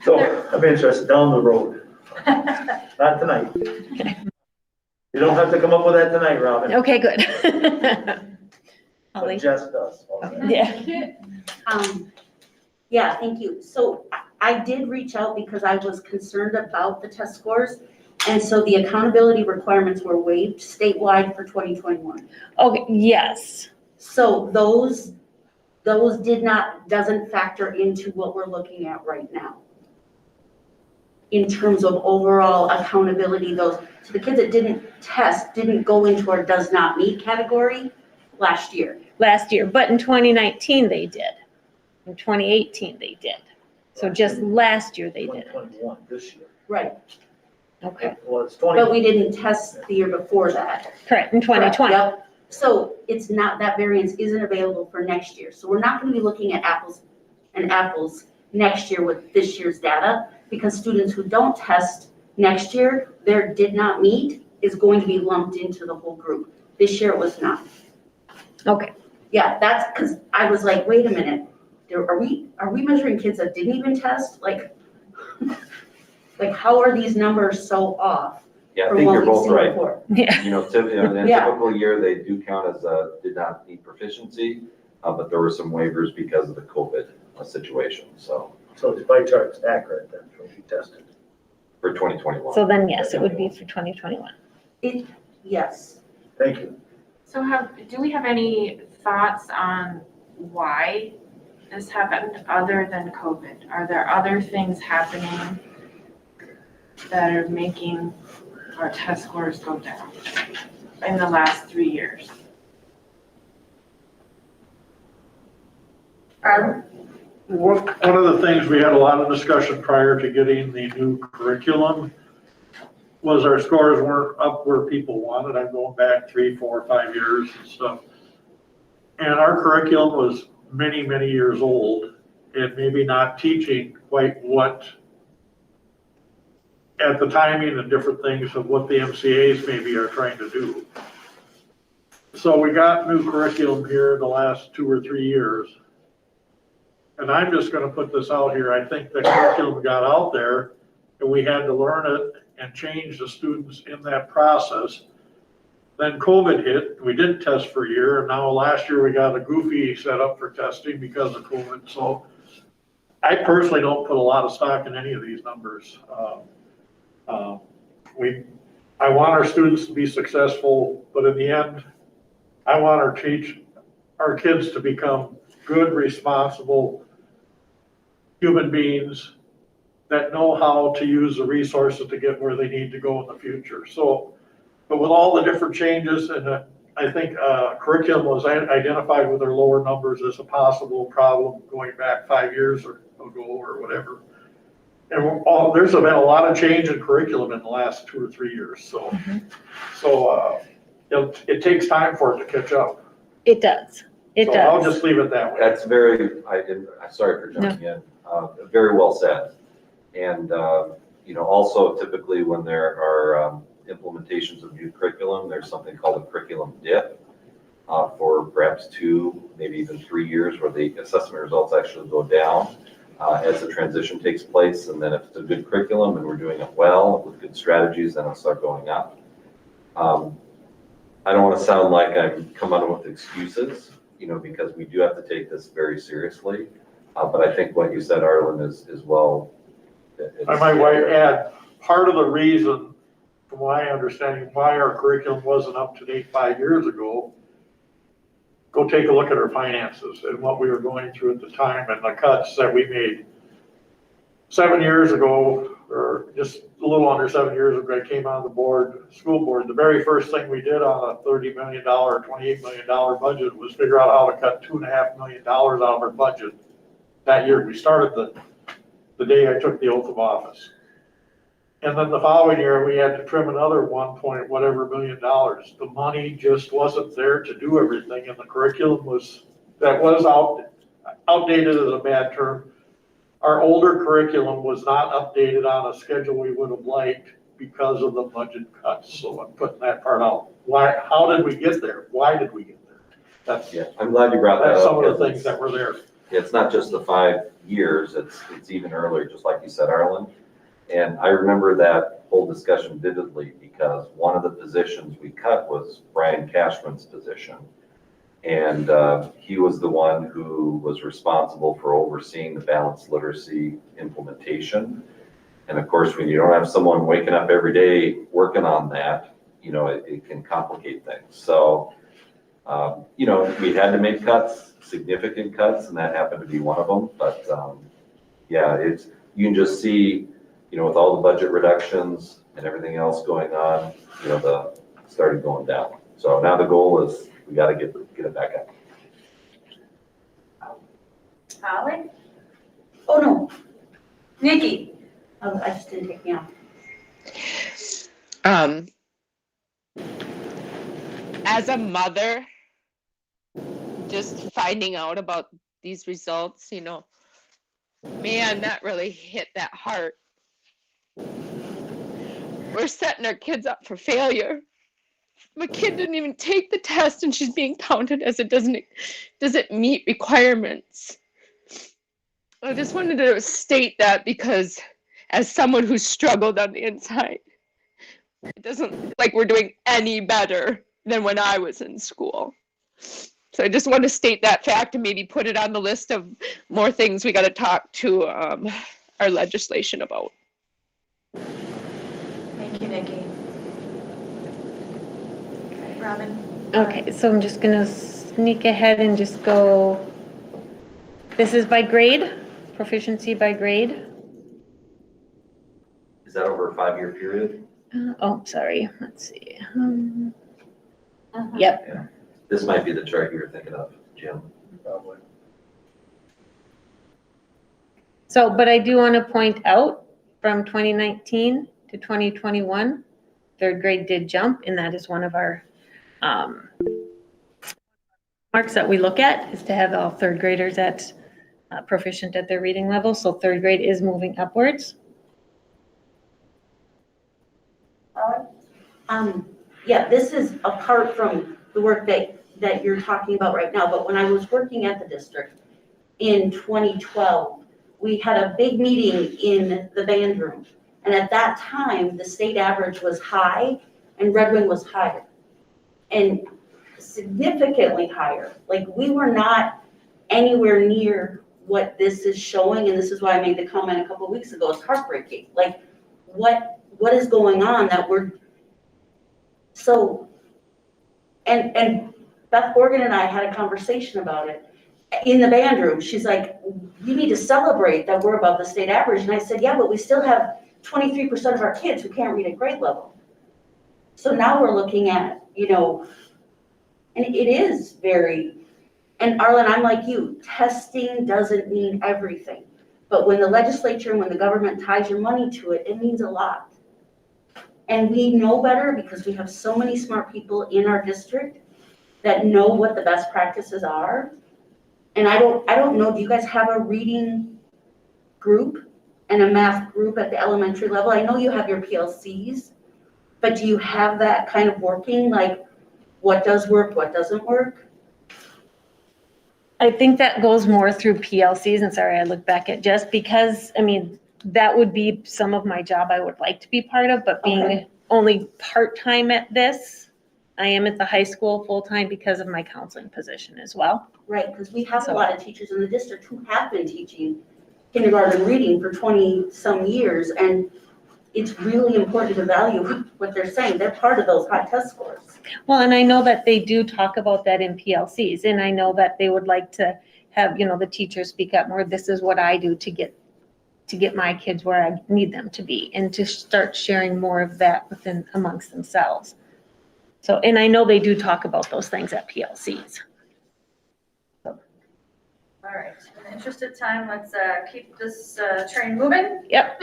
So I'm interested down the road, not tonight. You don't have to come up with that tonight, Robin. Okay, good. But Holly? Jess does. Yeah. Yeah, thank you. So I did reach out because I was concerned about the test scores. And so the accountability requirements were waived statewide for 2021. Okay, yes. So those doesn't factor into what we're looking at right now. In terms of overall accountability, so the kids that didn't test didn't go into our does not meet category last year. Last year, but in 2019 they did. In 2018 they did. So just last year they did. 2021, this year. Right. Okay, Well, it's 20. But we didn't test the year before that. correct, in 2020. Yep. So it's not, that variance isn't available for next year. So we're not going to be looking at apples and apples next year with this year's data, because students who don't test next year, their did not meet is going to be lumped into the whole group. This year it was not. Okay, Yeah, that's because I was like, wait a minute, are we measuring kids that didn't even test? Like how are these numbers so off? Yeah, I from think what you're we've both seen right. before? yeah, You know, in a Yeah. typical year, they do count as did not meet proficiency, but there were some waivers because of the COVID situation, so, So the pie chart's accurate then, when you tested. for 2021. so then yes, it would be for 2021. Yes. Thank you. So do we have any thoughts on why this happened other than COVID? Are there other things happening that are making our test scores go down in the last 3 years? One of the things, we had a lot of discussion prior to getting the new curriculum, was our scores weren't up where people wanted. I'm going back 3, 4, 5 years and stuff. And our curriculum was many, many years old and maybe not teaching quite what, at the timing and different things of what the MCAs maybe are trying to do. So we got new curriculum here in the last 2 or 3 years. And I'm just gonna put this out here. I think the curriculum got out there and we had to learn it and change the students in that process. Then COVID hit, we didn't test for a year, and now last year we got a goofy setup for testing because of COVID. So I personally don't put a lot of stock in any of these numbers. I want our students to be successful, but in the end, I want our kids to become good, responsible human beings that know how to use the resources to get where they need to go in the future. So, but with all the different changes, and I think curriculum was identified with their lower numbers as a possible problem going back 5 years ago or whatever. And there's been a lot of change in curriculum in the last 2 or 3 years. So, it takes time for it to catch up. It does. It So does. I'll just leave it that way. That's sorry for jumping in, very well said. And, also typically when there are implementations of new curriculum, there's something called a curriculum dip for perhaps 2, maybe even 3 years where the assessment results actually go down as the transition takes place. And then if it's a good curriculum and we're doing it well with good strategies, then it'll start going up. I don't want to sound like I'm coming up with excuses, because we do have to take this very seriously. But I think what you said, Arlen, is well. I might add, part of the reason, from my understanding, why our curriculum wasn't up to date 5 years ago, go take a look at our finances and what we were going through at the time and the cuts that we made. 7 years ago, or just a little under 7 years ago, I came on the school board. The very first thing we did on a $30 million or $28 million budget was figure out how to cut $2.5 million out of our budget that year. We started the day I took the oath of office. And then the following year, we had to trim another $1 whatever million. The money just wasn't there to do everything, and the curriculum was outdated is a bad term. Our older curriculum was not updated on a schedule we would have liked because of the budget cuts. So I'm putting that part out. How did we get there? Why did we get there? I'm glad you brought that up. That's some of the things that were there. It's not just the 5 years, it's even earlier, just like you said, Arlen. And I remember that whole discussion vividly because one of the positions we cut was Brian Cashman's position. And he was the one who was responsible for overseeing the balanced literacy implementation. And of course, when you don't have someone waking up every day working on that, it can complicate things. So, we had to make cuts, significant cuts, and that happened to be one of them. But you can just see, with all the budget reductions and everything else going on, the started going down. So now the goal is we got to get it back up. Holly? Oh, no. Nikki? Oh, I just didn't take me off. As a mother, just finding out about these results, man, that really hit that heart. We're setting our kids up for failure. My kid didn't even take the test and she's being counted as it doesn't meet requirements. I just wanted to state that because as someone who's struggled on the inside, it doesn't look like we're doing any better than when I was in school. So I just want to state that fact and maybe put it on the list of more things we got to talk to our legislation about. Thank you, Nikki. Robin? Okay, so I'm just gonna sneak ahead and just go, this is by grade, proficiency by grade. Is that over a 5-year period? Oh, sorry, let's see. Uh-huh. Yep, Yeah. This might be the chart you were thinking of, Jim. Probably. so, but I do want to point out from 2019 to 2021, third grade did jump, and that is one of our marks that we look at, is to have all third graders at proficient at their reading level. So third grade is moving upwards. Yeah, this is apart from the work that you're talking about right now, but when I was working at the district in 2012, we had a big meeting in the band room. And at that time, the state average was high and Red Wing was higher. And significantly higher. Like, we were not anywhere near what this is showing, and this is why I made the comment a couple of weeks ago, it's heartbreaking. Like, what is going on that we're, so, and Beth Morgan and I had a conversation about it in the band room. She's like, you need to celebrate that we're above the state average. And I said, yeah, but we still have 23% of our kids who can't read at grade level. So now we're looking at, and it is very, and Arlen, I'm like you, testing doesn't mean everything. But when the legislature and when the government ties your money to it, it means a lot. And we know better because we have so many smart people in our district that know what the best practices are. And I don't know, do you guys have a reading group and a math group at the elementary level? I know you have your PLCs, but do you have that kind of working, like what does work, what doesn't work? I think that goes more through PLCs, and sorry, I look back at just because, that would be some of my job I would like to be part of, but being only part-time at this, I am at the high school full-time because of my counseling position as well. Right, because we have a lot of teachers in the district who have been teaching kindergarten reading for 20-some years, and it's really important to value what they're saying. They're part of those high test scores. Well, and I know that they do talk about that in PLCs, and I know that they would like to have, the teachers speak up more. This is what I do to get my kids where I need them to be, and to start sharing more of that within amongst themselves. So, and I know they do talk about those things at PLCs. All right, in the interest of time, let's keep this train moving. Yep.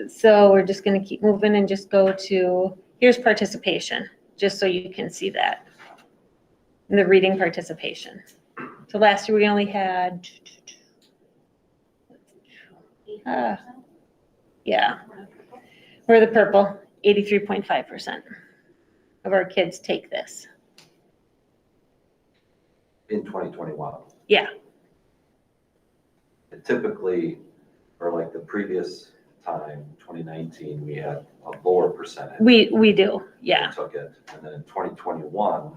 So we're just going to keep moving and just go to, here's participation, just so you can see that. And the reading participation. So last year we only had, we're the purple, 83.5% of our kids take this. In 2021. Yeah. And typically, or like the previous time, 2019, we had a lower percentage. We do, yeah. that took it, and then in 2021,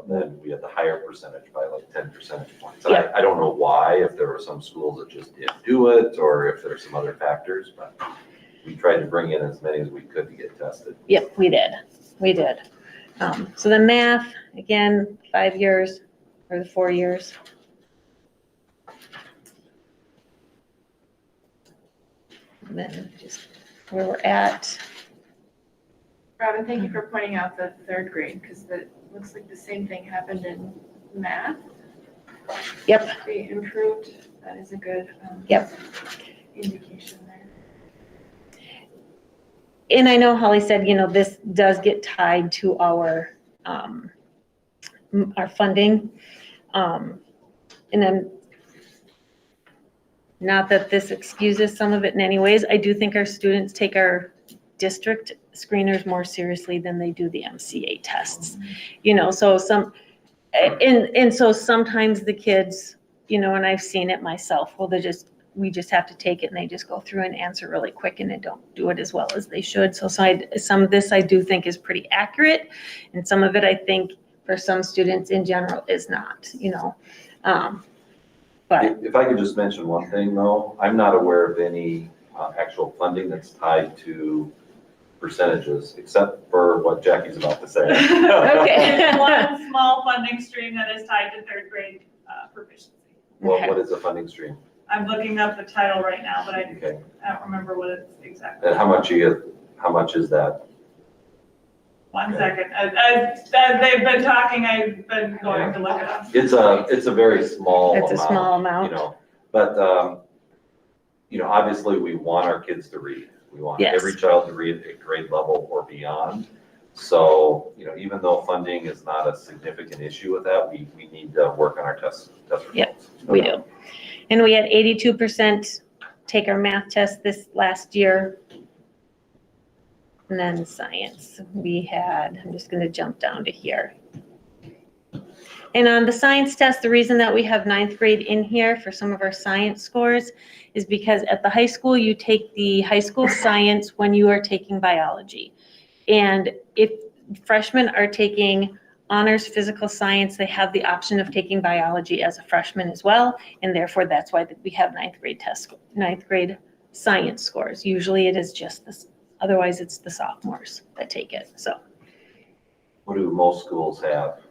then we had the higher percentage by like 10 percentage points. And Yeah. I don't know why, if there were some schools that just didn't do it, or if there's some other factors, but we tried to bring in as many as we could to get tested. Yep, we did. So the math, again, 5 years or the 4 years. And then just where we're at. Robin, thank you for pointing out the third grade, because it looks like the same thing happened in math. Yep. They improved. That is a good indication there. And I know Holly said, this does get tied to our funding. And then, not that this excuses some of it in any ways, I do think our students take our district screeners more seriously than they do the MCA tests. So so sometimes the kids, and I've seen it myself, we just have to take it and they just go through and answer really quick and they don't do it as well as they should. So some of this I do think is pretty accurate, and some of it I think for some students in general is not, but. If I could just mention one thing though, I'm not aware of any actual funding that's tied to percentages, except for what Jackie's about to say. Okay. One small funding stream that is tied to third grade proficiency. What is the funding stream? I'm looking up the title right now, but I Okay. don't remember what it's exactly. And how much is that? One second. As they've been talking, I've been going to look it up. It's a very small amount. It's a small amount. You know, but, you know, obviously we want our kids to read. We want Yes. every child to read at grade level or beyond. So, you know, even though funding is not a significant issue with that, we need to work on our test results. Yep, we do. And we had 82% take our math test this last year. And then science, we had, I'm just gonna jump down to here. And on the science test, the reason that we have 9th grade in here for some of our science scores is because at the high school, you take the high school science when you are taking biology. And if freshmen are taking honors physical science, they have the option of taking biology as a freshman as well. And therefore, that's why we have 9th grade test, 9th grade science scores. Usually it is just this, otherwise it's the sophomores that take it, so. What do most schools have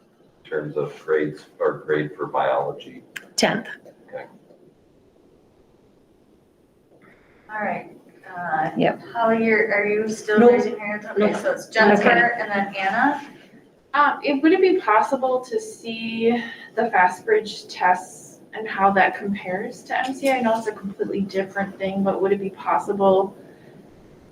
in terms of grades or grade for biology? 10th. Okay. All right. Yep. Holly, are you still Nope. raising your hand? Okay, Nope. so it's Jennifer Okay. and then Anna. Would it be possible to see the FastBridge tests and how that compares to MCA? I know it's a completely different thing, but would it be possible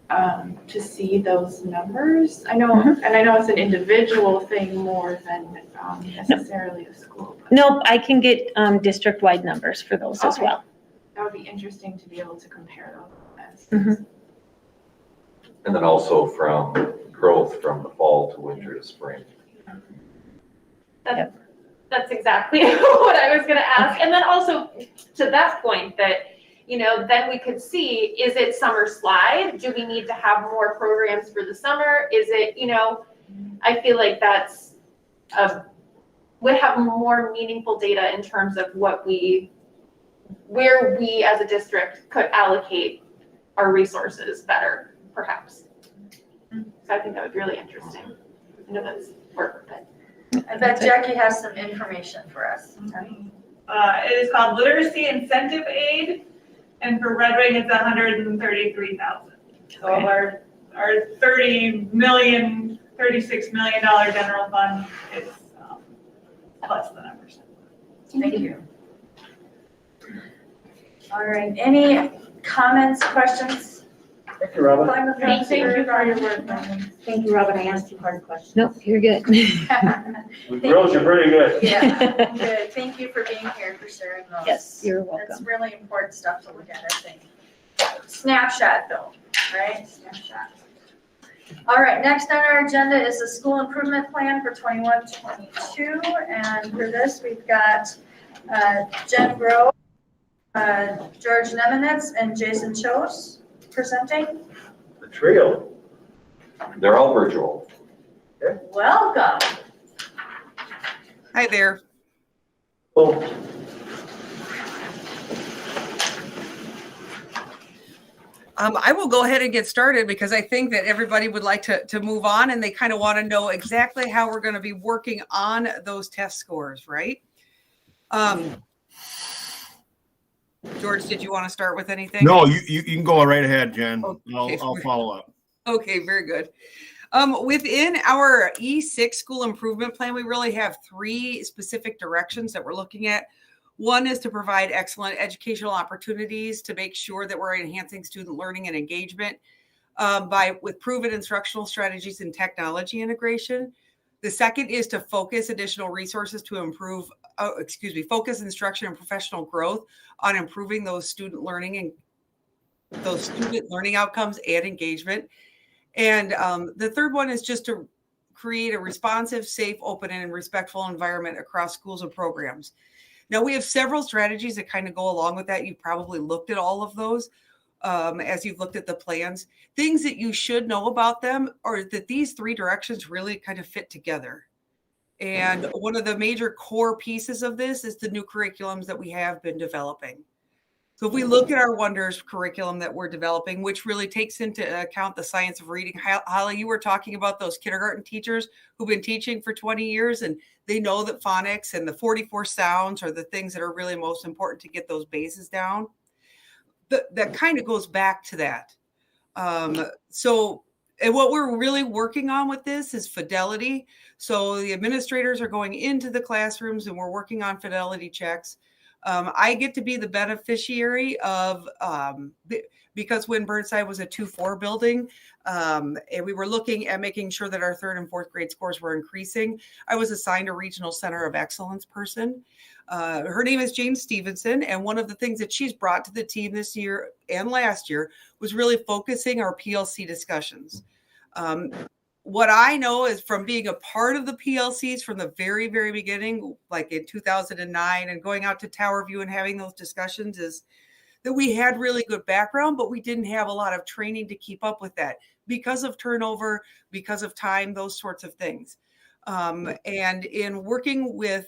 to see those numbers? I know, and I know it's an individual thing more than necessarily a school. Nope, I can get district-wide numbers for those as Okay. well. That would be interesting to be able to compare those. Mhm. And then also from growth from the fall to winter to spring. That's exactly what I was gonna ask. And then also to that point that, you know, then we could see, is it summer slide? Do we need to have more programs for the summer? Is it, you know, I feel like that's, would have more meaningful data in terms of where we as a district could allocate our resources better, perhaps. So I think that would be really interesting. I know that's work, but. I bet Jackie has some information for us. It is called Literacy Incentive Aid, and for Red Wing, it's $133,000. So of our $36 million general fund, it's plus the numbers. Thank you. All right, any comments, questions? Thank you, Robin. Thank you for your work. Thank you, Robin, I asked you hard questions. Nope, you're good. We grilled you pretty good. Yeah, good. Thank you for being here, for sharing those. Yes, you're That's welcome. really important stuff to look at, I think. Snapshot though, right? Snapshot. All right, next on our agenda is the school improvement plan for 21-22. And for this, we've got Jen Grove, George Nemenitz, and Jason Chose presenting. The trio. They're all virtual. Welcome. Hi there. Well, I will go ahead and get started because I think that everybody would like to move on and they kind of want to know exactly how we're going to be working on those test scores, right? George, did you want to start with anything? No, you can go right ahead, Jen. Okay. I'll follow up. Okay, very good. Within our E6 school improvement plan, we really have 3 specific directions that we're looking at. One is to provide excellent educational opportunities to make sure that we're enhancing student learning and engagement with proven instructional strategies and technology integration. The second is to focus additional resources to focus instruction and professional growth on improving those student learning outcomes and engagement. And the third one is just to create a responsive, safe, open, and respectful environment across schools and programs. Now, we have several strategies that kind of go along with that. You've probably looked at all of those as you've looked at the plans. Things that you should know about them are that these 3 directions really kind of fit together. And one of the major core pieces of this is the new curriculums that we have been developing. So if we look at our Wonders curriculum that we're developing, which really takes into account the science of reading, Holly, you were talking about those kindergarten teachers who've been teaching for 20 years, and they know that phonics and the 44 sounds are the things that are really most important to get those bases down. That kind of goes back to that. And what we're really working on with this is fidelity. So the administrators are going into the classrooms and we're working on fidelity checks. I get to be the beneficiary of, because when Burnside was a 2-4 building, and we were looking at making sure that our 3rd and 4th grade scores were increasing, I was assigned a regional center of excellence person. Her name is Jane Stevenson, and one of the things that she's brought to the team this year and last year was really focusing our PLC discussions. What I know is from being a part of the PLCs from the very, very beginning, like in 2009 and going out to Tower View and having those discussions, is that we had really good background, but we didn't have a lot of training to keep up with that because of turnover, because of time, those sorts of things. And in working with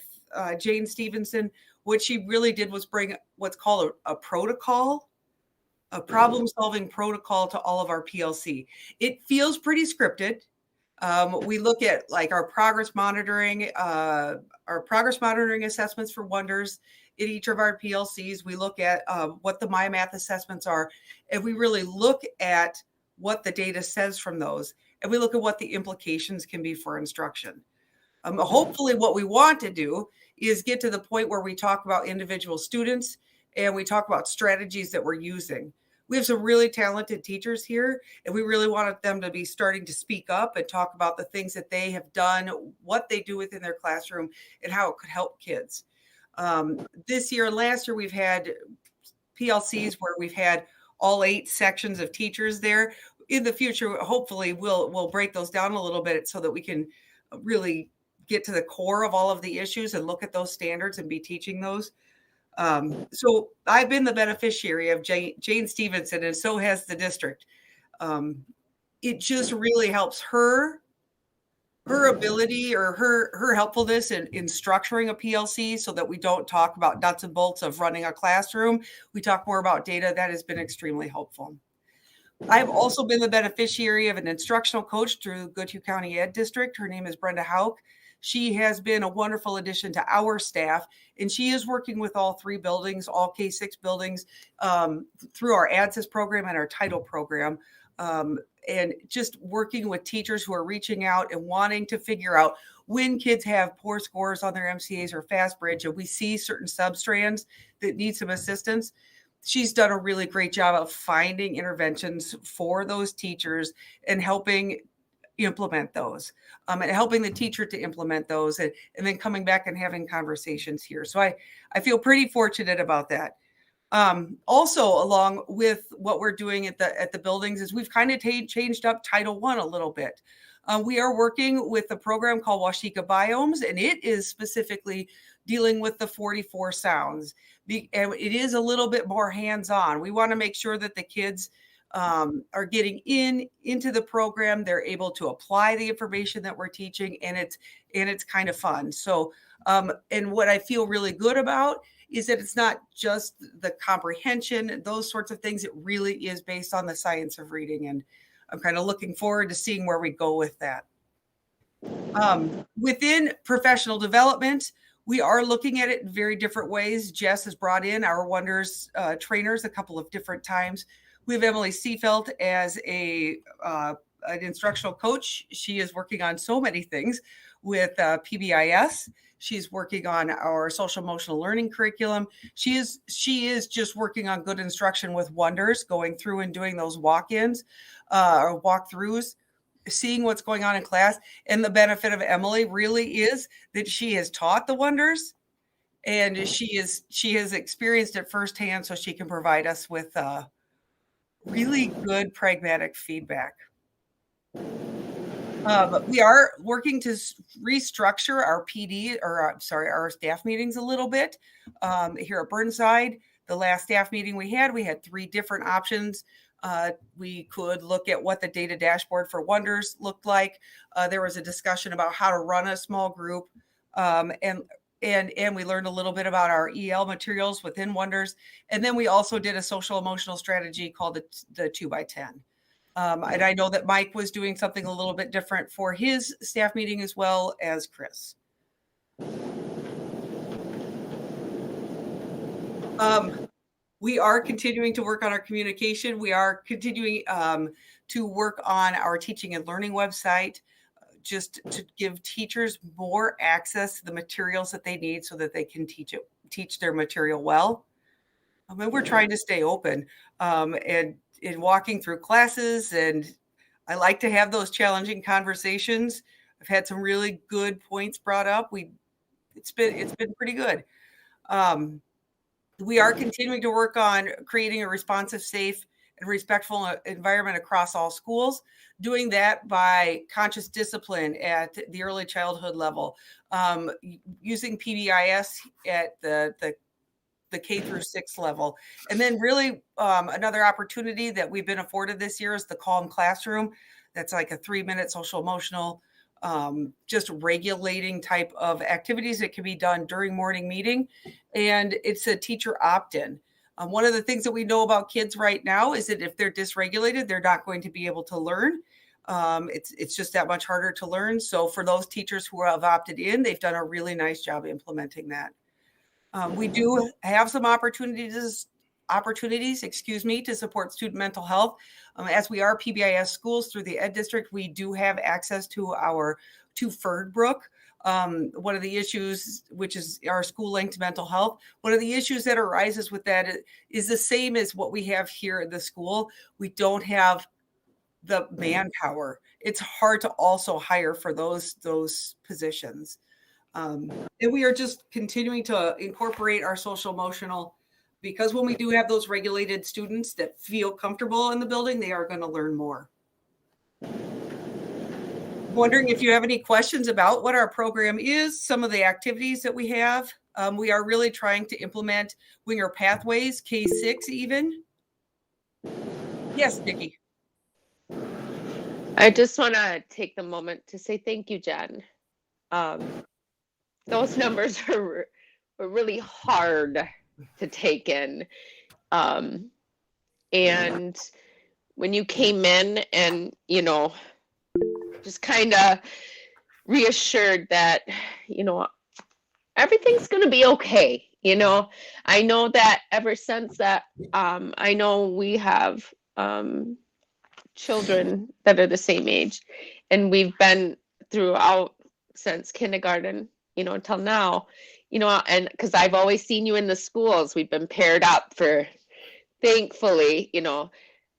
Jane Stevenson, what she really did was bring what's called a protocol, a problem-solving protocol to all of our PLC. It feels pretty scripted. We look at like our progress monitoring assessments for Wonders in each of our PLCs. We look at what the MyMath assessments are, and we really look at what the data says from those, and we look at what the implications can be for instruction. Hopefully what we want to do is get to the point where we talk about individual students and we talk about strategies that we're using. We have some really talented teachers here, and we really wanted them to be starting to speak up and talk about the things that they have done, what they do within their classroom, and how it could help kids. This year and last year, we've had PLCs where we've had all 8 sections of teachers there. In the future, hopefully, we'll break those down a little bit so that we can really get to the core of all of the issues and look at those standards and be teaching those. So I've been the beneficiary of Jane Stevenson, and so has the district. It just really helps her ability or her helpfulness in structuring a PLC so that we don't talk about nuts and bolts of running a classroom. We talk more about data. That has been extremely helpful. I've also been the beneficiary of an instructional coach through Goodhue County Ed District. Her name is Brenda Hauk. She has been a wonderful addition to our staff, and she is working with all 3 buildings, all K-6 buildings, through our ADSYS program and our title program, and just working with teachers who are reaching out and wanting to figure out when kids have poor scores on their MCAs or FastBridge, and we see certain substrands that need some assistance. She's done a really great job of finding interventions for those teachers and helping implement those, and helping the teacher to implement those, and then coming back and having conversations here. So I feel pretty fortunate about that. Also, along with what we're doing at the buildings is we've kind of changed up Title I a little bit. We are working with a program called Washika Biomes, and it is specifically dealing with the 44 sounds. And it is a little bit more hands-on. We want to make sure that the kids are getting into the program. They're able to apply the information that we're teaching, and it's kind of fun. So, and what I feel really good about is that it's not just the comprehension, those sorts of things. It really is based on the science of reading, and I'm kind of looking forward to seeing where we go with that. Within professional development, we are looking at it in very different ways. Jess has brought in our Wonders trainers a couple of different times. We have Emily Seefeld as an instructional coach. She is working on so many things with PBIS. She's working on our social emotional learning curriculum. She is just working on good instruction with Wonders, going through and doing those walk-ins or walkthroughs, seeing what's going on in class. And the benefit of Emily really is that she has taught the Wonders, and she has experienced it firsthand, so she can provide us with really good pragmatic feedback. We are working to restructure our our staff meetings a little bit. Here at Burnside, the last staff meeting we had 3 different options. We could look at what the data dashboard for Wonders looked like. There was a discussion about how to run a small group. And and we learned a little bit about our EL materials within Wonders. And then we also did a social emotional strategy called the 2x10. And I know that Mike was doing something a little bit different for his staff meeting as well as Chris. We are continuing to work on our communication. We are continuing to work on our teaching and learning website, just to give teachers more access to the materials that they need so that they can teach their material well. I mean, we're trying to stay open and in walking through classes, and I like to have those challenging conversations. I've had some really good points brought up. It's been pretty good. We are continuing to work on creating a responsive, safe, and respectful environment across all schools, doing that by conscious discipline at the early childhood level, using PBIS at the K through 6 level. And then really another opportunity that we've been afforded this year is the Calm Classroom. That's like a 3-minute social emotional, just regulating type of activities that can be done during morning meeting. And it's a teacher opt-in. One of the things that we know about kids right now is that if they're dysregulated, they're not going to be able to learn. It's just that much harder to learn. So for those teachers who have opted in, they've done a really nice job implementing that. We do have some opportunities, to support student mental health. As we are PBIS schools through the Ed District, we do have access to Ferdbrook. One of the issues, which is our school-linked mental health, one of the issues that arises with that is the same as what we have here at the school. We don't have the manpower. It's hard to also hire for those positions. And we are just continuing to incorporate our social emotional, because when we do have those regulated students that feel comfortable in the building, they are going to learn more. Wondering if you have any questions about what our program is, some of the activities that we have. We are really trying to implement Winger Pathways, K-6 even. Yes, Nikki. I just want to take the moment to say thank you, Jen. Those numbers were really hard to take in. And when you came in and, just kind of reassured that, everything's going to be okay. I know that ever since that, I know we have children that are the same age, and we've been throughout since kindergarten, until now, and because I've always seen you in the schools, we've been paired up for, thankfully,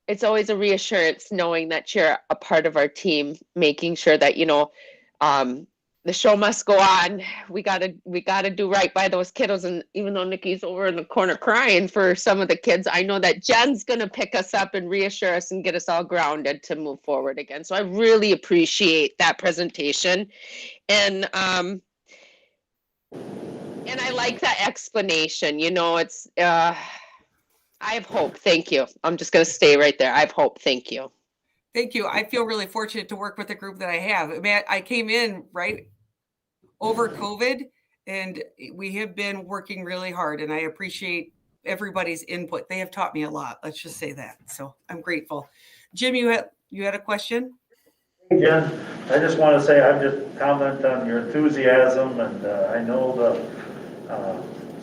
it's always a reassurance knowing that you're a part of our team, making sure that, the show must go on. We gotta do right by those kiddos. And even though Nikki's over in the corner crying for some of the kids, I know that Jen's gonna pick us up and reassure us and get us all grounded to move forward again. So I really appreciate that presentation. And I like that explanation. It's I have hope. Thank you. I'm just going to stay right there. I have hope. Thank you. Thank you. I feel really fortunate to work with the group that I have. I mean, I came in right over COVID, and we have been working really hard, and I appreciate everybody's input. They have taught me a lot. Let's just say that. So I'm grateful. Jim, you had a question? Hey, Jen, I just want to say, I've just commented on your enthusiasm, and I know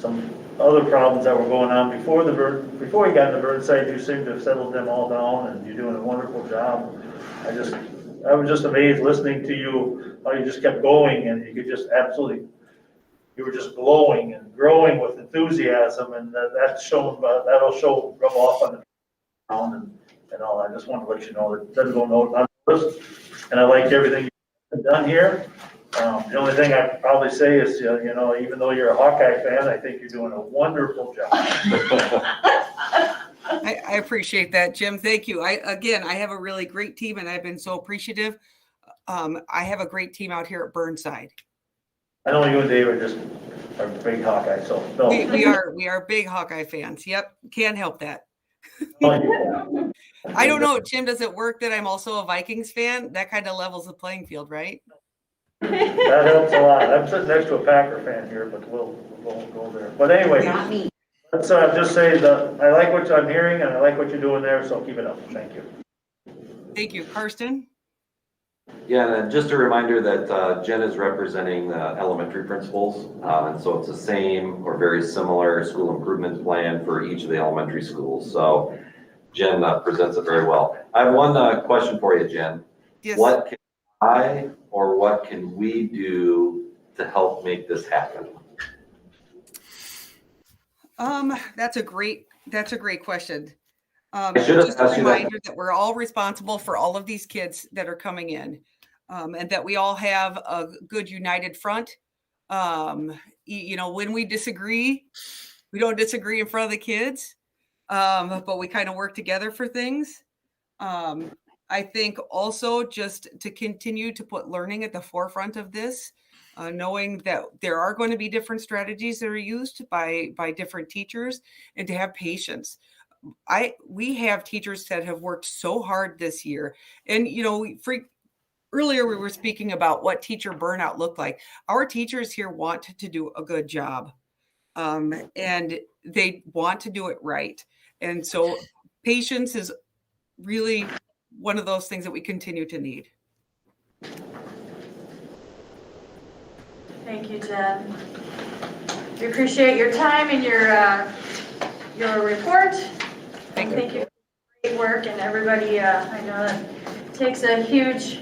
some other problems that were going on before you got in the Burnside. You seem to have settled them all down, and you're doing a wonderful job. I was just amazed listening to you, how you just kept going, and you could just you were just glowing and growing with enthusiasm, and that'll rub off on the ground and all. I just want to let you know that it doesn't go unnoticed, and I like everything you've done here. The only thing I'd probably say is, even though you're a Hawkeye fan, I think you're doing a wonderful job. I appreciate that, Jim. Thank you. I have a really great team, and I've been so appreciative. I have a great team out here at Burnside. I know you and Dave are just big Hawkeye, so no. We are big Hawkeye fans. Yep, can't help that. I don't know, Jim. Does it work that I'm also a Vikings fan? That kind of levels the playing field, right? That helps a lot. I'm sitting next to a Packer fan here, but we won't go there. But anyway, Not me. let's just say that I like what I'm hearing and I like what you're doing there, so keep it up. Thank you. Thank you. Karsten? Yeah, and just a reminder that Jen is representing elementary principals. And so it's the same or very similar school improvement plan for each of the elementary schools. So Jen presents it very well. I have one question for you, Jen. Yes. What can I or what can we do to help make this happen? That's a great question. I should have Just a asked you that. reminder that we're all responsible for all of these kids that are coming in, and that we all have a good united front. When we disagree, we don't disagree in front of the kids, but we kind of work together for things. I think also just to continue to put learning at the forefront of this, knowing that there are going to be different strategies that are used by different teachers, and to have patience. We have teachers that have worked so hard this year, and earlier we were speaking about what teacher burnout looked like. Our teachers here want to do a good job, and they want to do it right. And so patience is really one of those things that we continue to need. Thank you, Jen. We appreciate your time and your report. Thank you. Great work, and everybody, I know that takes a huge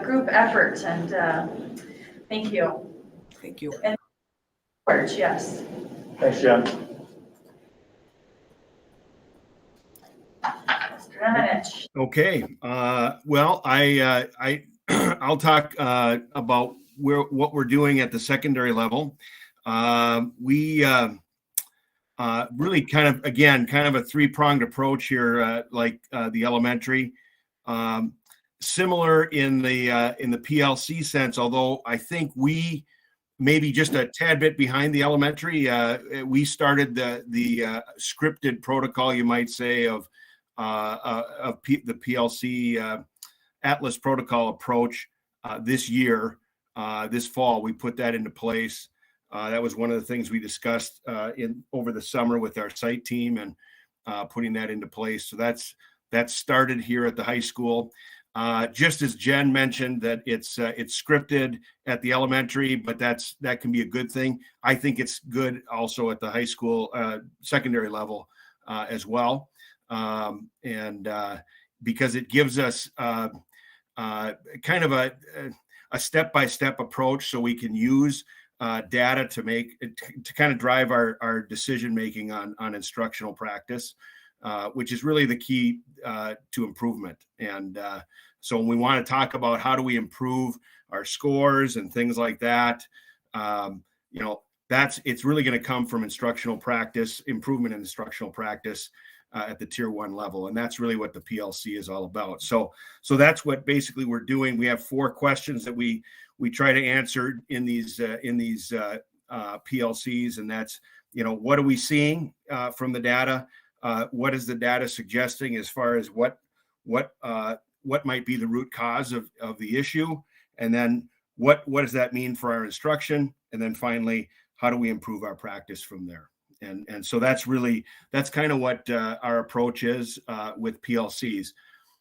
group effort, and thank you. Thank you. And words, yes. Thanks, Jen. Mr. Eminich. Okay. Well, I'll talk about what we're doing at the secondary level. We really kind of a three-pronged approach here, like the elementary. Similar in the PLC sense, although I think we maybe just a tad bit behind the elementary. We started the scripted protocol, you might say, of the PLC Atlas protocol approach this year. This fall, we put that into place. That was one of the things we discussed over the summer with our site team, and putting that into place. So that's started here at the high school. Just as Jen mentioned, that it's scripted at the elementary, but that can be a good thing. I think it's good also at the high school, secondary level as well, and because it gives us kind of a step-by-step approach, so we can use data to kind of drive our decision making on instructional practice, which is really the key to improvement. And so when we want to talk about how do we improve our scores and things like that, it's really going to come from instructional practice, improvement in instructional practice at the tier 1 level. And that's really what the PLC is all about. So that's what basically we're doing. We have 4 questions that we try to answer in these PLCs. And that's, what are we seeing from the data? What is the data suggesting as far as what might be the root cause of the issue? And then what does that mean for our instruction? And then finally, how do we improve our practice from there? And so that's kind of what our approach is with PLCs.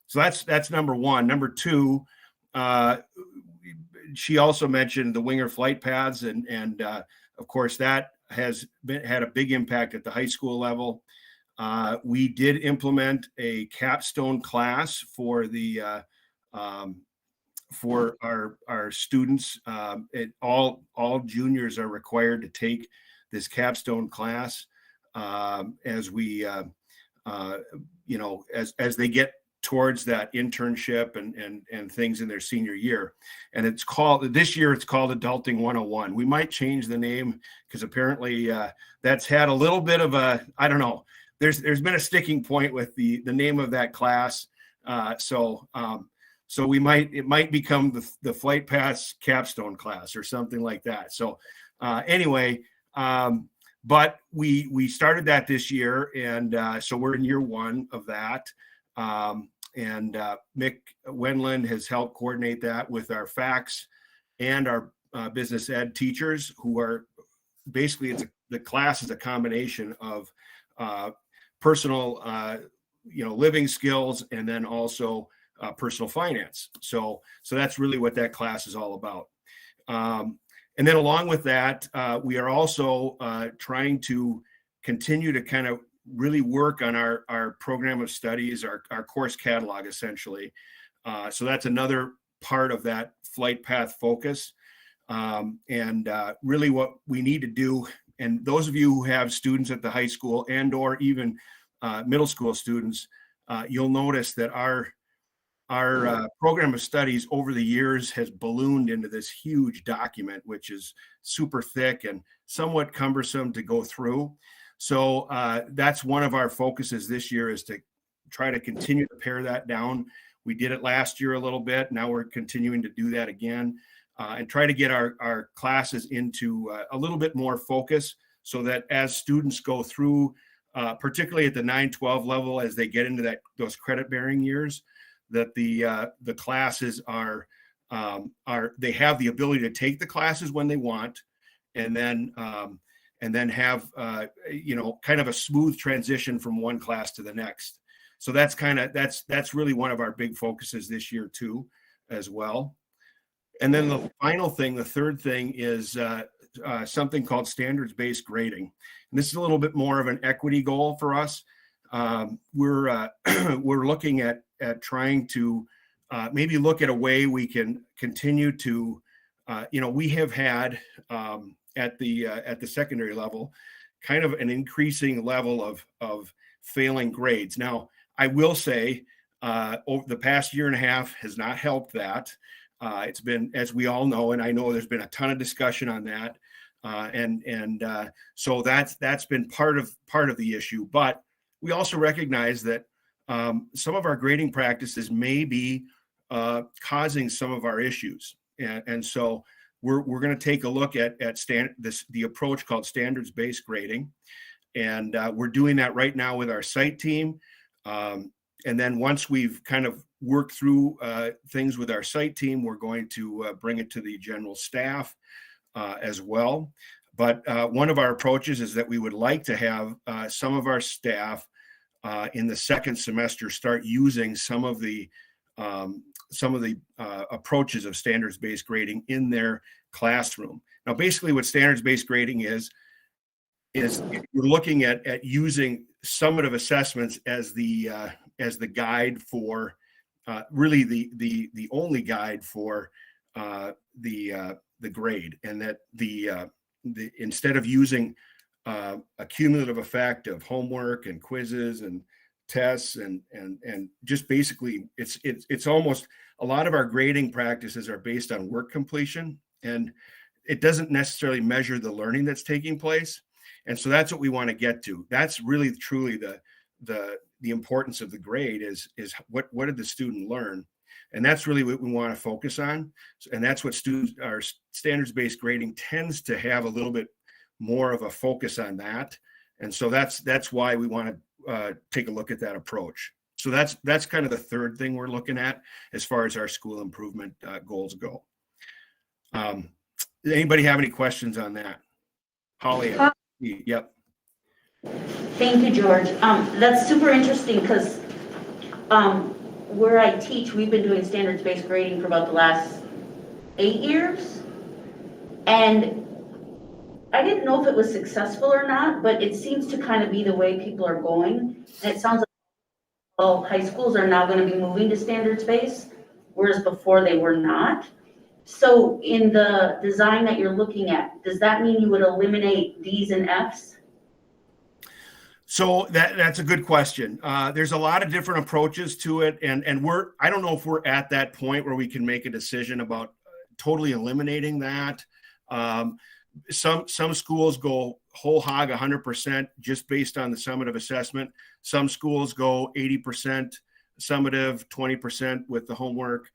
So that's number 1. Number 2, she also mentioned the Winger flight paths, and of course that has had a big impact at the high school level. We did implement a capstone class for for our students. All juniors are required to take this capstone class as we as they get towards that internship and things in their senior year. And this year it's called Adulting 101. We might change the name because apparently that's had a little bit of I don't know. There's been a sticking point with the name of that class. So it might become the Flight Paths capstone class or something like that. So anyway, but we started that this year, and so we're in year 1 of that. And Mick Wendland has helped coordinate that with our FACS and our business ed teachers, who are basically, the class is a combination of personal, living skills, and then also personal finance. So that's really what that class is all about. And then along with that, we are also trying to continue to kind of really work on our program of studies, our course catalog, essentially. So that's another part of that flight path focus. And really what we need to do, and those of you who have students at the high school and or even middle school students, you'll notice that our program of studies over the years has ballooned into this huge document, which is super thick and somewhat cumbersome to go through. So that's one of our focuses this year, is to try to continue to pare that down. We did it last year a little bit. Now we're continuing to do that again, and try to get our classes into a little bit more focus, so that as students go through, particularly at the 9-12 level, as they get into those credit bearing years, that the classes are they have the ability to take the classes when they want, and then have kind of a smooth transition from one class to the next. So that's really one of our big focuses this year too, as well. And then the final thing, the third thing, is something called standards-based grading. And this is a little bit more of an equity goal for us. We're looking at trying to maybe look at a way we can continue to, we have had at the secondary level kind of an increasing level of failing grades. Now, I will say over the past year and a half has not helped that. It's been, as we all know, and I know there's been a ton of discussion on that, so that's been part of the issue. But we also recognize that some of our grading practices may be causing some of our issues, and so we're going to take a look at the approach called standards-based grading, and we're doing that right now with our site team. And then once we've kind of worked through things with our site team, we're going to bring it to the general staff as well. But one of our approaches is that we would like to have some of our staff in the second semester start using some of the approaches of standards-based grading in their classroom. Now, basically what standards-based grading is we're looking at using summative assessments as the guide for really the only guide for the grade, and that the instead of using a cumulative effect of homework and quizzes and tests and just basically it's almost, a lot of our grading practices are based on work completion, and it doesn't necessarily measure the learning that's taking place. And so that's what we want to get to. That's really truly the importance of the grade is what did the student learn? And that's really what we want to focus on. And that's what our standards-based grading tends to have a little bit more of a focus on that. And so that's why we want to take a look at that approach. So that's kind of the third thing we're looking at as far as our school improvement goals go. Anybody have any questions on that? Holly? Yep. Thank you, George. That's super interesting, because where I teach, we've been doing standards-based grading for about the last 8 years. And I didn't know if it was successful or not, but it seems to kind of be the way people are going. And it sounds like all high schools are now going to be moving to standards-based, whereas before they were not. So in the design that you're looking at, does that mean you would eliminate D's and F's? So that's a good question. There's a lot of different approaches to it, and I don't know if we're at that point where we can make a decision about totally eliminating that. Some schools go whole hog 100% just based on the summative assessment. Some schools go 80% summative, 20% with the homework.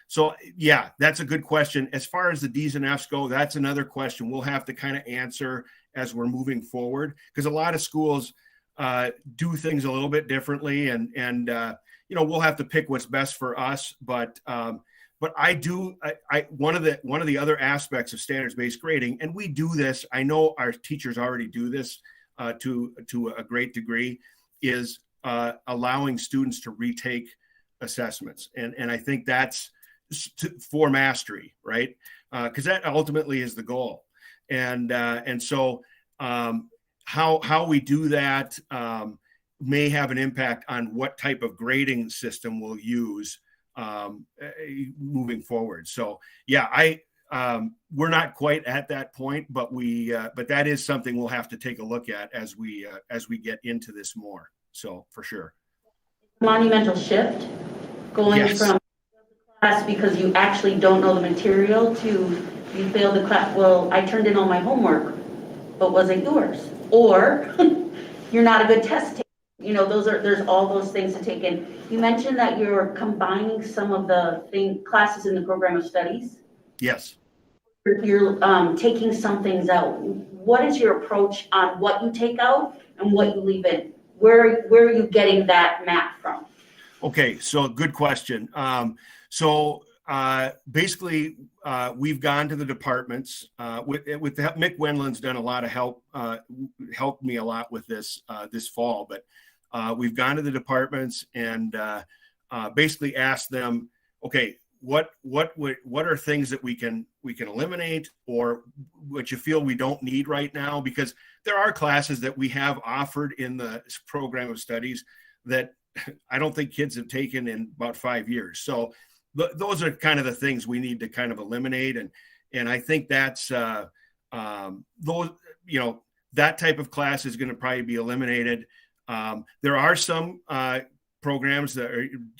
So yeah, that's a good question. As far as the D's and F's go, that's another question we'll have to kind of answer as we're moving forward, because a lot of schools do things a little bit differently, and we'll have to pick what's best for us. But But one of the other aspects of standards-based grading, and we do this, I know our teachers already do this to a great degree, is allowing students to retake assessments. And I think that's for mastery, right? Because that ultimately is the goal. And so how we do that may have an impact on what type of grading system we'll use moving forward. So yeah, we're not quite at that point, but but that is something we'll have to take a look at as we get into this more. So for sure. Monumental shift going Yes. from class because you actually don't know the material to you failed the class. Well, I turned in all my homework, but was it yours? Or you're not a good test taker. You know, there's all those things to take in. You mentioned that you're combining some of the classes in the program of studies. Yes. You're taking some things out. What is your approach on what you take out and what you leave in? Where are you getting that map from? Okay, so good question. Basically, we've gone to the departments with Mick Wendland's done a lot of helped me a lot with this fall, but we've gone to the departments and basically asked them, okay, what are things that we can eliminate or what you feel we don't need right now? Because there are classes that we have offered in the program of studies that I don't think kids have taken in about 5 years. So those are kind of the things we need to kind of eliminate. And I think that's those, that type of class is going to probably be eliminated. There are some programs that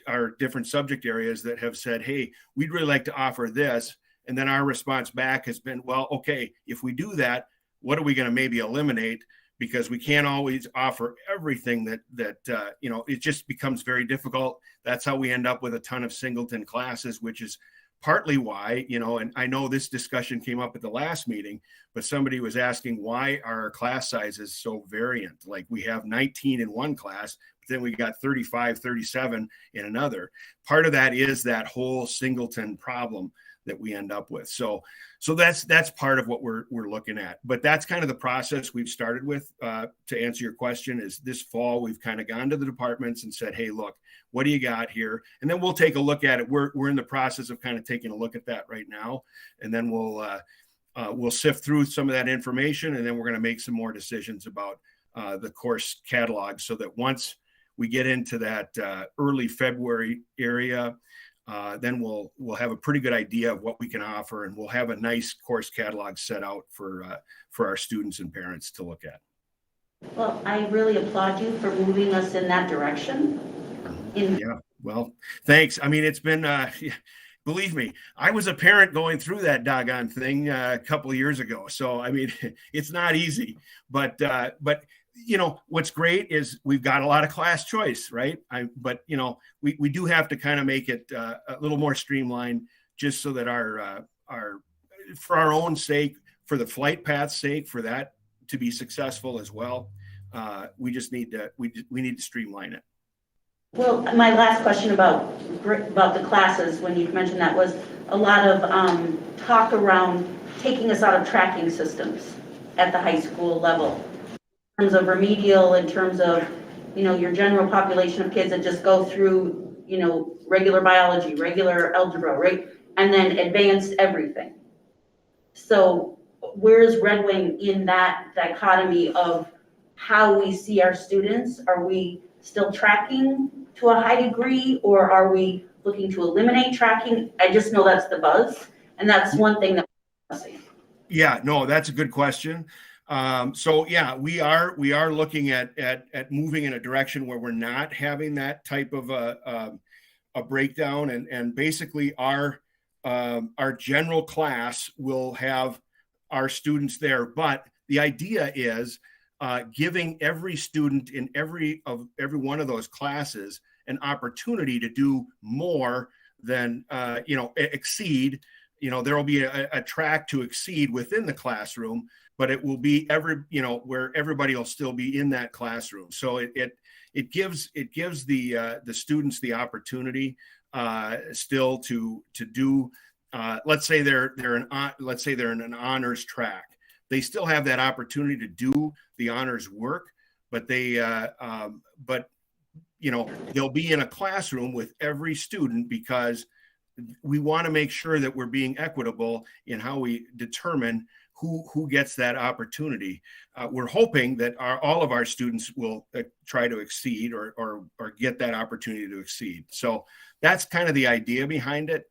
are different subject areas that have said, hey, we'd really like to offer this. And then our response back has been, well, okay, if we do that, what are we going to maybe eliminate? Because we can't always offer everything that it just becomes very difficult. That's how we end up with a ton of singleton classes, which is partly why, and I know this discussion came up at the last meeting, but somebody was asking why our class sizes so variant? Like we have 19 in one class, but then we got 35, 37 in another. Part of that is that whole singleton problem that we end up with. So that's part of what we're looking at. But that's kind of the process we've started with. To answer your question, is this fall we've kind of gone to the departments and said, hey, look, what do you got here? And then we'll take a look at it. We're in the process of kind of taking a look at that right now, and then we'll sift through some of that information, and then we're going to make some more decisions about the course catalog, so that once we get into that early February area, then we'll have a pretty good idea of what we can offer, and we'll have a nice course catalog set out for our students and parents to look at. Well, I really applaud you for moving us in that direction. Yeah, well, thanks. I mean, it's been, believe me, I was a parent going through that doggone thing a couple of years ago. So, I mean, it's not easy, but what's great is we've got a lot of class choice, right? But we do have to kind of make it a little more streamlined, just so that for our own sake, for the flight path's sake, for that to be successful as well. We just need to streamline it. Well, my last question about the classes, when you mentioned that, was a lot of talk around taking us out of tracking systems at the high school level. In terms of remedial, in terms of, your general population of kids that just go through, regular biology, regular algebra, right? And then advanced everything. So where's Red Wing in that dichotomy of how we see our students? Are we still tracking to a high degree, or are we looking to eliminate tracking? I just know that's the buzz, and that's one thing that we're discussing. Yeah, no, that's a good question. So yeah, we are looking at moving in a direction where we're not having that type of a breakdown, and basically our general class will have our students there, but the idea is giving every student in every one of those classes an opportunity to do more than exceed. There will be a track to exceed within the classroom, but it will be where everybody will still be in that classroom. So it gives the students the opportunity still to do. Let's say they're in an honors track. They still have that opportunity to do the honors work, but they'll be in a classroom with every student, because we want to make sure that we're being equitable in how we determine who gets that opportunity. We're hoping that all of our students will try to exceed or get that opportunity to exceed. So that's kind of the idea behind it.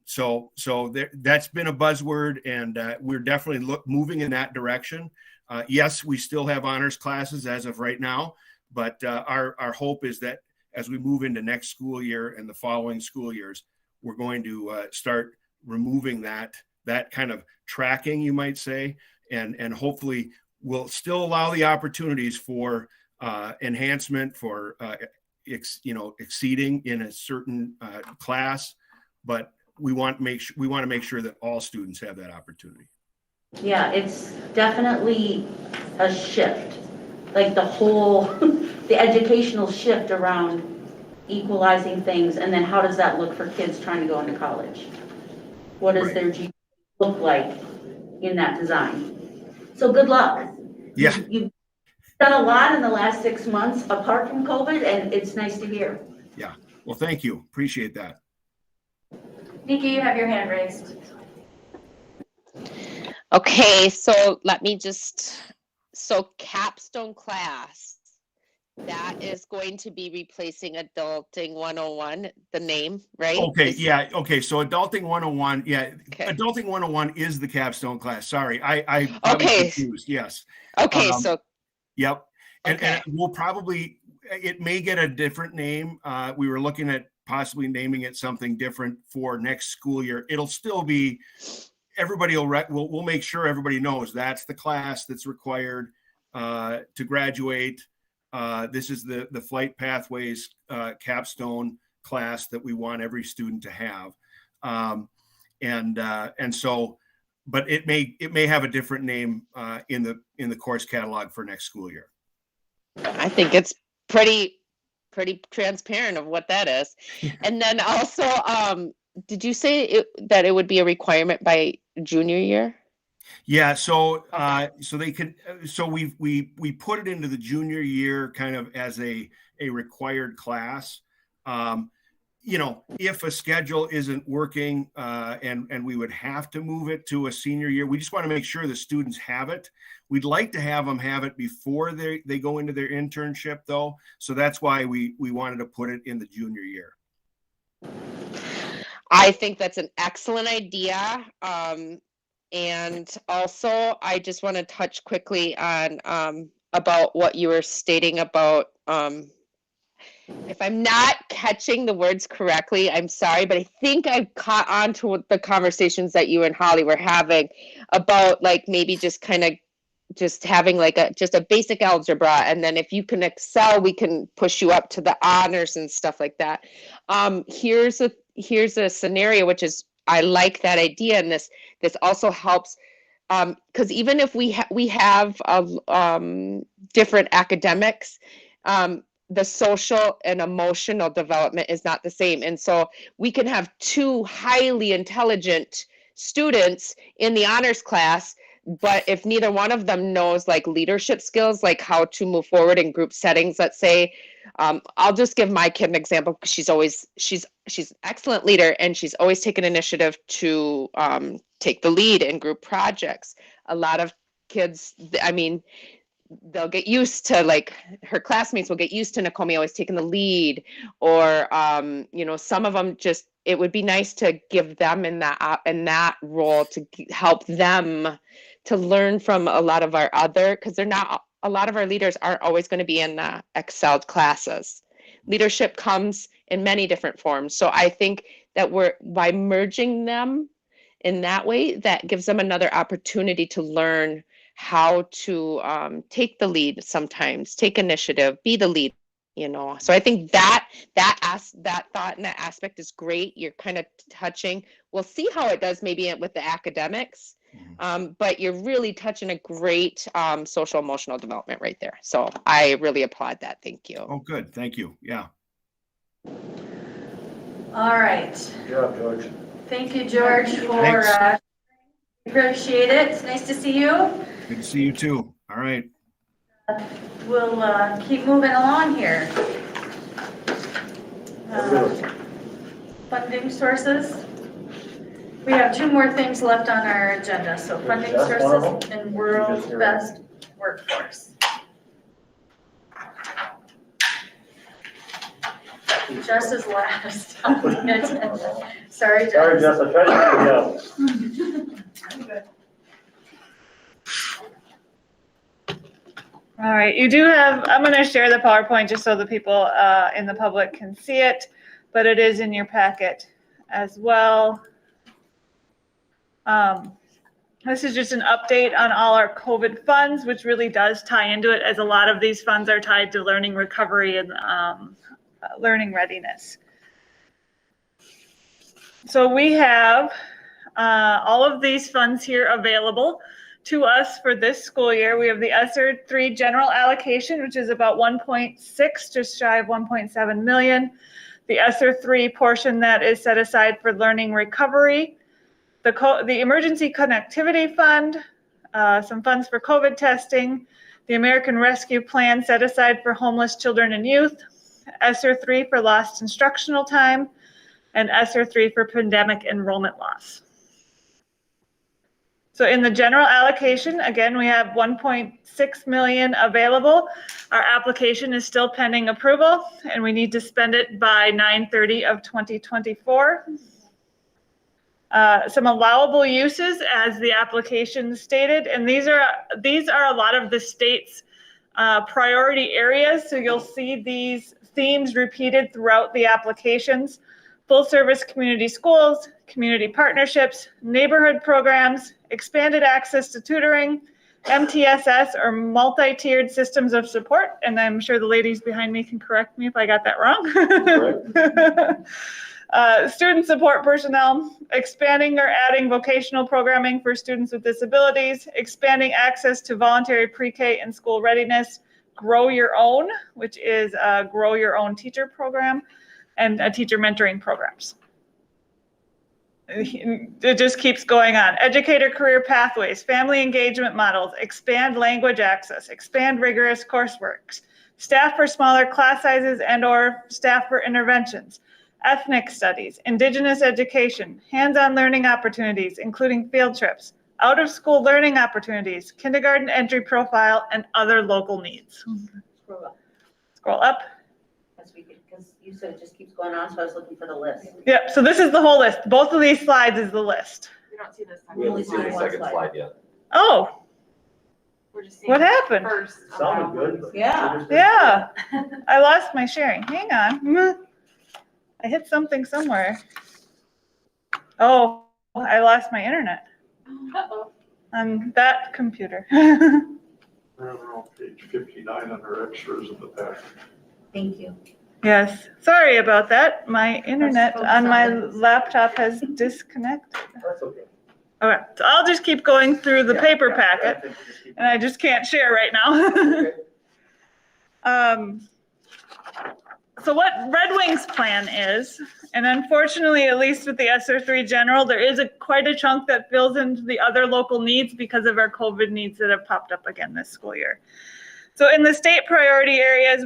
So that's been a buzzword, and we're definitely moving in that direction. Yes, we still have honors classes as of right now, but our hope is that as we move into next school year and the following school years, we're going to start removing that kind of tracking, you might say, and hopefully we'll still allow the opportunities for enhancement, for exceeding in a certain class, but we want to make sure that all students have that opportunity. Yeah, it's definitely a shift, like the whole, the educational shift around equalizing things, and then how does that look for kids trying to go into college? What does their GPA look like in that design? So good luck. Yeah. You've done a lot in the last 6 months apart from COVID, and it's nice to hear. Yeah. Well, thank you. Appreciate that. Nikki, you have your hand raised. Okay, so capstone class, that is going to be replacing Adulting 101, the name, right? Okay, yeah. Okay, so Adulting 101, yeah. Okay. Adulting 101 is the capstone class. Sorry, I okay. confused. Yes. Okay, Yep. Okay. And we'll probably, it may get a different name. We were looking at possibly naming it something different for next school year. It'll still be, everybody we'll make sure everybody knows that's the class that's required to graduate. This is the Flight Pathways capstone class that we want every student to have. And so, but it may have a different name in the course catalog for next school year. I think it's pretty transparent of what that is. And then also, did you say that it would be a requirement by junior year? Yeah, so they could, so we put it into the junior year kind of as a required class. If a schedule isn't working and we would have to move it to a senior year, we just want to make sure the students have it. We'd like to have them have it before they go into their internship, though. So that's why we wanted to put it in the junior year. I think that's an excellent idea. And also, I just want to touch quickly on about what you were stating about, if I'm not catching the words correctly, I'm sorry, but I think I caught on to the conversations that you and Holly were having about like maybe just kind of just having like just a basic algebra, and then if you can excel, we can push you up to the honors and stuff like that. Here's a scenario, which is, I like that idea, and this also helps because even if we have different academics, the social and emotional development is not the same, and so we can have two highly intelligent students in the honors class, but if neither one of them knows like leadership skills, like how to move forward in group settings, let's say, I'll just give my kid an example because she's an excellent leader, and she's always taken initiative to take the lead in group projects. A lot of kids, I mean, they'll get used to, like, her classmates will get used to Nakomi always taking the lead, or some of them just, it would be nice to give them in that role to help them to learn from a lot of our other, because a lot of our leaders aren't always going to be in the excelled classes. Leadership comes in many different forms. So I think that by merging them in that way, that gives them another opportunity to learn how to take the lead sometimes, take initiative, be the lead, So I think that thought and that aspect is great. You're kind of touching. We'll see how it does maybe with the academics, but you're really touching a great social emotional development right there. So I really applaud that. Thank you. Oh, good. Thank you. Yeah. All right. Good job, George. Thank you, George, for, Thanks. appreciate it. It's nice to see you. Good to see you too. All right. We'll keep moving along here. Funding sources. We have two more things left on our agenda. So funding That's one of sources and world's best workforce. Jess is last on the agenda. Sorry, Jess. Sorry, Jess, I tried to help you. All right, you do have, I'm going to share the PowerPoint just so the people in the public can see it, but it is in your packet as well. This is just an update on all our COVID funds, which really does tie into it, as a lot of these funds are tied to learning recovery and learning readiness. So we have all of these funds here available to us for this school year. We have the ESSER 3 general allocation, which is about 1.6, just shy of 1.7 million. The ESSER 3 portion that is set aside for learning recovery. The emergency connectivity fund, some funds for COVID testing, the American Rescue Plan set aside for homeless children and youth, ESSER 3 for lost instructional time, and ESSER 3 for pandemic enrollment loss. So in the general allocation, again, we have 1.6 million available. Our application is still pending approval, and we need to spend it by 9/30 of 2024. Some allowable uses as the application stated, and these are a lot of the state's priority areas. So you'll see these themes repeated throughout the applications: full service community schools, community partnerships, neighborhood programs, expanded access to tutoring, MTSS or multi-tiered systems of support. And I'm sure the ladies behind me can correct me if I got that wrong. Student support personnel, expanding or adding vocational programming for students with disabilities, expanding access to voluntary pre-K and school readiness, grow your own, which is a grow your own teacher program, and teacher mentoring programs. It just keeps going on. Educator career pathways, family engagement models, expand language access, expand rigorous coursework, staff for smaller class sizes and or staff for interventions, ethnic studies, indigenous education, hands-on learning opportunities, including field trips, out-of-school learning opportunities, kindergarten entry profile, and other local needs. Scroll up. Scroll up. Because you said it just keeps going on, so I was looking for the list. Yep, so this is the whole list. Both of these slides is the list. We don't see this. We haven't seen the second slide yet. Oh, We're just seeing what happened? First. Sounded good. But Yeah. Yeah, I lost my sharing. Hang on. I hit something somewhere. Oh, I lost my internet Uh-oh. on that computer. We're on page 59 under extras in the pack. Thank you. Yes, sorry about that. My internet on my laptop has disconnected. That's okay. All right, so I'll just keep going through the paper packet, and I just can't share right now. So what Red Wing's plan is, and unfortunately, at least with the ESSER 3 general, there is quite a chunk that fills into the other local needs because of our COVID needs that have popped up again this school year. So in the state priority areas,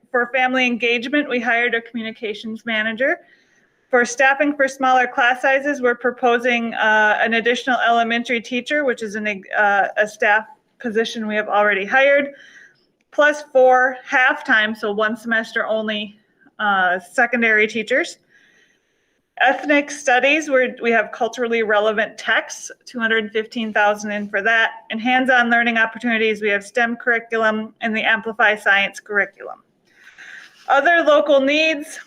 for family engagement, we hired a communications manager. For staffing for smaller class sizes, we're proposing an additional elementary teacher, which is a staff position we have already hired, plus 4 half-time, so 1 semester only, secondary teachers. Ethnic studies, we have culturally relevant texts, 215,000 in for that. And hands-on learning opportunities, we have STEM curriculum and the Amplify Science curriculum. Other local needs,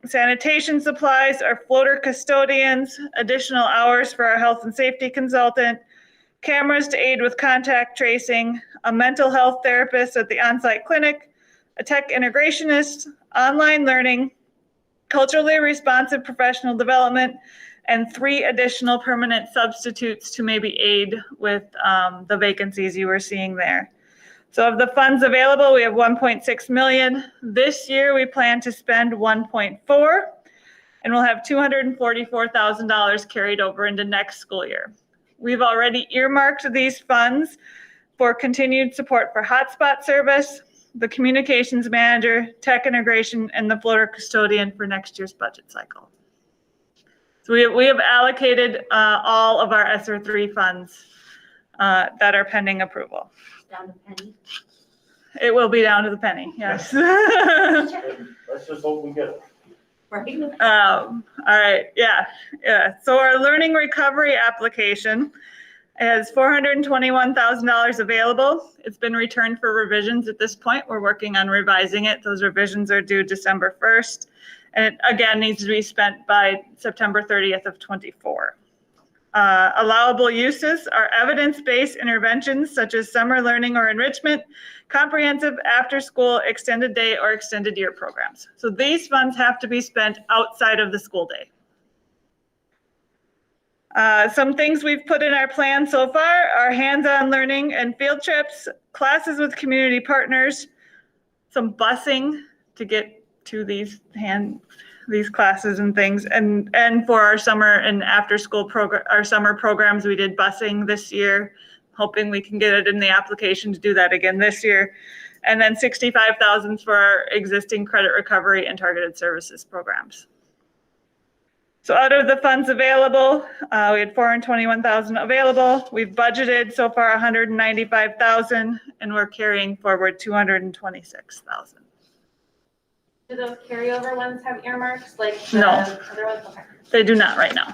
sanitation supplies, our floater custodians, additional hours for our health and safety consultant, cameras to aid with contact tracing, a mental health therapist at the on-site clinic, a tech integrationist, online learning, culturally responsive professional development, and 3 additional permanent substitutes to maybe aid with the vacancies you were seeing there. So of the funds available, we have 1.6 million. This year, we plan to spend 1.4, and we'll have $244,000 carried over into next school year. We've already earmarked these funds for continued support for hotspot service, the communications manager, tech integration, and the floater custodian for next year's budget cycle. So we have allocated all of our ESSER 3 funds that are pending approval. Down to penny. It will be down to the penny, yes. Let's just hope we get it. Right? All right, yeah. So our learning recovery application has $421,000 available. It's been returned for revisions at this point. We're working on revising it. Those revisions are due December 1st. And it, again, needs to be spent by September 30th of 24. Allowable uses are evidence-based interventions such as summer learning or enrichment, comprehensive after-school extended day or extended year programs. So these funds have to be spent outside of the school day. Some things we've put in our plan so far are hands-on learning and field trips, classes with community partners, some busing to get to these classes and things, and for our summer and after school program, our summer programs, we did busing this year, hoping we can get it in the application to do that again this year. And then $65,000 for our existing credit recovery and targeted services programs. So out of the funds available, we had $421,000 available. We've budgeted so far $195,000, and we're carrying forward $226,000. Do those carryover ones have earmarks like the No. other ones? Okay. They do not right now.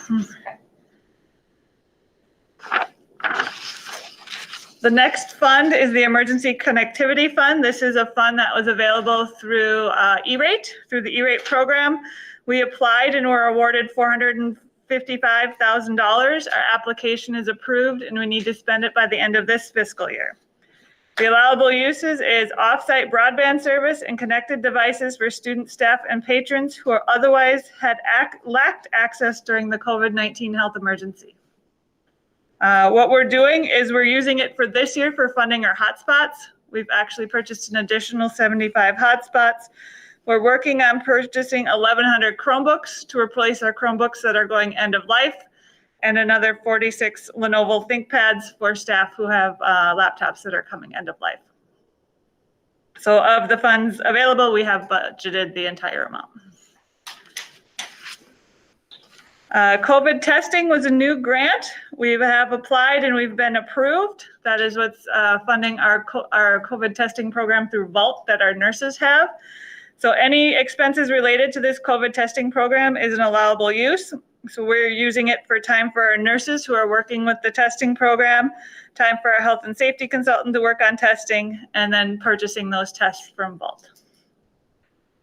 The next fund is the Emergency Connectivity Fund. This is a fund that was available through E-rate, through the E-rate program. We applied and were awarded $455,000. Our application is approved and we need to spend it by the end of this fiscal year. The allowable uses is off-site broadband service and connected devices for student, staff, and patrons who are otherwise had lacked access during the COVID-19 health emergency. What we're doing is we're using it for this year for funding our hotspots. We've actually purchased an additional 75 hotspots. We're working on purchasing 1,100 Chromebooks to replace our Chromebooks that are going end of life, and another 46 Lenovo ThinkPads for staff who have laptops that are coming end of life. So of the funds available, we have budgeted the entire amount. COVID testing was a new grant. We have applied and we've been approved. That is what's funding our COVID testing program through Vault that our nurses have. So any expenses related to this COVID testing program is an allowable use. So we're using it for time for our nurses who are working with the testing program, time for our health and safety consultant to work on testing, and then purchasing those tests from Vault.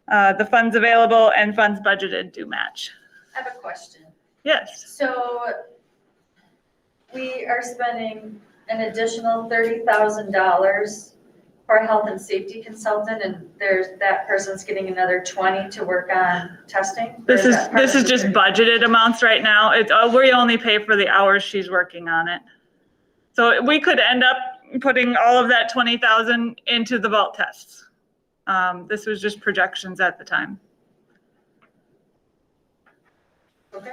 The funds available and funds budgeted do match. I have a question. Yes. So we are spending an additional $30,000 for a health and safety consultant, and that person's getting another 20 to work on testing? This is just budgeted amounts right now. We only pay for the hours she's working on it. So we could end up putting all of that 20,000 into the Vault tests. This was just projections at the time. Okay.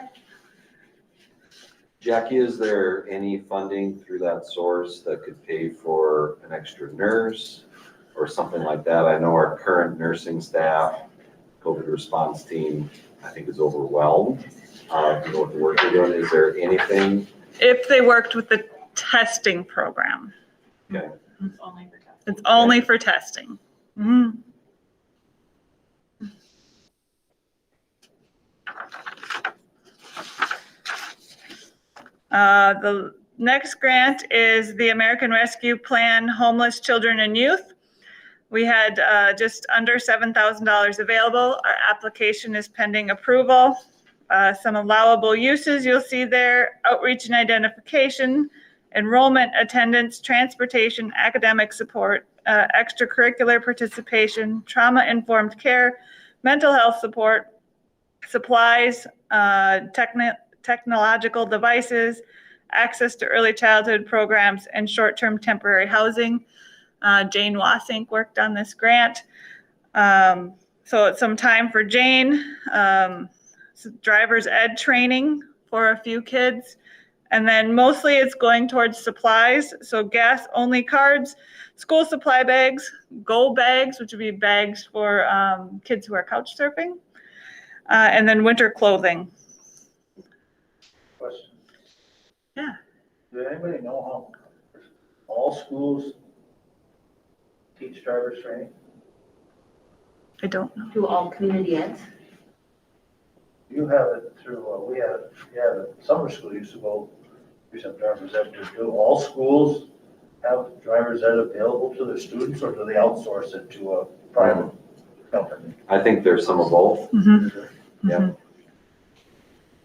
Jackie, is there any funding through that source that could pay for an extra nurse or something like that? I know our current nursing staff, COVID response team, I think is overwhelmed. You know what the work they're doing. Is there anything? If they worked with the testing program. Okay. It's only for testing. It's only for testing. Mm-hmm. The next grant is the American Rescue Plan Homeless Children and Youth. We had just under $7,000 available. Our application is pending approval. Some allowable uses you'll see there: outreach and identification, enrollment, attendance, transportation, academic support, extracurricular participation, trauma-informed care, mental health support, supplies, technological devices, access to early childhood programs, and short-term temporary housing. Jane Wassink worked on this grant. So it's some time for Jane, driver's ed training for a few kids. And then mostly it's going towards supplies. So gas only cards, school supply bags, go bags, which would be bags for kids who are couch surfing, and then winter clothing. Question. Yeah. Does anybody know how all schools teach driver's training? I don't know. Do all community eds? You have it through, we have it, summer school used to go, we have driver's ed. Do all schools have driver's ed available to their students, or do they outsource it to a private company? I think there's some of both. Mm-hmm. Yeah.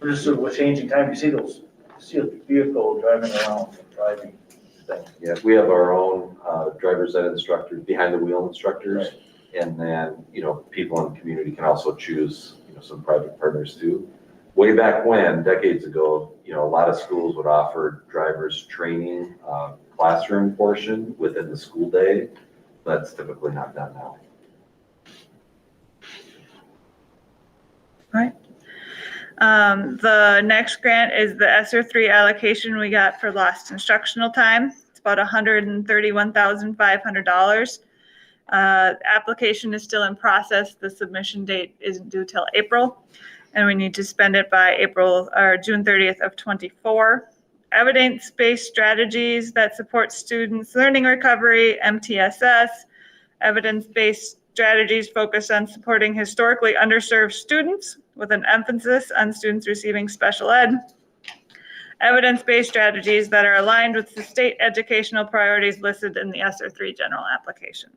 Just with changing time, you see a vehicle driving around, driving thing. Yeah, we have our own driver's ed instructors, behind the wheel instructors. Right. And then, people in the community can also choose, some private partners too. Way back when, decades ago, a lot of schools would offer driver's training classroom portion within the school day. That's typically not done now. Right. The next grant is the ESSER 3 allocation we got for lost instructional time. It's about $131,500. Application is still in process. The submission date isn't due till April, and we need to spend it by June 30th of 24. Evidence-based strategies that support students' learning recovery, MTSS. Evidence-based strategies focus on supporting historically underserved students with an emphasis on students receiving special ed. Evidence-based strategies that are aligned with the state educational priorities listed in the ESSER 3 general application.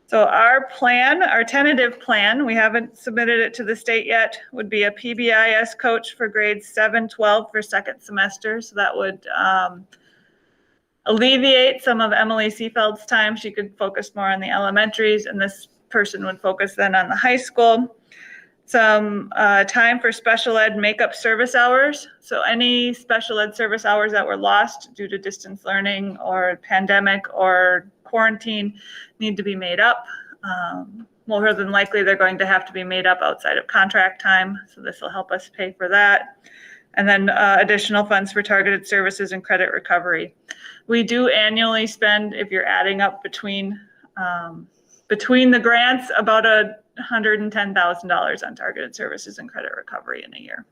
So our plan, our tentative plan, we haven't submitted it to the state yet, would be a PBIS coach for grades 7-12 for second semester. So that would alleviate some of Emily Seefeld's time. She could focus more on the elementaries, and this person would focus then on the high school. Some time for special ed makeup service hours. So any special ed service hours that were lost due to distance learning or pandemic or quarantine need to be made up. More than likely, they're going to have to be made up outside of contract time. So this will help us pay for that. And then additional funds for targeted services and credit recovery. We do annually spend, if you're adding up between the grants, about $110,000 on targeted services and credit recovery in a year.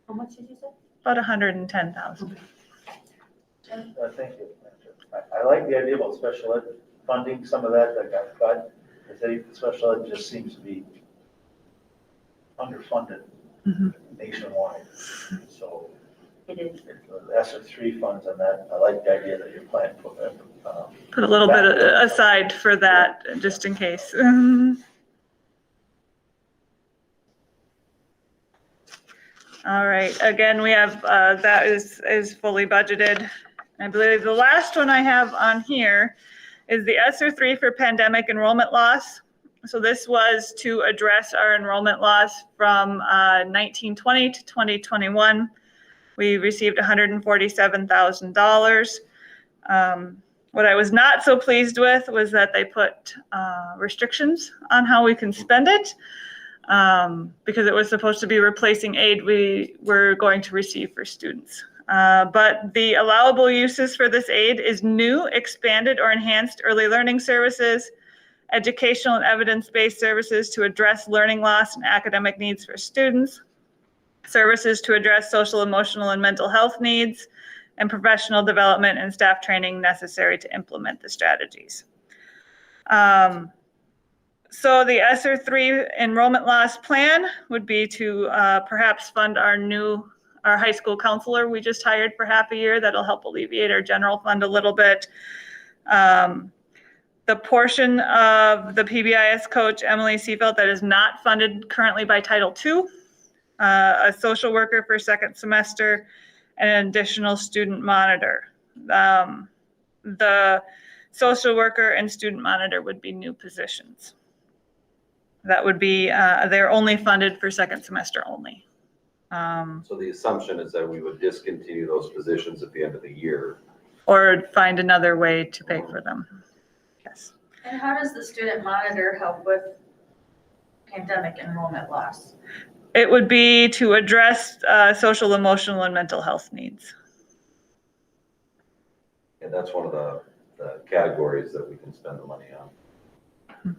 How much did you say? About $110,000. Thank you. I like the idea about special ed funding, some of that got cut. I think special ed just seems to be underfunded nationwide. So it is. The ESSER 3 funds on that, I like the idea that you're planning for them. Put a little bit aside for that, just in case. All right, again, we have, that is fully budgeted. I believe the last one I have on here is the ESSER 3 for pandemic enrollment loss. So this was to address our enrollment loss from 1920 to 2021. We received $147,000. What I was not so pleased with was that they put restrictions on how we can spend it, because it was supposed to be replacing aid we were going to receive for students. But the allowable uses for this aid is new, expanded, or enhanced early learning services, educational and evidence-based services to address learning loss and academic needs for students, services to address social, emotional, and mental health needs, and professional development and staff training necessary to implement the strategies. So the ESSER 3 enrollment loss plan would be to perhaps fund our high school counselor we just hired for half a year. That'll help alleviate our general fund a little bit. The portion of the PBIS coach, Emily Seefeld, that is not funded currently by Title II, a social worker for second semester, and an additional student monitor. The social worker and student monitor would be new positions. That would be, they're only funded for second semester only. So the assumption is that we would discontinue those positions at the end of the year. Or find another way to pay for them. And how does the student monitor help with pandemic enrollment loss? It would be to address social, emotional, and mental health needs. And that's one of the categories that we can spend the money on.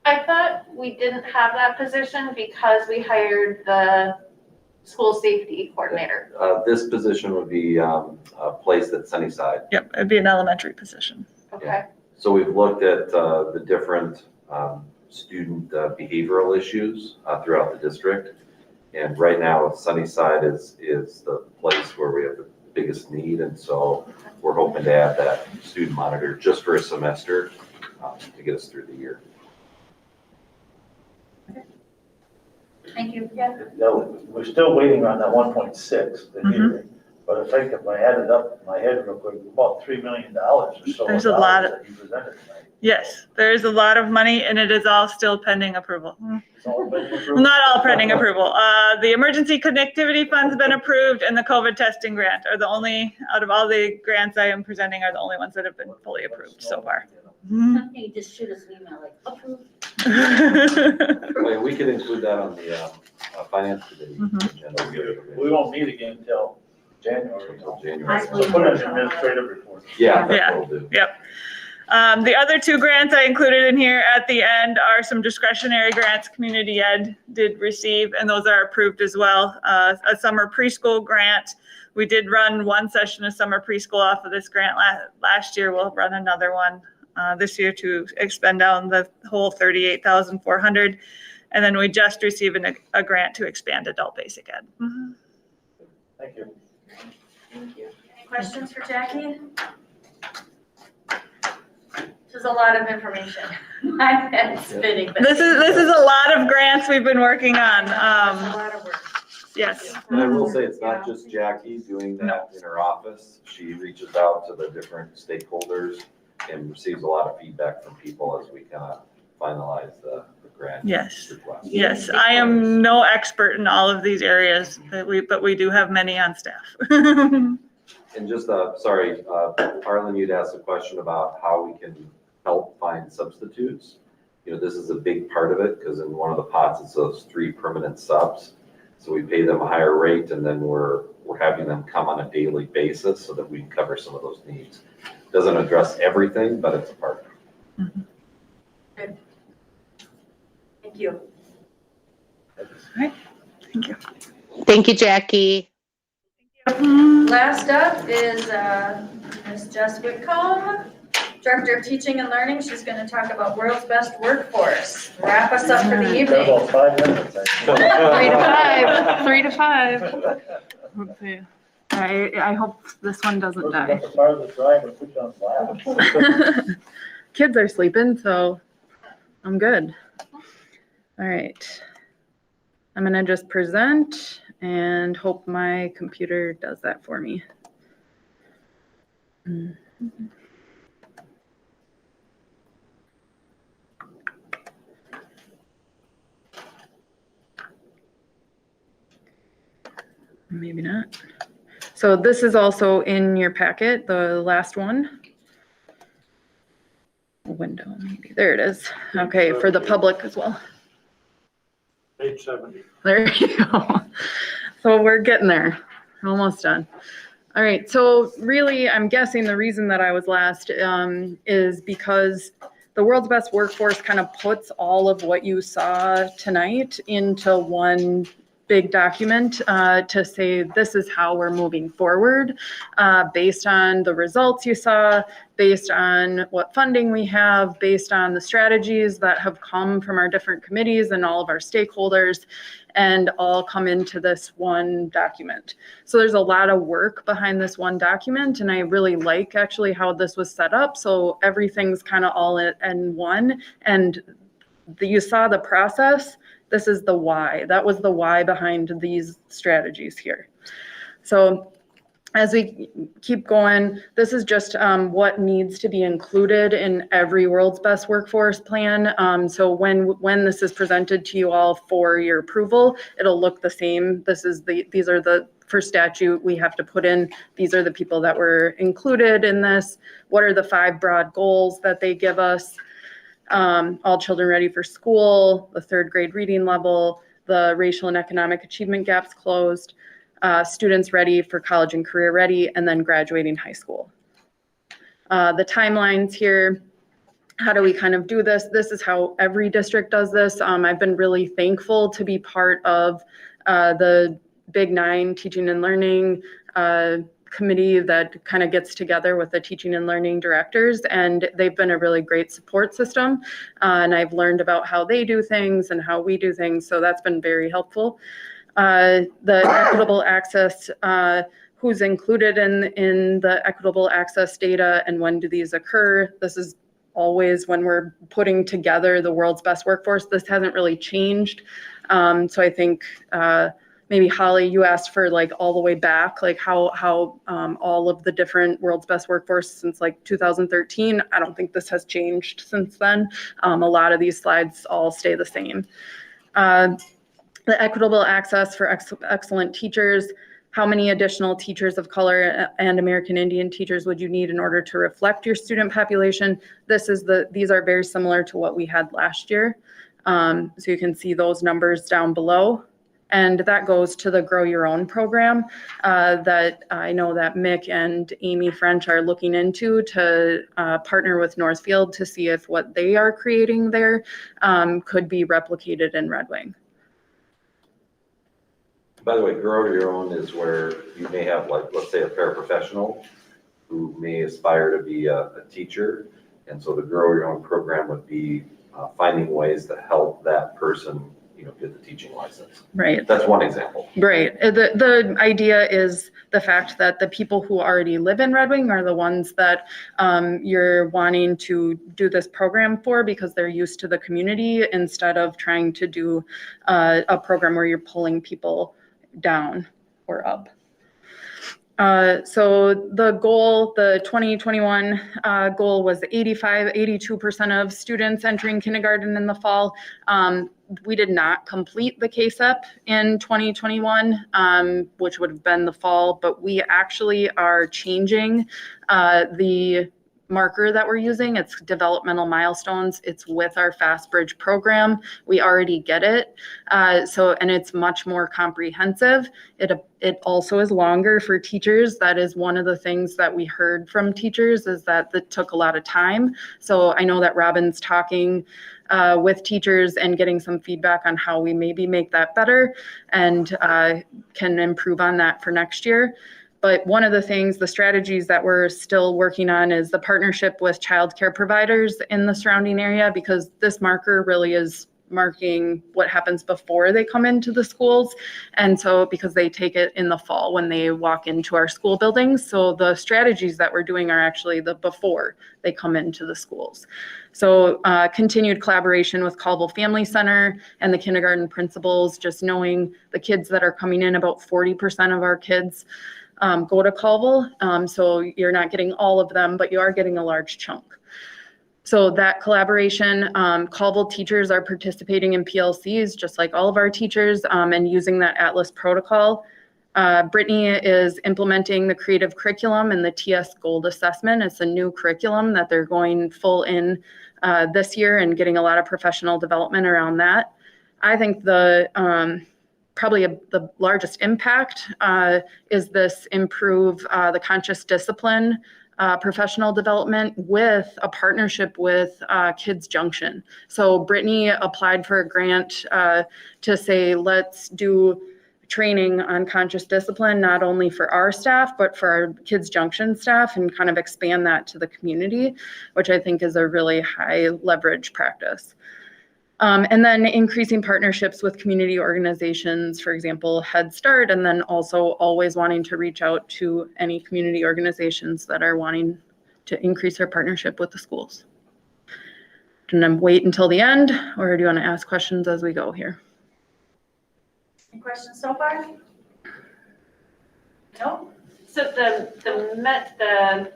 I thought we didn't have that position because we hired the school safety coordinator. This position would be placed at Sunnyside. Yep, it'd be an elementary position. Okay. So we've looked at the different student behavioral issues throughout the district. And right now, Sunnyside is the place where we have the biggest need. And so we're hoping to add that student monitor just for a semester to get us through the year. Thank you. Yeah. No, we're still waiting on that 1.6, the hearing. But I think if I added up in my head real quick, about $3 million or so. There's a lot of, that you presented tonight. yes, there is a lot of money and it is all still pending approval. It's all been approved? Well, not all pending approval. The emergency connectivity fund's been approved and the COVID testing grant are the only, out of all the grants I am presenting, are the only ones that have been fully approved so far. You just shoot us an email like, approved. Wait, we could include that on the finance committee agenda. We won't meet again until January. Until January. So put it in administrative report. Yeah, that's Yeah. what we'll do. Yep. The other two grants I included in here at the end are some discretionary grants Community Ed did receive, and those are approved as well. A summer preschool grant. We did run one session of summer preschool off of this grant last year. We'll run another one this year to expend down the whole $38,400. And then we just received a grant to expand adult basic ed. Thank you. Thank you. Any questions for Jackie? This is a lot of information. My head's spinning. but- This is a lot of grants we've been working on. It's a lot of work. Yes. And I will say, it's not just Jackie doing that in her office. She reaches out to the different stakeholders and receives a lot of feedback from people as we kind of finalize the grant Yes. request. Yes, I am no expert in all of these areas, but we do have many on staff. And just, sorry, Arlen, you'd asked a question about how we can help find substitutes. You know, this is a big part of it because in one of the pots, it's those 3 permanent subs. So we pay them a higher rate and then we're having them come on a daily basis so that we can cover some of those needs. Doesn't address everything, but it's a part. Good. Thank you. All right, thank you. Thank you, Jackie. Last up is Ms. Jess Whitcomb, Director of Teaching and Learning. She's going to talk about World's Best Workforce. Wrap us up for the Got evening. about 5 minutes, I think. 3 to 5. Let's see. I hope this one doesn't First, die. we got the part of the drive and put you on blast. Kids are sleeping, so I'm good. All right. I'm gonna just present and hope my computer does that for me. Maybe not. So this is also in your packet, the last one. Window, maybe. There it is. Okay, for the public as well. Page 70. There you go. So we're getting there. Almost done. All right. So really, I'm guessing the reason that I was last is because the World's Best Workforce kind of puts all of what you saw tonight into one big document to say this is how we're moving forward based on the results you saw, based on what funding we have, based on the strategies that have come from our different committees and all of our stakeholders, and all come into this one document. So there's a lot of work behind this one document, and I really like actually how this was set up. So everything's kind of all in one, and you saw the process. This is the why. That was the why behind these strategies here. So as we keep going, this is just what needs to be included in every World's Best Workforce plan. So when this is presented to you all for your approval, it'll look the same. These are the, for statute, we have to put in, these are the people that were included in this. What are the 5 broad goals that they give us? All children ready for school, the 3rd grade reading level, the racial and economic achievement gaps closed, students ready for college and career ready, and then graduating high school. The timelines here, how do we kind of do this? This is how every district does this. I've been really thankful to be part of the Big 9 teaching and learning committee that kind of gets together with the teaching and learning directors, and they've been a really great support system. And I've learned about how they do things and how we do things, so that's been very helpful. The equitable access, who's included in the equitable access data and when do these occur? This is always when we're putting together the World's Best Workforce. This hasn't really changed. So I think maybe Holly, you asked for like all the way back, like how all of the different World's Best Workforce since like 2013. I don't think this has changed since then. A lot of these slides all stay the same. The equitable access for excellent teachers. How many additional teachers of color and American Indian teachers would you need in order to reflect your student population? These are very similar to what we had last year. So you can see those numbers down below. And that goes to the Grow Your Own program that I know that Mick and Amy French are looking into to partner with Northfield to see if what they are creating there could be replicated in Red Wing. By the way, Grow Your Own is where you may have, like, let's say a paraprofessional who may aspire to be a teacher. And so the Grow Your Own program would be finding ways to help that person, get the teaching license. Right. That's one example. Right. The idea is the fact that the people who already live in Red Wing are the ones that you're wanting to do this program for because they're used to the community instead of trying to do a program where you're pulling people down or up. So the goal, the 2021 goal was 82% of students entering kindergarten in the fall. We did not complete the KSEP in 2021, which would have been the fall, but we actually are changing the marker that we're using. It's developmental milestones. It's with our Fast Bridge program. We already get it. And it's much more comprehensive. It also is longer for teachers. That is one of the things that we heard from teachers is that it took a lot of time. So I know that Robin's talking with teachers and getting some feedback on how we maybe make that better and can improve on that for next year. But one of the things, the strategies that we're still working on is the partnership with childcare providers in the surrounding area, because this marker really is marking what happens before they come into the schools. And so because they take it in the fall when they walk into our school buildings. So the strategies that we're doing are actually the before they come into the schools. So continued collaboration with Colville Family Center and the kindergarten principals, just knowing the kids that are coming in, about 40% of our kids go to Colville. So you're not getting all of them, but you are getting a large chunk. So that collaboration, Colville teachers are participating in PLCs, just like all of our teachers, and using that Atlas protocol. Brittany is implementing the creative curriculum and the TS Gold assessment. It's a new curriculum that they're going full in this year and getting a lot of professional development around that. I think probably the largest impact is this improve the conscious discipline professional development with a partnership with Kids Junction. So Brittany applied for a grant to say, let's do training on conscious discipline, not only for our staff, but for our Kids Junction staff, and kind of expand that to the community, which I think is a really high leverage practice. And then increasing partnerships with community organizations, for example, Head Start, and then also always wanting to reach out to any community organizations that are wanting to increase their partnership with the schools. And then wait until the end, or do you want to ask questions as we go here? Any questions so far? No? So the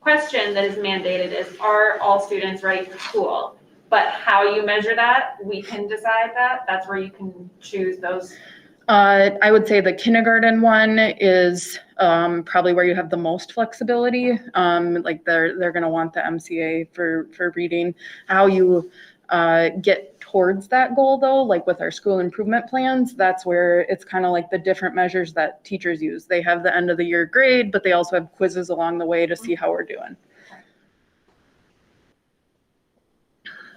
question that is mandated is, are all students ready for school? But how you measure that, we can decide that. That's where you can choose those. I would say the kindergarten one is probably where you have the most flexibility. Like they're going to want the MCA for reading. How you get towards that goal though, like with our school improvement plans, that's where it's kind of like the different measures that teachers use. They have the end of the year grade, but they also have quizzes along the way to see how we're doing.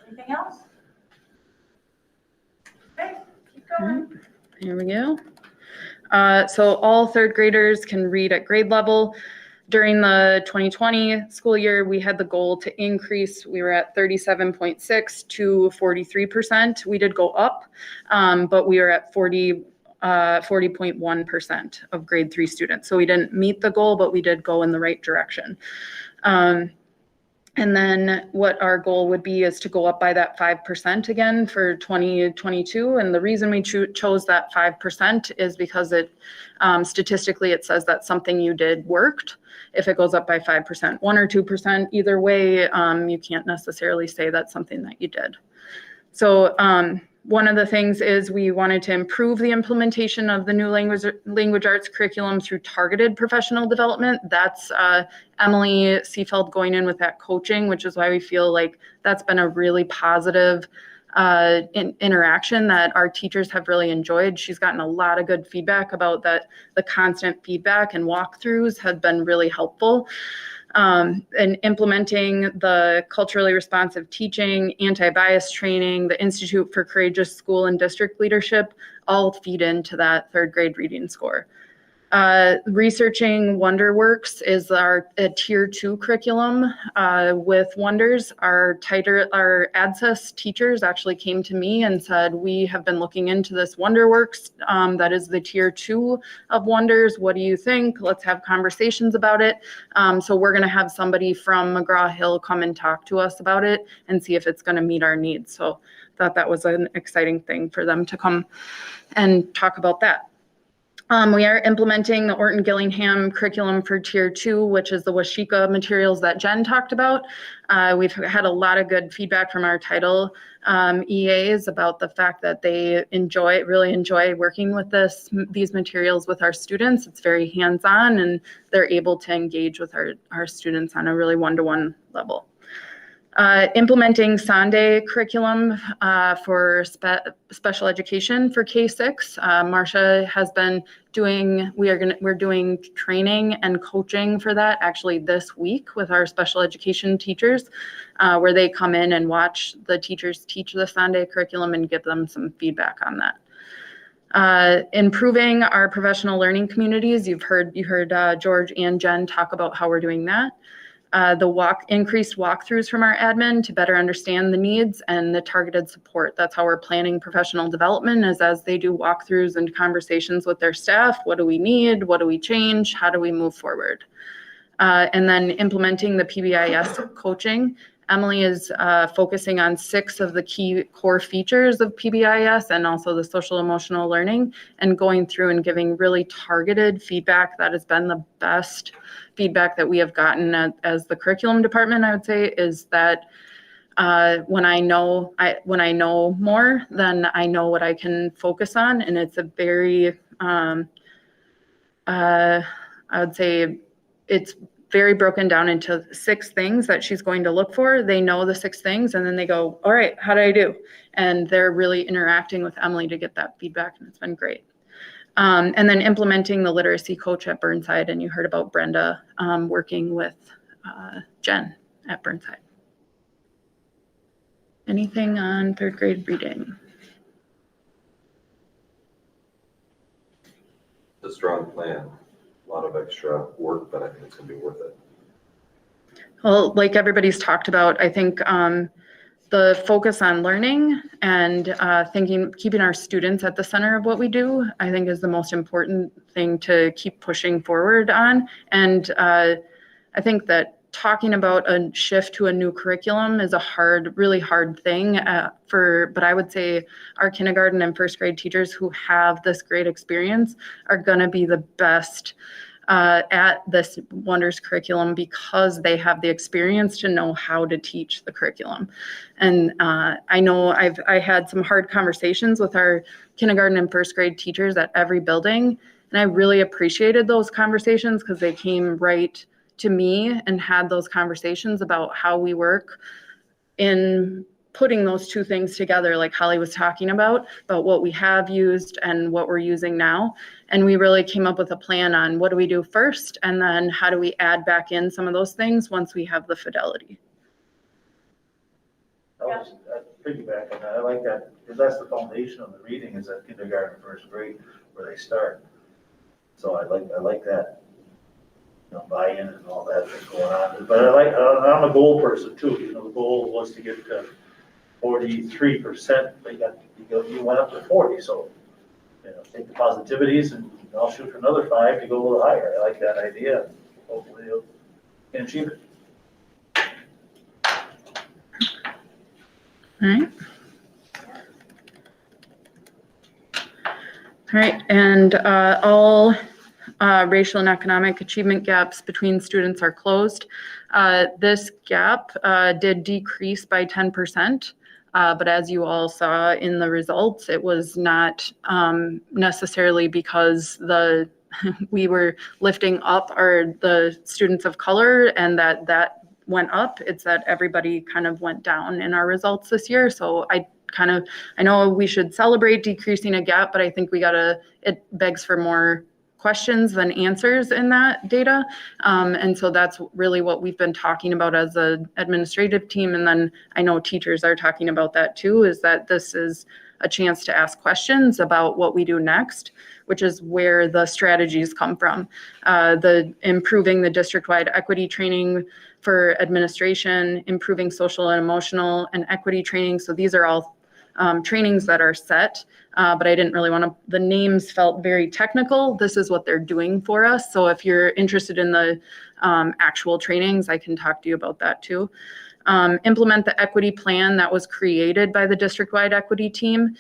Anything else? Okay, keep going. Here we go. So all third graders can read at grade level. During the 2020 school year, we had the goal to increase. We were at 37.6 to 43%. We did go up, but we were at 40.1% of grade 3 students. So we didn't meet the goal, but we did go in the right direction. And then what our goal would be is to go up by that 5% again for 2022. And the reason we chose that 5% is because it statistically it says that something you did worked. If it goes up by 5%, 1 or 2%, either way, you can't necessarily say that's something that you did. So one of the things is we wanted to improve the implementation of the new language arts curriculum through targeted professional development. That's Emily Seefeld going in with that coaching, which is why we feel like that's been a really positive interaction that our teachers have really enjoyed. She's gotten a lot of good feedback about that. The constant feedback and walkthroughs have been really helpful. And implementing the culturally responsive teaching, anti-bias training, the Institute for Courageous School and District Leadership all feed into that third grade reading score. Researching WonderWorks is a tier 2 curriculum with Wonders. Our ADSES teachers actually came to me and said, we have been looking into this WonderWorks. That is the tier 2 of Wonders. What do you think? Let's have conversations about it. So we're going to have somebody from McGraw-Hill come and talk to us about it and see if it's going to meet our needs. So thought that was an exciting thing for them to come and talk about that. We are implementing the Orton Gillingham curriculum for tier 2, which is the Washika materials that Jen talked about. We've had a lot of good feedback from our title EAs about the fact that they really enjoy working with these materials with our students. It's very hands-on and they're able to engage with our students on a really one-to-one level. Implementing Sunday curriculum for special education for K-6. Marcia has been doing, we're doing training and coaching for that actually this week with our special education teachers, where they come in and watch the teachers teach the Sunday curriculum and give them some feedback on that. Improving our professional learning communities. You heard George and Jen talk about how we're doing that. Increased walkthroughs from our admin to better understand the needs and the targeted support. That's how we're planning professional development, is as they do walkthroughs and conversations with their staff. What do we need? What do we change? How do we move forward? And then implementing the PBIS coaching. Emily is focusing on 6 of the key core features of PBIS and also the social emotional learning, and going through and giving really targeted feedback. That has been the best feedback that we have gotten as the curriculum department, I would say, is that when I know more, then I know what I can focus on. And it's a very, I would say it's very broken down into 6 things that she's going to look for. They know the 6 things and then they go, all right, how did I do? And they're really interacting with Emily to get that feedback, and it's been great. And then implementing the literacy coach at Burnside, and you heard about Brenda working with Jen at Burnside. Anything on third grade reading? It's a strong plan. A lot of extra work, but I think it's going to be worth it. Well, like everybody's talked about, I think the focus on learning and keeping our students at the center of what we do, I think is the most important thing to keep pushing forward on. And I think that talking about a shift to a new curriculum is a really hard thing but I would say our kindergarten and first grade teachers who have this great experience are going to be the best at this Wonders curriculum because they have the experience to know how to teach the curriculum. And I know I had some hard conversations with our kindergarten and first grade teachers at every building, and I really appreciated those conversations because they came right to me and had those conversations about how we work in putting those two things together, like Holly was talking about what we have used and what we're using now. And we really came up with a plan on what do we do first, and then how do we add back in some of those things once we have the fidelity. I piggyback on that. I like that, because that's the foundation of the reading, is that kindergarten, first grade, where they start. So I like that, you know, buy-in and all that that's going on. But I'm a goal person too. You know, the goal was to get to 43%. You went up to 40. So, you know, take the positivities and I'll shoot for another 5 to go a little higher. I like that idea. Hopefully you'll can achieve it. All right. All right, and all racial and economic achievement gaps between students are closed. This gap did decrease by 10%, but as you all saw in the results, it was not necessarily because we were lifting up the students of color and that went up. It's that everybody kind of went down in our results this year. So I know we should celebrate decreasing a gap, but I think it begs for more questions than answers in that data. And so that's really what we've been talking about as an administrative team. And then I know teachers are talking about that too, is that this is a chance to ask questions about what we do next, which is where the strategies come from. The improving the district-wide equity training for administration, improving social and emotional and equity training. So these are all trainings that are set, but I didn't really the names felt very technical. This is what they're doing for us. So if you're interested in the actual trainings, I can talk to you about that too. Implement the equity plan that was created by the district-wide equity team.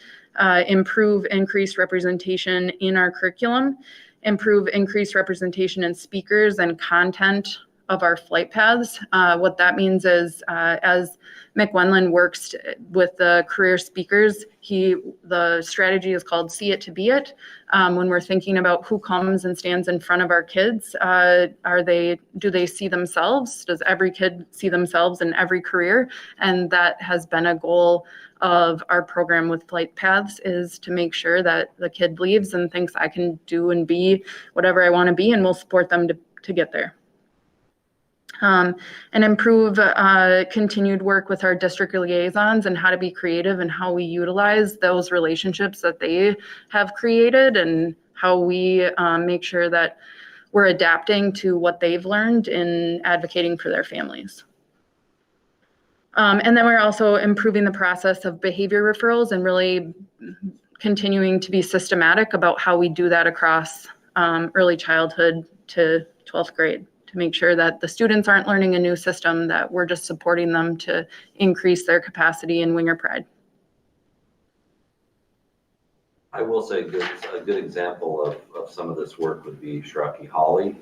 Improve increased representation in our curriculum. Improve increased representation in speakers and content of our flight paths. What that means is as Mick Wendland works with the career speakers, the strategy is called See It to Be It. When we're thinking about who comes and stands in front of our kids, do they see themselves? Does every kid see themselves in every career? And that has been a goal of our program with flight paths, is to make sure that the kid leaves and thinks I can do and be whatever I want to be, and we'll support them to get there. And improve continued work with our district liaisons and how to be creative and how we utilize those relationships that they have created, and how we make sure that we're adapting to what they've learned in advocating for their families. And then we're also improving the process of behavior referrals and really continuing to be systematic about how we do that across early childhood to 12th grade, to make sure that the students aren't learning a new system, that we're just supporting them to increase their capacity in Winger Pride. I will say a good example of some of this work would be Shiraki Holly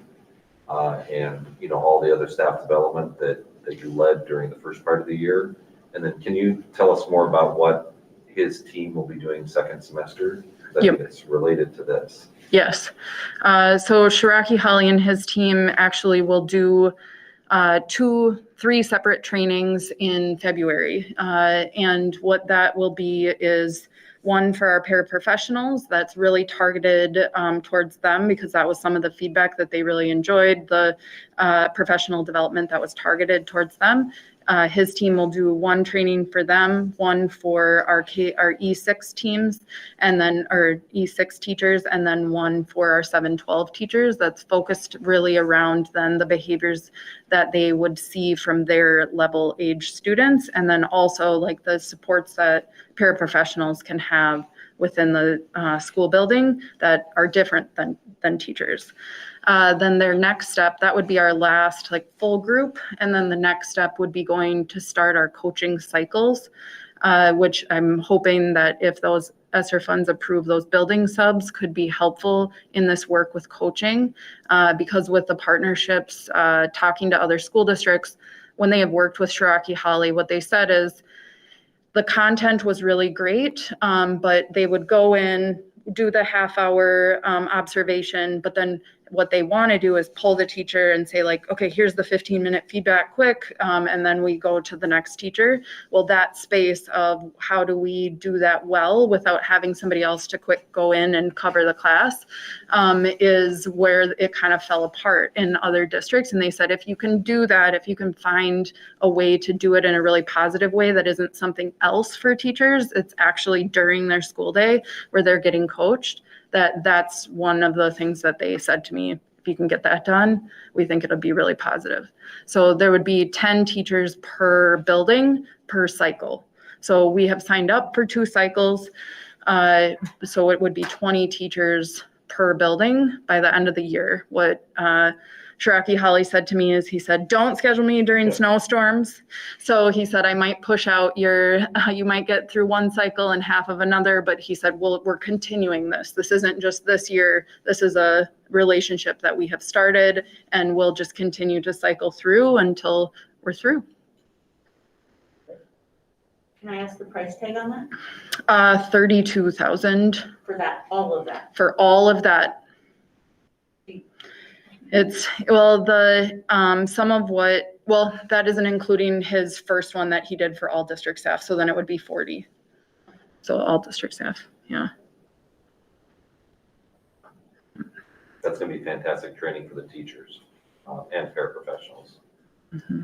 and all the other staff development that you led during the first part of the year. And then can you tell us more about what his team will be doing second semester? I think it's related to this. Yes. So Shiraki Holly and his team actually will do 3 separate trainings in February. And what that will be is one for our paraprofessionals that's really targeted towards them, because that was some of the feedback that they really enjoyed, the professional development that was targeted towards them. His team will do one training for them, one for our E6 teams, and then our E6 teachers, and then one for our 7-12 teachers that's focused really around then the behaviors that they would see from their level age students, and then also like the supports that paraprofessionals can have within the school building that are different than teachers. Then their next step, that would be our last full group. And then the next step would be going to start our coaching cycles, which I'm hoping that if those ESSER funds approved, those building subs could be helpful in this work with coaching, because with the partnerships, talking to other school districts, when they have worked with Cherokee Holly, what they said is the content was really great, but they would go in, do the half-hour observation, but then what they want to do is pull the teacher and say like, okay, here's the 15-minute feedback quick, and then we go to the next teacher. Well, that space of how do we do that well without having somebody else to quick go in and cover the class, is where it kind of fell apart in other districts. And they said, if you can do that, if you can find a way to do it in a really positive way that isn't something else for teachers, it's actually during their school day where they're getting coached, that's one of the things that they said to me. If you can get that done, we think it'll be really positive. So there would be 10 teachers per building per cycle. So we have signed up for 2 cycles. So it would be 20 teachers per building by the end of the year. What Cherokee Holly said to me is, he said, don't schedule me during snowstorms. So he said, I might push out you might get through one cycle and half of another, but he said, well, we're continuing this. This isn't just this year. This is a relationship that we have started, and we'll just continue to cycle through until we're through. Can I ask the price tag on that? $32,000. For that, all of that? For all of that. It's, well, that isn't including his first one that he did for all district staff. So then it would be 40. So all district staff, yeah. That's gonna be fantastic training for the teachers and paraprofessionals. Mm-hmm.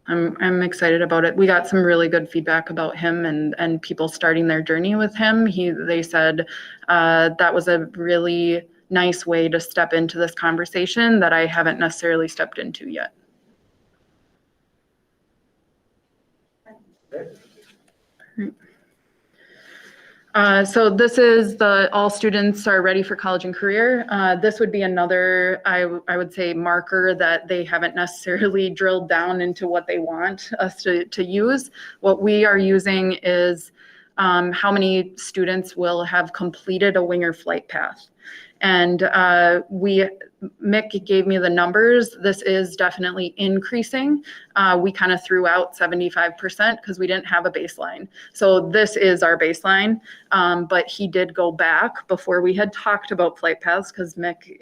I'm excited about it. We got some really good feedback about him and people starting their journey with him. They said that was a really nice way to step into this conversation that I haven't necessarily stepped into yet. So this is the all students are ready for college and career. This would be another, I would say, marker that they haven't necessarily drilled down into what they want us to use. What we are using is how many students will have completed a wing or flight path. And Mick gave me the numbers. This is definitely increasing. We kind of threw out 75% because we didn't have a baseline. So this is our baseline, but he did go back before we had talked about flight paths because Mick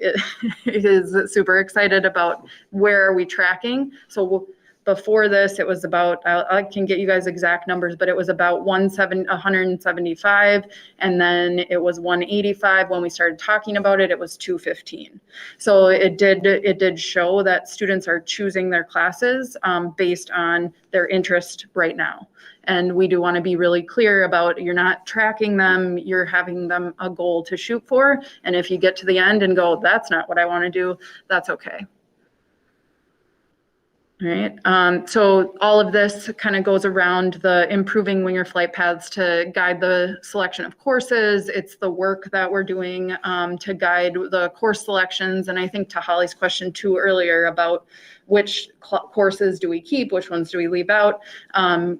is super excited about where are we tracking. So before this, it was about, I can get you guys exact numbers, but it was about 175, and then it was 185. When we started talking about it, it was 215. So it did show that students are choosing their classes based on their interest right now. And we do want to be really clear about, you're not tracking them, you're having them a goal to shoot for. And if you get to the end and go, that's not what I want to do, that's okay. All right, so all of this kind of goes around the improving wing or flight paths to guide the selection of courses. It's the work that we're doing to guide the course selections. And I think to Holly's question too earlier about which courses do we keep, which ones do we leave out,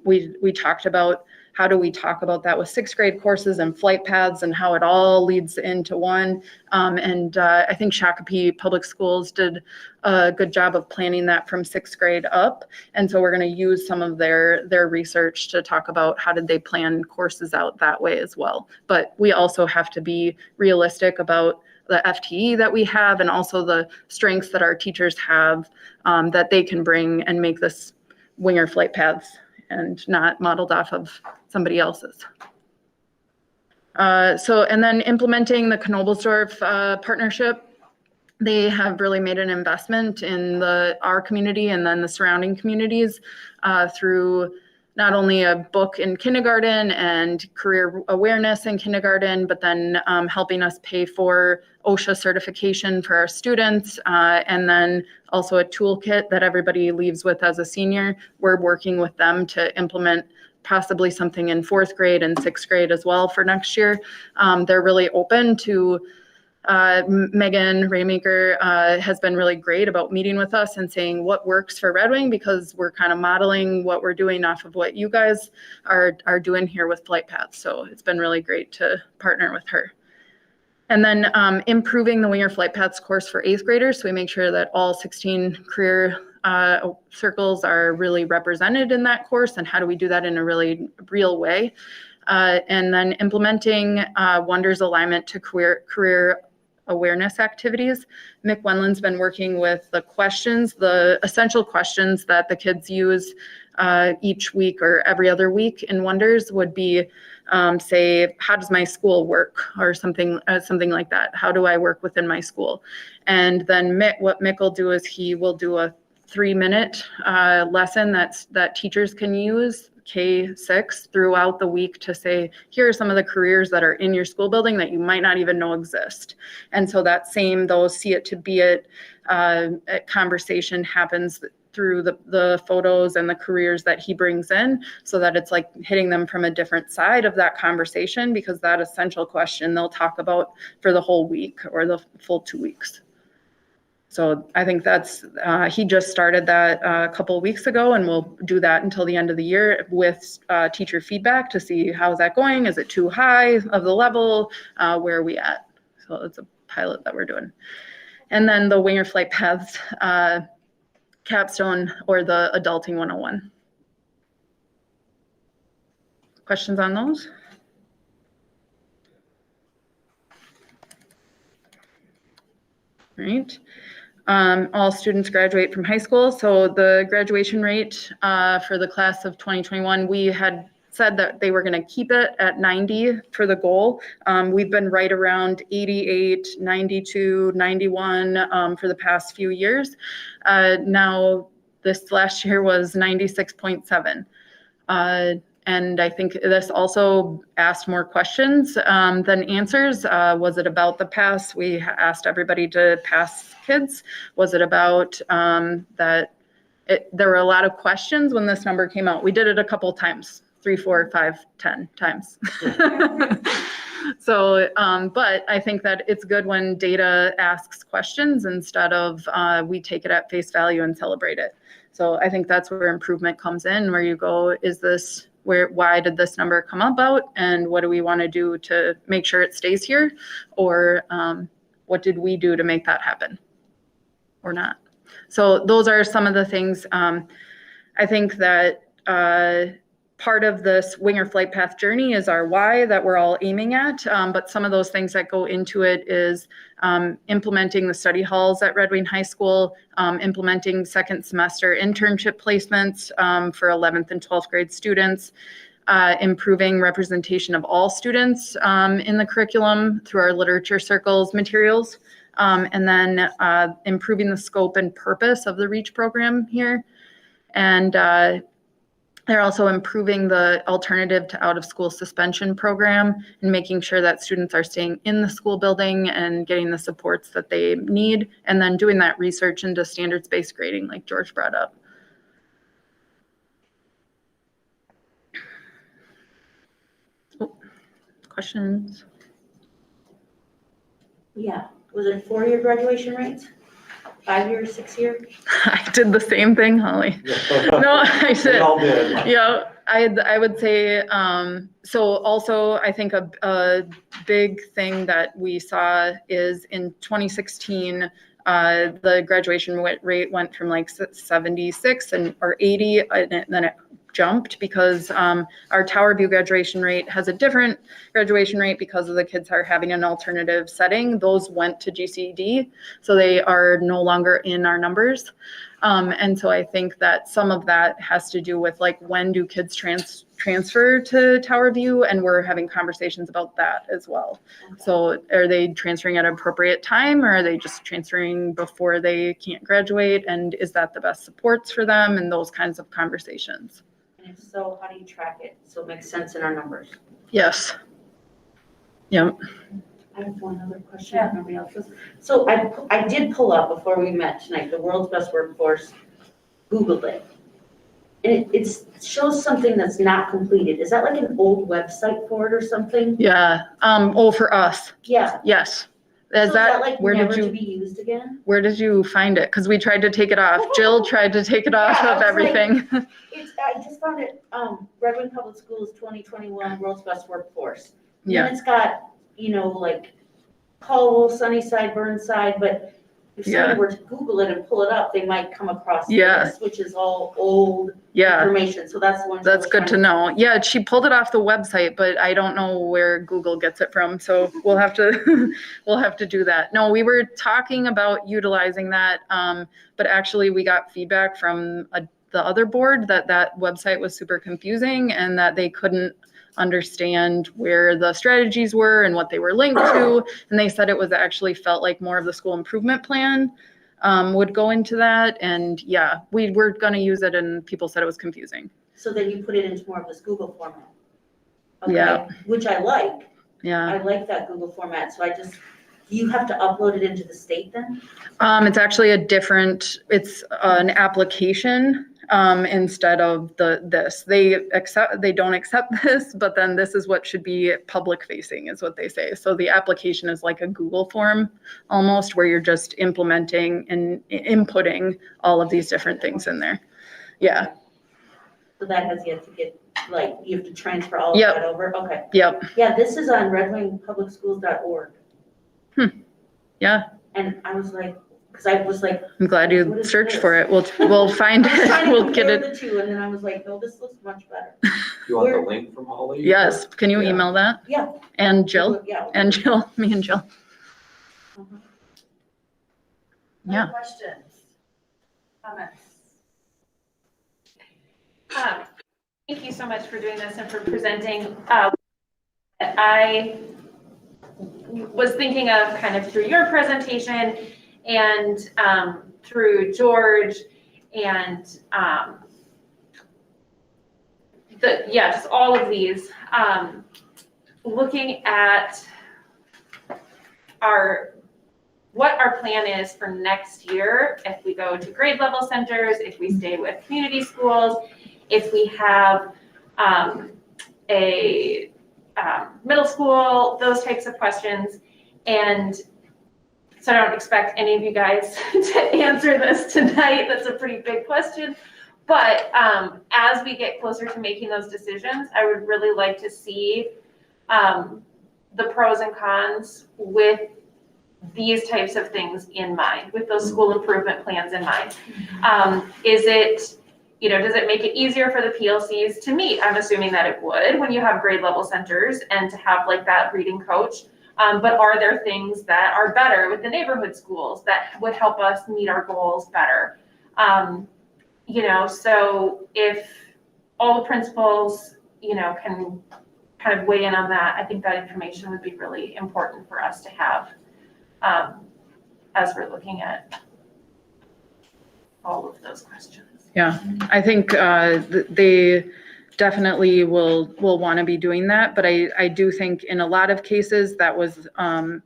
we talked about how do we talk about that with 6th grade courses and flight paths and how it all leads into one. I think Shakopee Public Schools did a good job of planning that from 6th grade up. And so we're going to use some of their research to talk about how did they plan courses out that way as well. But we also have to be realistic about the FTE that we have and also the strengths that our teachers have that they can bring and make this wing or flight paths and not modeled off of somebody else's. And then implementing the Knobelsdorf partnership, they have really made an investment in our community and then the surrounding communities through not only a book in kindergarten and career awareness in kindergarten, but then helping us pay for OSHA certification for our students, and then also a toolkit that everybody leaves with as a senior. We're working with them to implement possibly something in 4th grade and 6th grade as well for next year. They're really open to Megan Raymaker has been really great about meeting with us and saying what works for Red Wing, because we're kind of modeling what we're doing off of what you guys are doing here with Flight Paths. So it's been really great to partner with her. And then improving the Winger Flight Paths course for 8th graders. So we make sure that all 16 career circles are really represented in that course, and how do we do that in a really real way. And then implementing Wonders alignment to career awareness activities. Mick Wenland's been working with the questions, the essential questions that the kids use each week or every other week in Wonders would be, say, how does my school work, or something like that. How do I work within my school? And then what Mick will do is he will do a 3-minute lesson that teachers can use, K-6, throughout the week, to say, here are some of the careers that are in your school building that you might not even know exist. And so that same, those see it to be it conversation happens through the photos and the careers that he brings in, so that it's like hitting them from a different side of that conversation, because that essential question they'll talk about for the whole week or the full 2 weeks. So I think that's, he just started that a couple of weeks ago, and we'll do that until the end of the year with teacher feedback to see how's that going. Is it too high of the level? Where are we at? So it's a pilot that we're doing. And then the Winger Flight Paths capstone, or the Adulting 101. Questions on those? All right. All students graduate from high school. So the graduation rate for the class of 2021, we had said that they were going to keep it at 90 for the goal. We've been right around 88, 92, 91 for the past few years. Now, this last year was 96.7. And I think this also asked more questions than answers. Was it about the pass? We asked everybody to pass kids. Was it about that? There were a lot of questions when this number came out. We did it a couple times, 3, 4, 5, 10 times. So, but I think that it's good when data asks questions instead of we take it at face value and celebrate it. So I think that's where improvement comes in, where you go, is this, why did this number come about, and what do we want to do to make sure it stays here, or what did we do to make that happen or not? So those are some of the things. I think that part of this Winger Flight Path journey is our why that we're all aiming at, but some of those things that go into it is implementing the study halls at Red Wing High School, implementing second semester internship placements for 11th and 12th grade students, improving representation of all students in the curriculum through our literature circles materials, and then improving the scope and purpose of the REACH program here. And they're also improving the alternative to out-of-school suspension program and making sure that students are staying in the school building and getting the supports that they need, and then doing that research into standards-based grading like George brought up. Oh, questions? Yeah, was it 4-year graduation rates? 5-year, 6-year? I did the same thing, Holly. No, I said, We all did. yeah, I would say, so also I think a big thing that we saw is in 2016, the graduation rate went from like 76 or 80, and then it jumped because our Tower View graduation rate has a different graduation rate because of the kids are having an alternative setting. Those went to GCD, so they are no longer in our numbers. And so I think that some of that has to do with like, when do kids transfer to Tower View? And we're having conversations about that as well. So are they transferring at an appropriate time, or are they just transferring before they can't graduate? And is that the best supports for them? And those kinds of conversations. And if so, how do you track it so it makes sense in our numbers? Yes. Yep. I have one other question. Yeah. Nobody else's. So I did pull up before we met tonight, the world's best workforce, Googled it. And it shows something that's not completed. Is that like an old website for it or something? Yeah. Oh, for us. Yeah. Yes. So that, like where never did to you, be used again? where did you find it? Because we tried to take it off. Jill tried to take it off Yeah, I of was like- everything. I just found it, Red Wing Public Schools 2021 World's Best Workforce. And Yeah. then it's got, like Caldwell, Sunnyside, Burnside, but if Yeah. somebody were to Google it and pull it up, they might come across Yeah. this, which is all old Yeah. information. So that's the one. That's good to know. Yeah, she pulled it off the website, but I don't know where Google gets it from. So we'll have to we'll have to do that. No, we were talking about utilizing that, but actually we got feedback from the other board that website was super confusing and that they couldn't understand where the strategies were and what they were linked to. And they said it was actually felt like more of the school improvement plan would go into that. And yeah, we were going to use it and people said it was confusing. So then you put it into more of this Google format. Okay, Yeah. which I like. Yeah. I like that Google format. So you have to upload it into the state then? It's actually it's an application instead of this. They don't accept this, but then this is what should be public facing is what they say. So the application is like a Google form almost where you're just implementing and inputting all of these different things in there. Yeah. So that has yet to get, you have to transfer all of Yep. that over? Okay. Yep. Yeah, this is on redwingpublicschools.org. Yeah. And I was like, because I was like. I'm glad what you is searched this? for it. We'll find I was trying it. to We'll get compare it. the two, and then I was like, no, this looks much better. You want the link from Holly? Yes. Can you Yeah. email that? Yeah. And Jill? Yeah. And Jill, me and Jill. Yeah. Other questions? Comments? Thank you so much for doing this and for presenting. I was thinking of kind of through your presentation and through George and just all of these, looking at what our plan is for next year, if we go to grade level centers, if we stay with community schools, if we have a middle school, those types of questions. And so I don't expect any of you guys to answer this tonight. That's a pretty big question. But as we get closer to making those decisions, I would really like to see the pros and cons with these types of things in mind, with those school improvement plans in mind. Is it, does it make it easier for the PLCs to meet? I'm assuming that it would when you have grade level centers and to have like that reading coach. But are there things that are better with the neighborhood schools that would help us meet our goals better? So if all the principals, can kind of weigh in on that, I think that information would be really important for us to have as we're looking at all of those questions. Yeah, I think they definitely will want to be doing that, but I do think in a lot of cases that was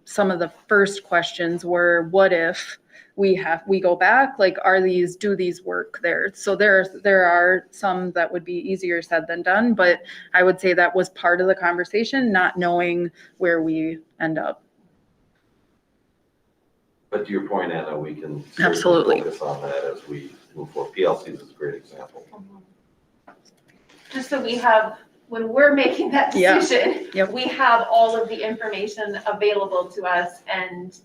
some of the first questions were, what if we go back, like do these work there? So there are some that would be easier said than done, but I would say that was part of the conversation, not knowing where we end up. But to your point, Anna, we can Absolutely focus on that as we move forward. PLCs is a great example. Just so we have, when we're making that decision, Yep. we have all of the information available to us and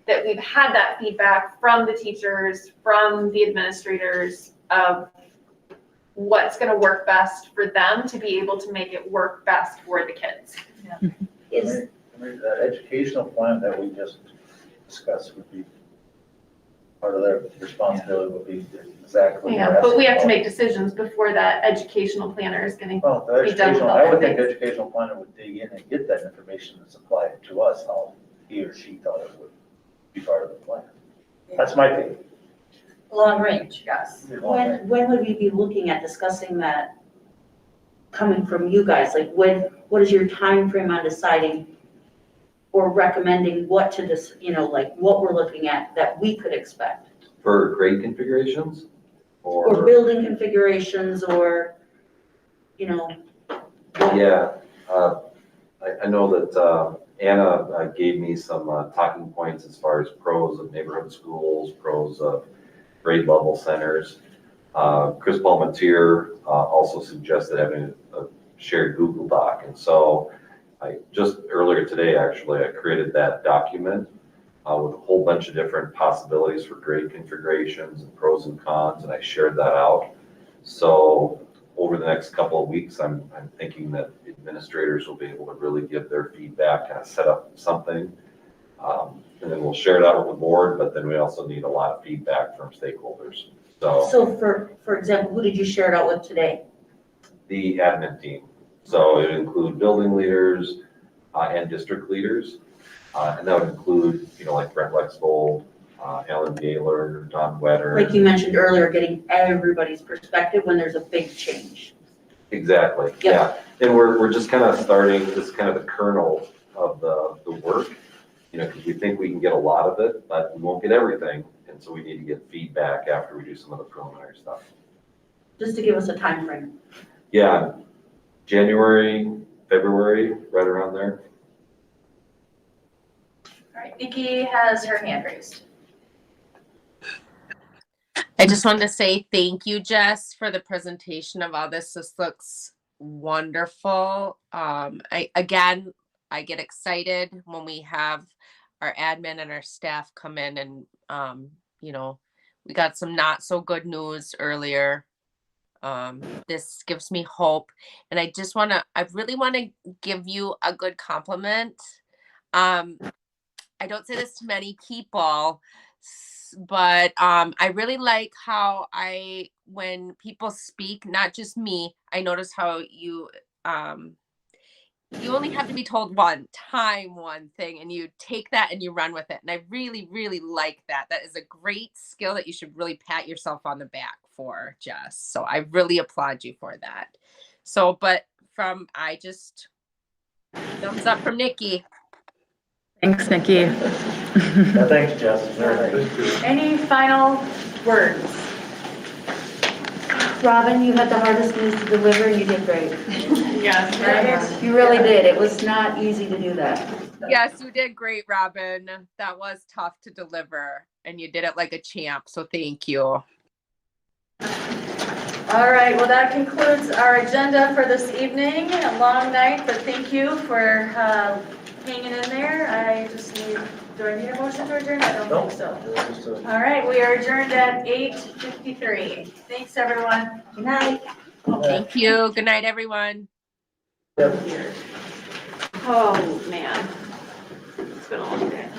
that we've had that feedback from the teachers, from the administrators of what's going to work best for them to be able to make it work best for the kids. That educational plan that we just discussed would be part of their responsibility, would be exactly. Yeah, but we have to make decisions before that educational planner is going Well, to be done with all I would that think things. educational planner would dig in and get that information and supply it to us, how he or she thought it would be part of the plan. That's my opinion. Long range, yes. When would we be looking at discussing that coming from you guys? Like what is your time frame on deciding or recommending what to what we're looking at that we could expect? For grade configurations Or building configurations or, Yeah, I know that Anna gave me some talking points as far as pros of neighborhood schools, pros of grade level centers. Chris Palmentier also suggested having a shared Google Doc. And so I just earlier today, actually, I created that document with a whole bunch of different possibilities for grade configurations and pros and cons, and I shared that out. So over the next couple of weeks, I'm thinking that administrators will be able to really give their feedback, kind of set up something. And then we'll share it out with the board, but then we also need a lot of feedback from stakeholders. So for example, who did you share it out with today? The admin team. So it would include building leaders and district leaders. And that would include, like Brent Lexvold, Alan Gaylor, Don Wetter. Like you mentioned earlier, getting everybody's perspective when there's a big change. Exactly, yeah. And we're just kind of starting this kind of the kernel of the work, because we think we can get a lot of it, but we won't get everything. And so we need to get feedback after we do some of the preliminary stuff. Just to give us a time frame. Yeah, January, February, right around there. All right, Nikki has her hand raised. I just wanted to say thank you, Jess, for the presentation of all this. This looks wonderful. I get excited when we have our admin and our staff come in and, we got some not so good news earlier. This gives me hope. And I really want to give you a good compliment. I don't say this to many people, but I really like how when people speak, not just me, I notice how you only have to be told one thing, and you take that and you run with it. And I really, really like that. That is a great skill that you should really pat yourself on the back for, Jess. So I really applaud you for that. So, thumbs up from Nikki. Thanks, Nikki. Thanks, Jess. Very nice. Any final words? Robin, you had the hardest news to deliver and you did great. Yes, You really did. It was not easy to do that. Yes, you did great, Robin. That was tough to deliver, and you did it like a champ. So thank you. All right, well, that concludes our agenda for this evening. A long night, but thank you for hanging in there. Do I need a motion to adjourn? I don't think so. All right, we are adjourned at 8:53. Thanks, everyone. Good night. Thank you. Good night, everyone. Oh, man. It's been a long day.